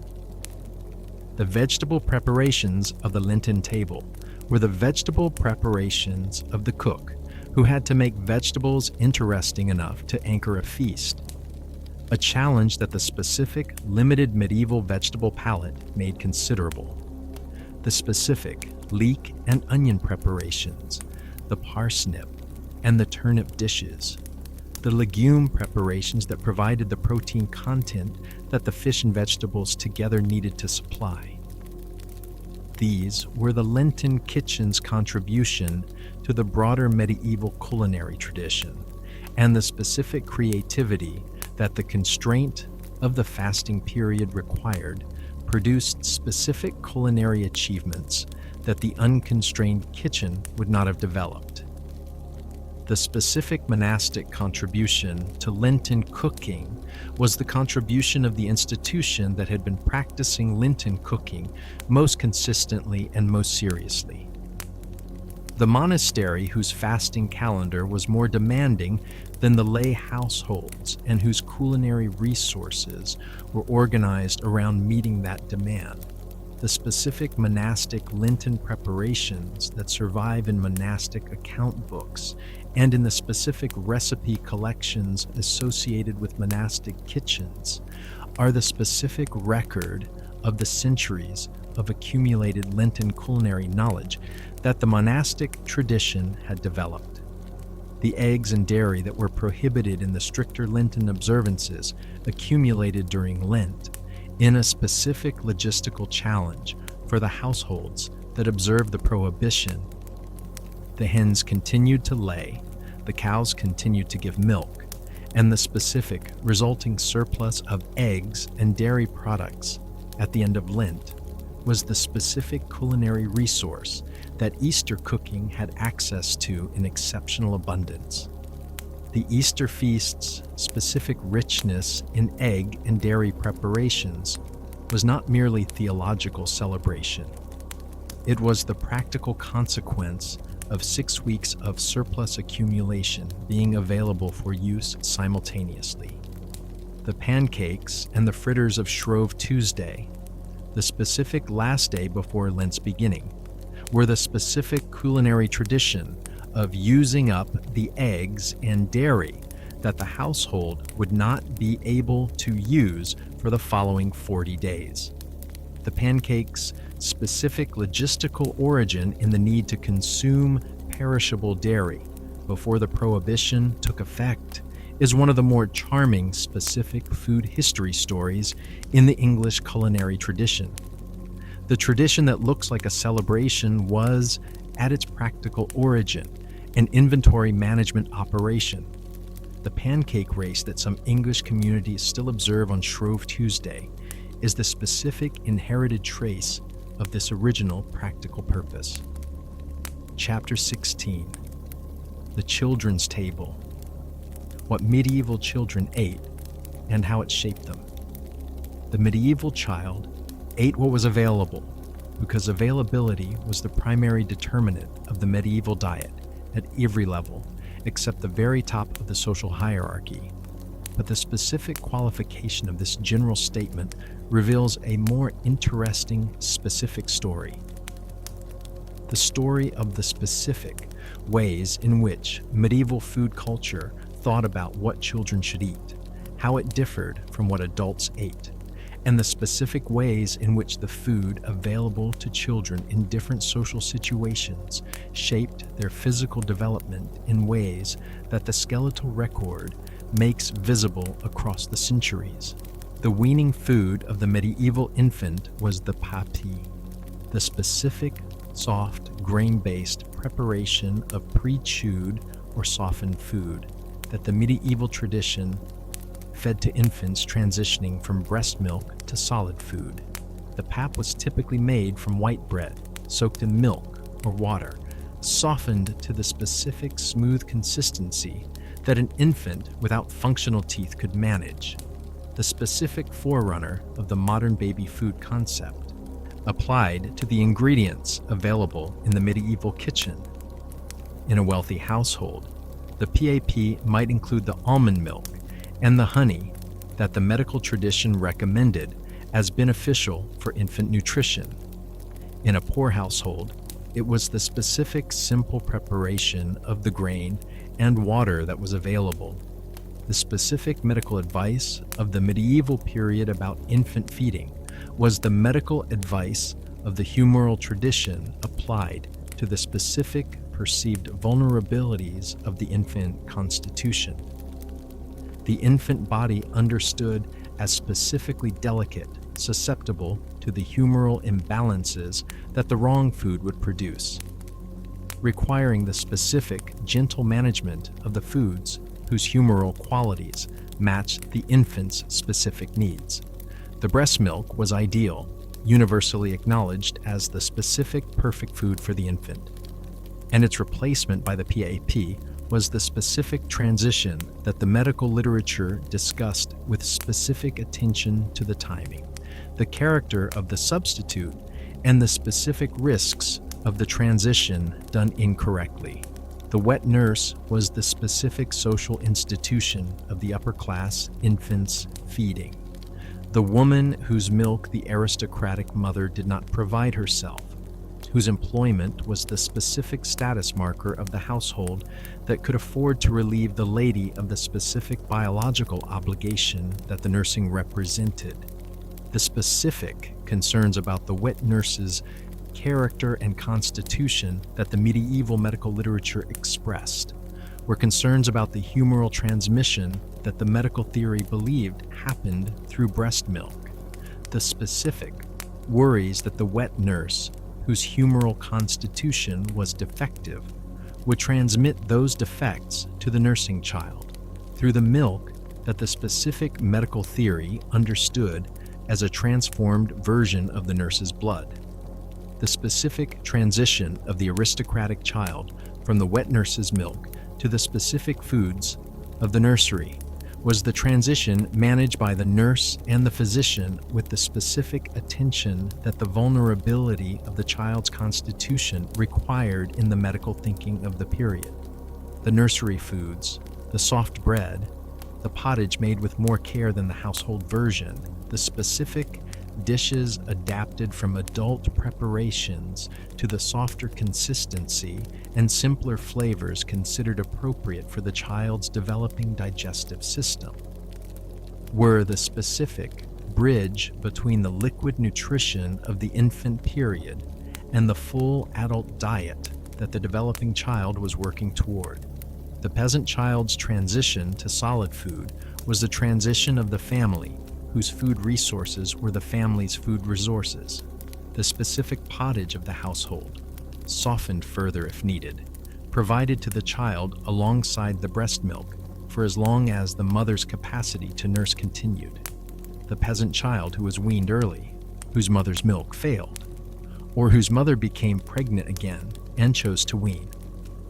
The vegetable preparations of the Lenten table were the vegetable preparations of the cook, who had to make vegetables interesting enough to anchor a feast, a challenge that the specific, limited medieval vegetable palette made considerable. The specific leek and onion preparations, the parsnip and the turnip dishes, the legume preparations that provided the protein content that the fish and vegetables together needed to supply. These were the Lenten kitchen's contribution to the broader medieval culinary tradition and the specific creativity that the constraint of the fasting period required produced specific culinary achievements that the unconstrained kitchen would not have developed. The specific monastic contribution to Lenten cooking was the contribution of the institution that had been practicing Lenten cooking most consistently and most seriously. The monastery whose fasting calendar was more demanding than the lay households and whose culinary resources were organized around meeting that demand. The specific monastic Lenten preparations that survive in monastic account books and in the specific recipe collections associated with monastic kitchens are the specific record of the centuries of accumulated Lenten culinary knowledge that the monastic tradition had developed. The eggs and dairy that were prohibited in the stricter Lenten observances accumulated during Lent in a specific logistical challenge for the households that observed the prohibition. The hens continued to lay, the cows continued to give milk, and the specific resulting surplus of eggs and dairy products at the end of Lent was the specific culinary resource that Easter cooking had access to in exceptional abundance. The Easter feast's specific richness in egg and dairy preparations was not merely theological celebration. It was the practical consequence of 6 weeks of surplus accumulation being available for use simultaneously. The pancakes and the fritters of Shrove Tuesday, the specific last day before Lent's beginning, were the specific culinary tradition of using up the eggs and dairy that the household would not be able to use for the following 40 days. The pancakes' specific logistical origin in the need to consume perishable dairy before the prohibition took effect is one of the more charming specific food history stories in the English culinary tradition. The tradition that looks like a celebration was, at its practical origin, an inventory management operation. The pancake race that some English communities still observe on Shrove Tuesday is the specific inherited trace of this original practical purpose. Chapter 16. The Children's Table. What medieval children ate and how it shaped them. The medieval child ate what was available because availability was the primary determinant of the medieval diet at every level, except the very top of the social hierarchy. But the specific qualification of this general statement reveals a more interesting, specific story. The story of the specific ways in which medieval food culture thought about what children should eat, how it differed from what adults ate, and the specific ways in which the food available to children in different social situations shaped their physical development in ways that the skeletal record makes visible across the centuries. The weaning food of the medieval infant was the papi, the specific, soft, grain-based preparation of pre-chewed or softened food that the medieval tradition fed to infants transitioning from breast milk to solid food. The pap was typically made from white bread, soaked in milk or water, softened to the specific smooth consistency that an infant without functional teeth could manage, the specific forerunner of the modern baby food concept, applied to the ingredients available in the medieval kitchen. In a wealthy household, the PAP might include the almond milk and the honey that the medical tradition recommended as beneficial for infant nutrition. In a poor household, it was the specific simple preparation of the grain and water that was available. The specific medical advice of the medieval period about infant feeding was the medical advice of the humoral tradition applied to the specific perceived vulnerabilities of the infant constitution. The infant body understood as specifically delicate, susceptible to the humoral imbalances that the wrong food would produce, requiring the specific, gentle management of the foods whose humoral qualities matched the infant's specific needs. The breast milk was ideal, universally acknowledged as the specific perfect food for the infant, and its replacement by the PAP was the specific transition that the medical literature discussed with specific attention to the timing, the character of the substitute, and the specific risks of the transition done incorrectly. The wet nurse was the specific social institution of the upper class infants' feeding. The woman whose milk the aristocratic mother did not provide herself, whose employment was the specific status marker of the household that could afford to relieve the lady of the specific biological obligation that the nursing represented. The specific concerns about the wet nurse's character and constitution that the medieval medical literature expressed were concerns about the humoral transmission that the medical theory believed happened through breast milk. The specific worries that the wet nurse, whose humoral constitution was defective, would transmit those defects to the nursing child through the milk that the specific medical theory understood as a transformed version of the nurse's blood. The specific transition of the aristocratic child from the wet nurse's milk to the specific foods of the nursery was the transition managed by the nurse and the physician with the specific attention that the vulnerability of the child's constitution required in the medical thinking of the period. The nursery foods, the soft bread, the pottage made with more care than the household version, the specific dishes adapted from adult preparations to the softer consistency and simpler flavors considered appropriate for the child's developing digestive system, were the specific bridge between the liquid nutrition of the infant period and the full adult diet that the developing child was working toward. The peasant child's transition to solid food was the transition of the family whose food resources were the family's food resources. The specific pottage of the household, softened further if needed, provided to the child alongside the breast milk for as long as the mother's capacity to nurse continued. The peasant child who was weaned early, whose mother's milk failed, or whose mother became pregnant again and chose to wean,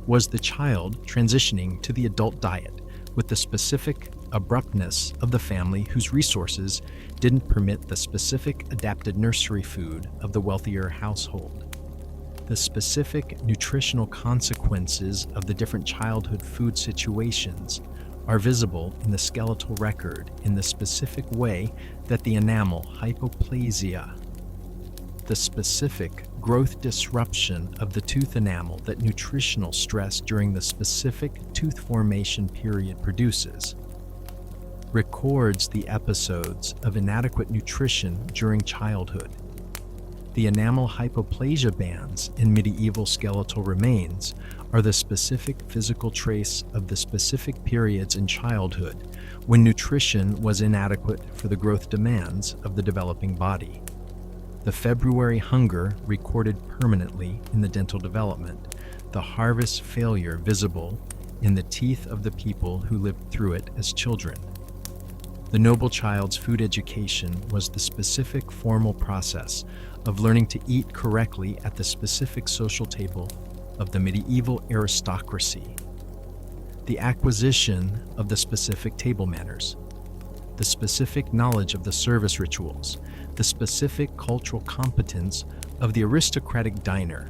was the child transitioning to the adult diet with the specific abruptness of the family whose resources didn't permit the specific adapted nursery food of the wealthier household. The specific nutritional consequences of the different childhood food situations are visible in the skeletal record in the specific way that the enamel hypoplasia, the specific growth disruption of the tooth enamel that nutritional stress during the specific tooth formation period produces, records the episodes of inadequate nutrition during childhood. The enamel hypoplasia bands in medieval skeletal remains are the specific physical trace of the specific periods in childhood when nutrition was inadequate for the growth demands of the developing body. The February hunger recorded permanently in the dental development, the harvest failure visible in the teeth of the people who lived through it as children. The noble child's food education was the specific formal process of learning to eat correctly at the specific social table of the medieval aristocracy. The acquisition of the specific table manners, the specific knowledge of the service rituals, the specific cultural competence of the aristocratic diner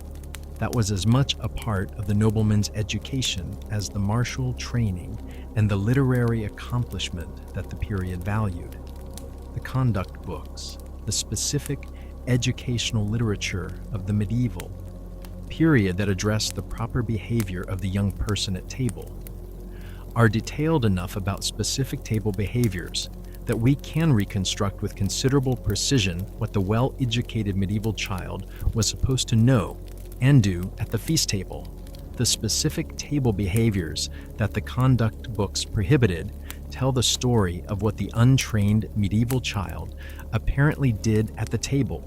that was as much a part of the nobleman's education as the martial training and the literary accomplishment that the period valued. The conduct books, the specific educational literature of the medieval period that addressed the proper behavior of the young person at table, are detailed enough about specific table behaviors that we can reconstruct with considerable precision what the well-educated medieval child was supposed to know and do at the feast table. The specific table behaviors that the conduct books prohibited tell the story of what the untrained medieval child apparently did at the table,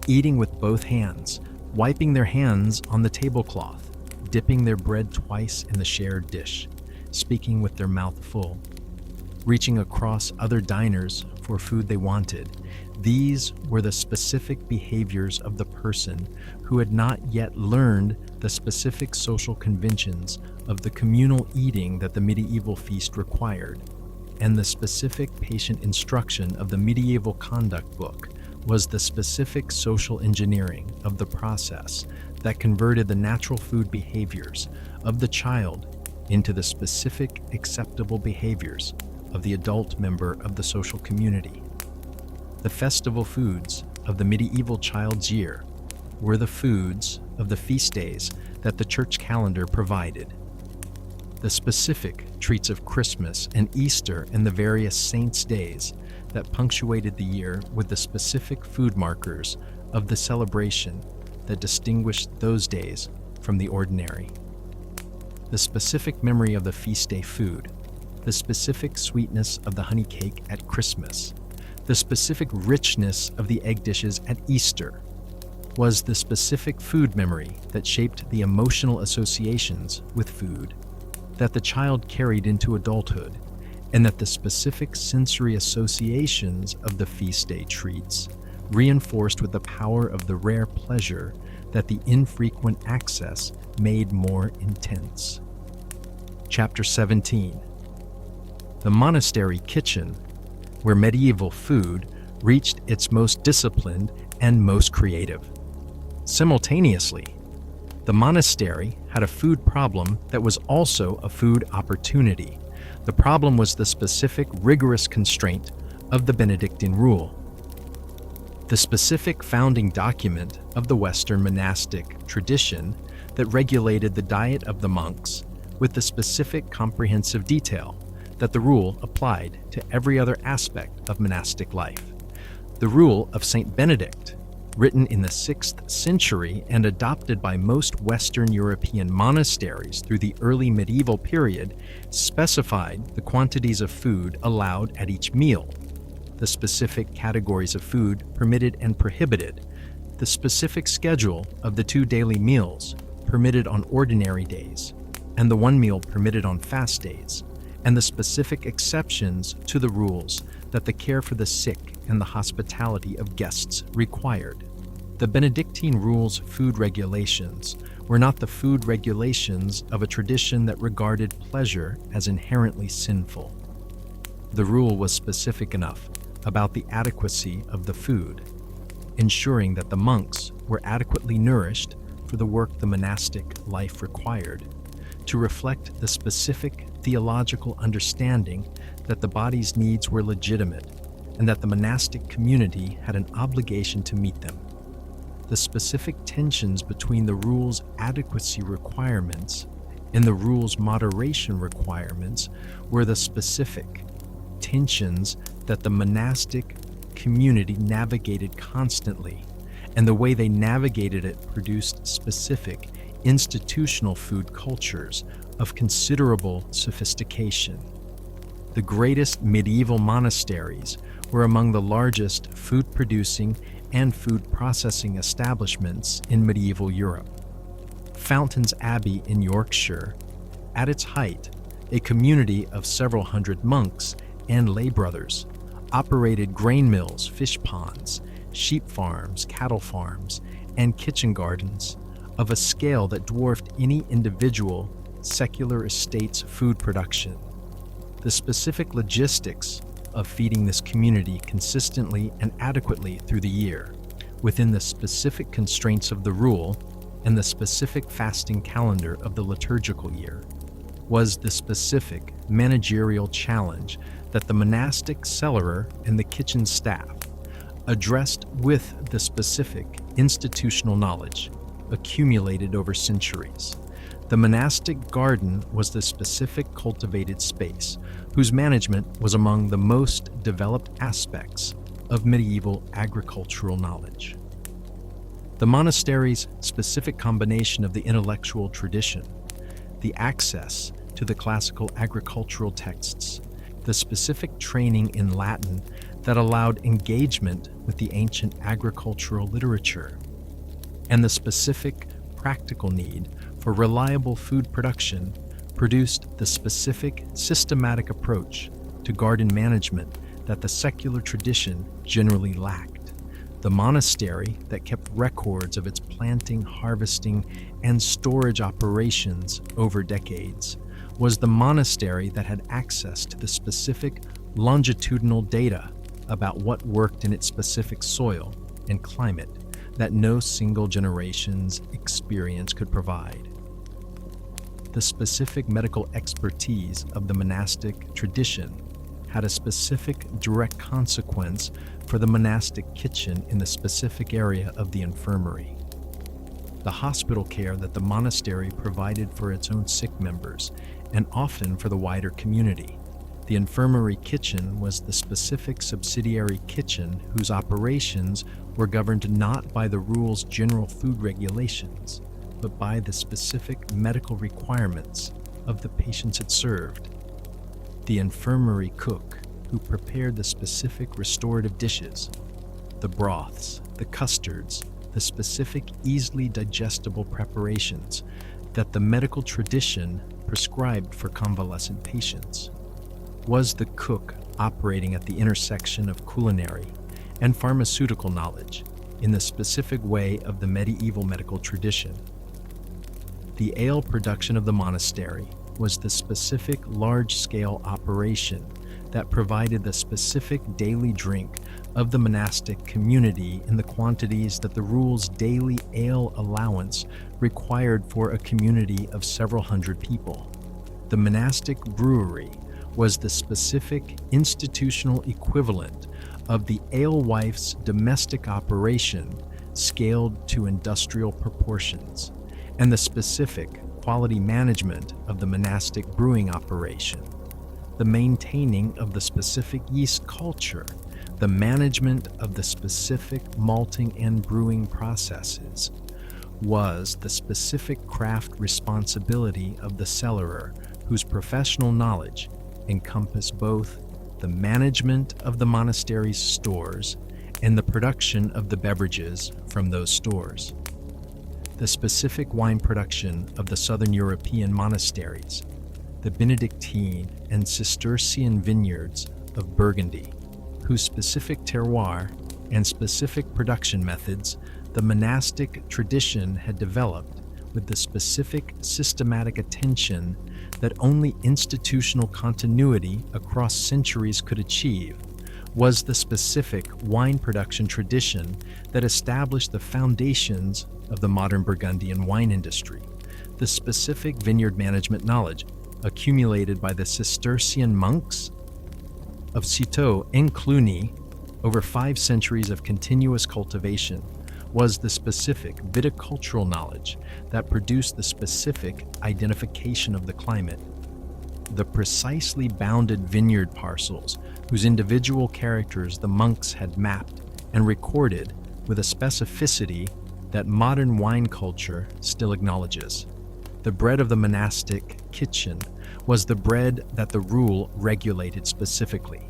eating with both hands, wiping their hands on the tablecloth, dipping their bread twice in the shared dish, speaking with their mouth full, reaching across other diners for food they wanted. These were the specific behaviors of the person who had not yet learned the specific social conventions of the communal eating that the medieval feast required. And the specific patient instruction of the medieval conduct book was the specific social engineering of the process that converted the natural food behaviors of the child into the specific acceptable behaviors of the adult member of the social community. The festival foods of the medieval child's year were the foods of the feast days that the church calendar provided. The specific treats of Christmas and Easter and the various saints' days that punctuated the year with the specific food markers of the celebration that distinguished those days from the ordinary. The specific memory of the feast day food, the specific sweetness of the honey cake at Christmas, the specific richness of the egg dishes at Easter, was the specific food memory that shaped the emotional associations with food that the child carried into adulthood, and that the specific sensory associations of the feast day treats reinforced with the power of the rare pleasure that the infrequent access made more intense. Chapter 17. The monastery kitchen, where medieval food reached its most disciplined and most creative. Simultaneously, the monastery had a food problem that was also a food opportunity. The problem was the specific rigorous constraint of the Benedictine rule. The specific founding document of the Western monastic tradition that regulated the diet of the monks with the specific comprehensive detail that the rule applied to every other aspect of monastic life. The rule of Saint Benedict, written in the 6th century and adopted by most Western European monasteries through the early medieval period, specified the quantities of food allowed at each meal, the specific categories of food permitted and prohibited, the specific schedule of the 2 daily meals permitted on ordinary days, and the 1 meal permitted on fast days, and the specific exceptions to the rules that the care for the sick and the hospitality of guests required. The Benedictine rules' food regulations were not the food regulations of a tradition that regarded pleasure as inherently sinful. The rule was specific enough about the adequacy of the food, ensuring that the monks were adequately nourished for the work the monastic life required, to reflect the specific theological understanding that the body's needs were legitimate and that the monastic community had an obligation to meet them. The specific tensions between the rule's adequacy requirements and the rule's moderation requirements were the specific tensions that the monastic community navigated constantly, and the way they navigated it produced specific institutional food cultures of considerable sophistication. The greatest medieval monasteries were among the largest food-producing and food-processing establishments in medieval Europe. Fountains Abbey in Yorkshire, at its height, a community of several hundred monks and lay brothers, operated grain mills, fish ponds, sheep farms, cattle farms, and kitchen gardens of a scale that dwarfed any individual secular estate's food production. The specific logistics of feeding this community consistently and adequately through the year, within the specific constraints of the rule and the specific fasting calendar of the liturgical year, was the specific managerial challenge that the monastic cellarer and the kitchen staff addressed with the specific institutional knowledge accumulated over centuries. The monastic garden was the specific cultivated space whose management was among the most developed aspects of medieval agricultural knowledge. The monastery's specific combination of the intellectual tradition, the access to the classical agricultural texts, the specific training in Latin that allowed engagement with the ancient agricultural literature, and the specific practical need for reliable food production produced the specific systematic approach to garden management that the secular tradition generally lacked. The monastery that kept records of its planting, harvesting, and storage operations over decades was the monastery that had access to the specific longitudinal data about what worked in its specific soil and climate that no single generation's experience could provide. The specific medical expertise of the monastic tradition had a specific direct consequence for the monastic kitchen in the specific area of the infirmary. The hospital care that the monastery provided for its own sick members and often for the wider community. The infirmary kitchen was the specific subsidiary kitchen whose operations were governed not by the rule's general food regulations, but by the specific medical requirements of the patients it served. The infirmary cook, who prepared the specific restorative dishes, the broths, the custards, the specific easily digestible preparations that the medical tradition prescribed for convalescent patients, was the cook operating at the intersection of culinary and pharmaceutical knowledge in the specific way of the medieval medical tradition. The ale production of the monastery was the specific large-scale operation that provided the specific daily drink of the monastic community in the quantities that the rule's daily ale allowance required for a community of several hundred people. The monastic brewery was the specific institutional equivalent of the alewife's domestic operation scaled to industrial proportions, and the specific quality management of the monastic brewing operation, the maintaining of the specific yeast culture, the management of the specific malting and brewing processes, was the specific craft responsibility of the cellarer, whose professional knowledge encompassed both the management of the monastery's stores and the production of the beverages from those stores. The specific wine production of the southern European monasteries, the Benedictine and Cistercian vineyards of Burgundy, whose specific terroir and specific production methods the monastic tradition had developed with the specific systematic attention that only institutional continuity across centuries could achieve, was the specific wine production tradition that established the foundations of the modern Burgundian wine industry, the specific vineyard management knowledge accumulated by the Cistercian monks of Citeaux and Cluny over 5 centuries of continuous cultivation was the specific viticultural knowledge that produced the specific identification of the climate. The precisely bounded vineyard parcels whose individual characters the monks had mapped and recorded with a specificity that modern wine culture still acknowledges. The bread of the monastic kitchen was the bread that the rule regulated specifically.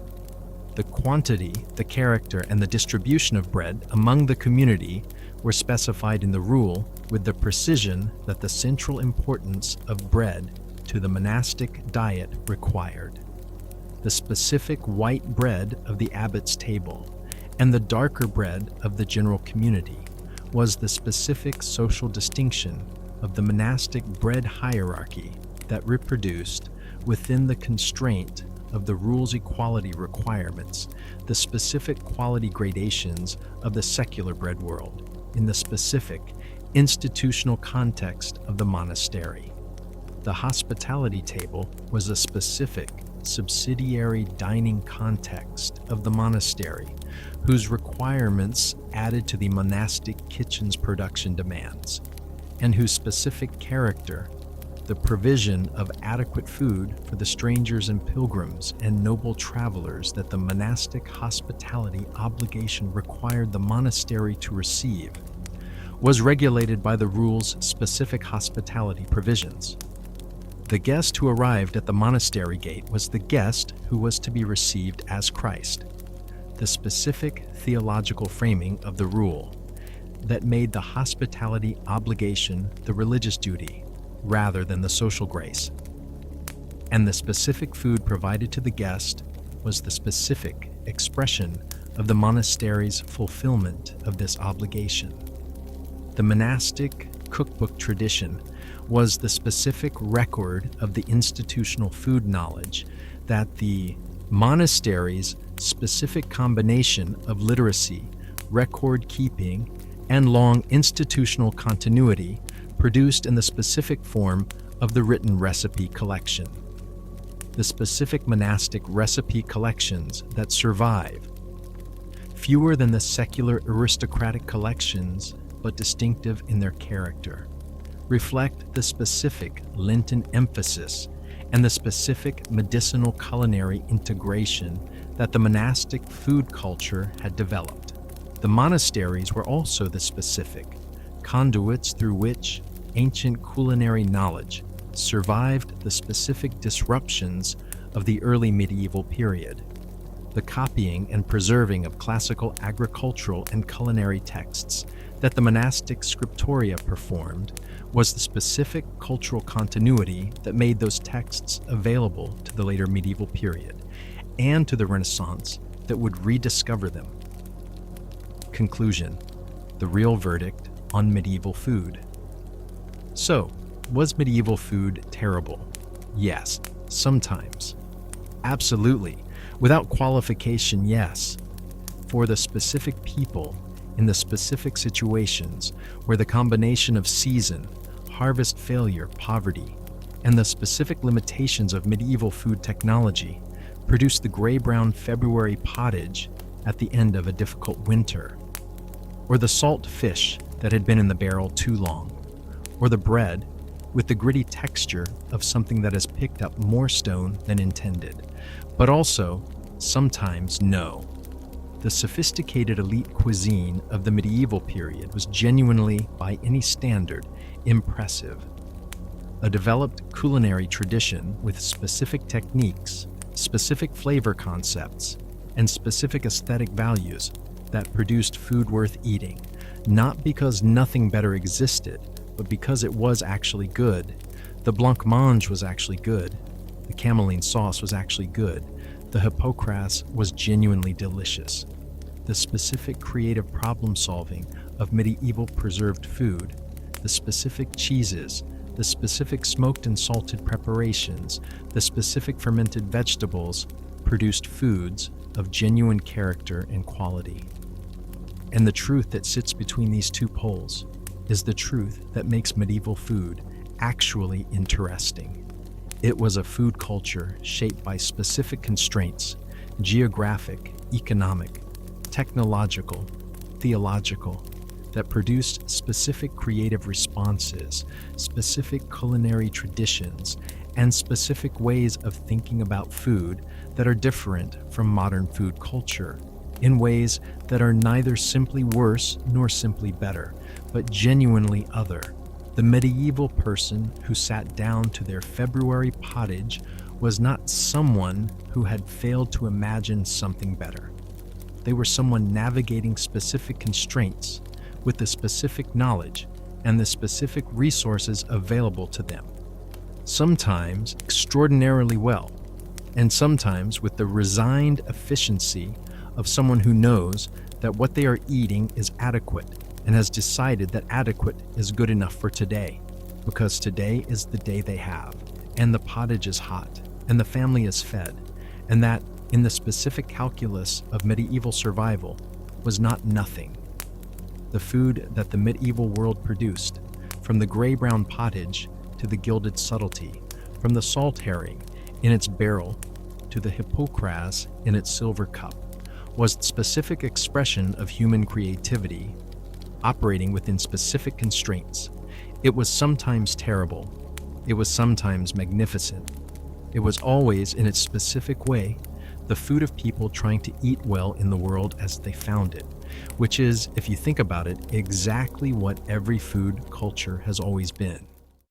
The quantity, the character, and the distribution of bread among the community were specified in the rule with the precision that the central importance of bread to the monastic diet required. The specific white bread of the abbot's table and the darker bread of the general community was the specific social distinction of the monastic bread hierarchy that reproduced, within the constraint of the rule's equality requirements, the specific quality gradations of the secular bread world in the specific institutional context of the monastery. The hospitality table was a specific subsidiary dining context of the monastery, whose requirements added to the monastic kitchen's production demands, and whose specific character, the provision of adequate food for the strangers and pilgrims and noble travelers that the monastic hospitality obligation required the monastery to receive, was regulated by the rule's specific hospitality provisions. The guest who arrived at the monastery gate was the guest who was to be received as Christ, the specific theological framing of the rule that made the hospitality obligation the religious duty rather than the social grace. And the specific food provided to the guest was the specific expression of the monastery's fulfillment of this obligation. The monastic cookbook tradition was the specific record of the institutional food knowledge that the monastery's specific combination of literacy, record keeping, and long institutional continuity produced in the specific form of the written recipe collection. The specific monastic recipe collections that survive, fewer than the secular aristocratic collections, but distinctive in their character, reflect the specific Lenten emphasis and the specific medicinal culinary integration that the monastic food culture had developed. The monasteries were also the specific conduits through which ancient culinary knowledge survived the specific disruptions of the early medieval period. The copying and preserving of classical agricultural and culinary texts that the monastic scriptoria performed was the specific cultural continuity that made those texts available to the later medieval period and to the Renaissance that would rediscover them. Conclusion: the real verdict on medieval food. So, was medieval food terrible? Yes, sometimes. Absolutely. Without qualification, yes. For the specific people in the specific situations where the combination of season, harvest failure, poverty, and the specific limitations of medieval food technology produced the gray-brown February pottage at the end of a difficult winter, or the salt fish that had been in the barrel too long, or the bread with the gritty texture of something that has picked up more stone than intended. But also, sometimes no. The sophisticated elite cuisine of the medieval period was genuinely, by any standard, impressive. A developed culinary tradition with specific techniques, specific flavor concepts, and specific aesthetic values that produced food worth eating, not because nothing better existed, but because it was actually good. The blancmange was actually good. The cameline sauce was actually good. The hypocras was genuinely delicious. The specific creative problem solving of medieval preserved food, the specific cheeses, the specific smoked and salted preparations, the specific fermented vegetables produced foods of genuine character and quality. And the truth that sits between these two poles, is the truth that makes medieval food actually interesting. It was a food culture shaped by specific constraints: geographic, economic, technological, theological, that produced specific creative responses, specific culinary traditions, and specific ways of thinking about food that are different from modern food culture, in ways that are neither simply worse nor simply better, but genuinely other. The medieval person who sat down to their February pottage was not someone who had failed to imagine something better. They were someone navigating specific constraints with the specific knowledge and the specific resources available to them, sometimes extraordinarily well, and sometimes with the resigned efficiency of someone who knows that what they are eating is adequate and has decided that adequate is good enough for today, because today is the day they have, and the pottage is hot, and the family is fed, and that, in the specific calculus of medieval survival, was not nothing. The food that the medieval world produced, from the gray-brown pottage to the gilded subtlety, from the salt herring in its barrel to the hippocras in its silver cup, was the specific expression of human creativity, operating within specific constraints. It was sometimes terrible. It was sometimes magnificent. It was always, in its specific way, the food of people trying to eat well in the world as they found it, which is, if you think about it, exactly what every food culture has always been.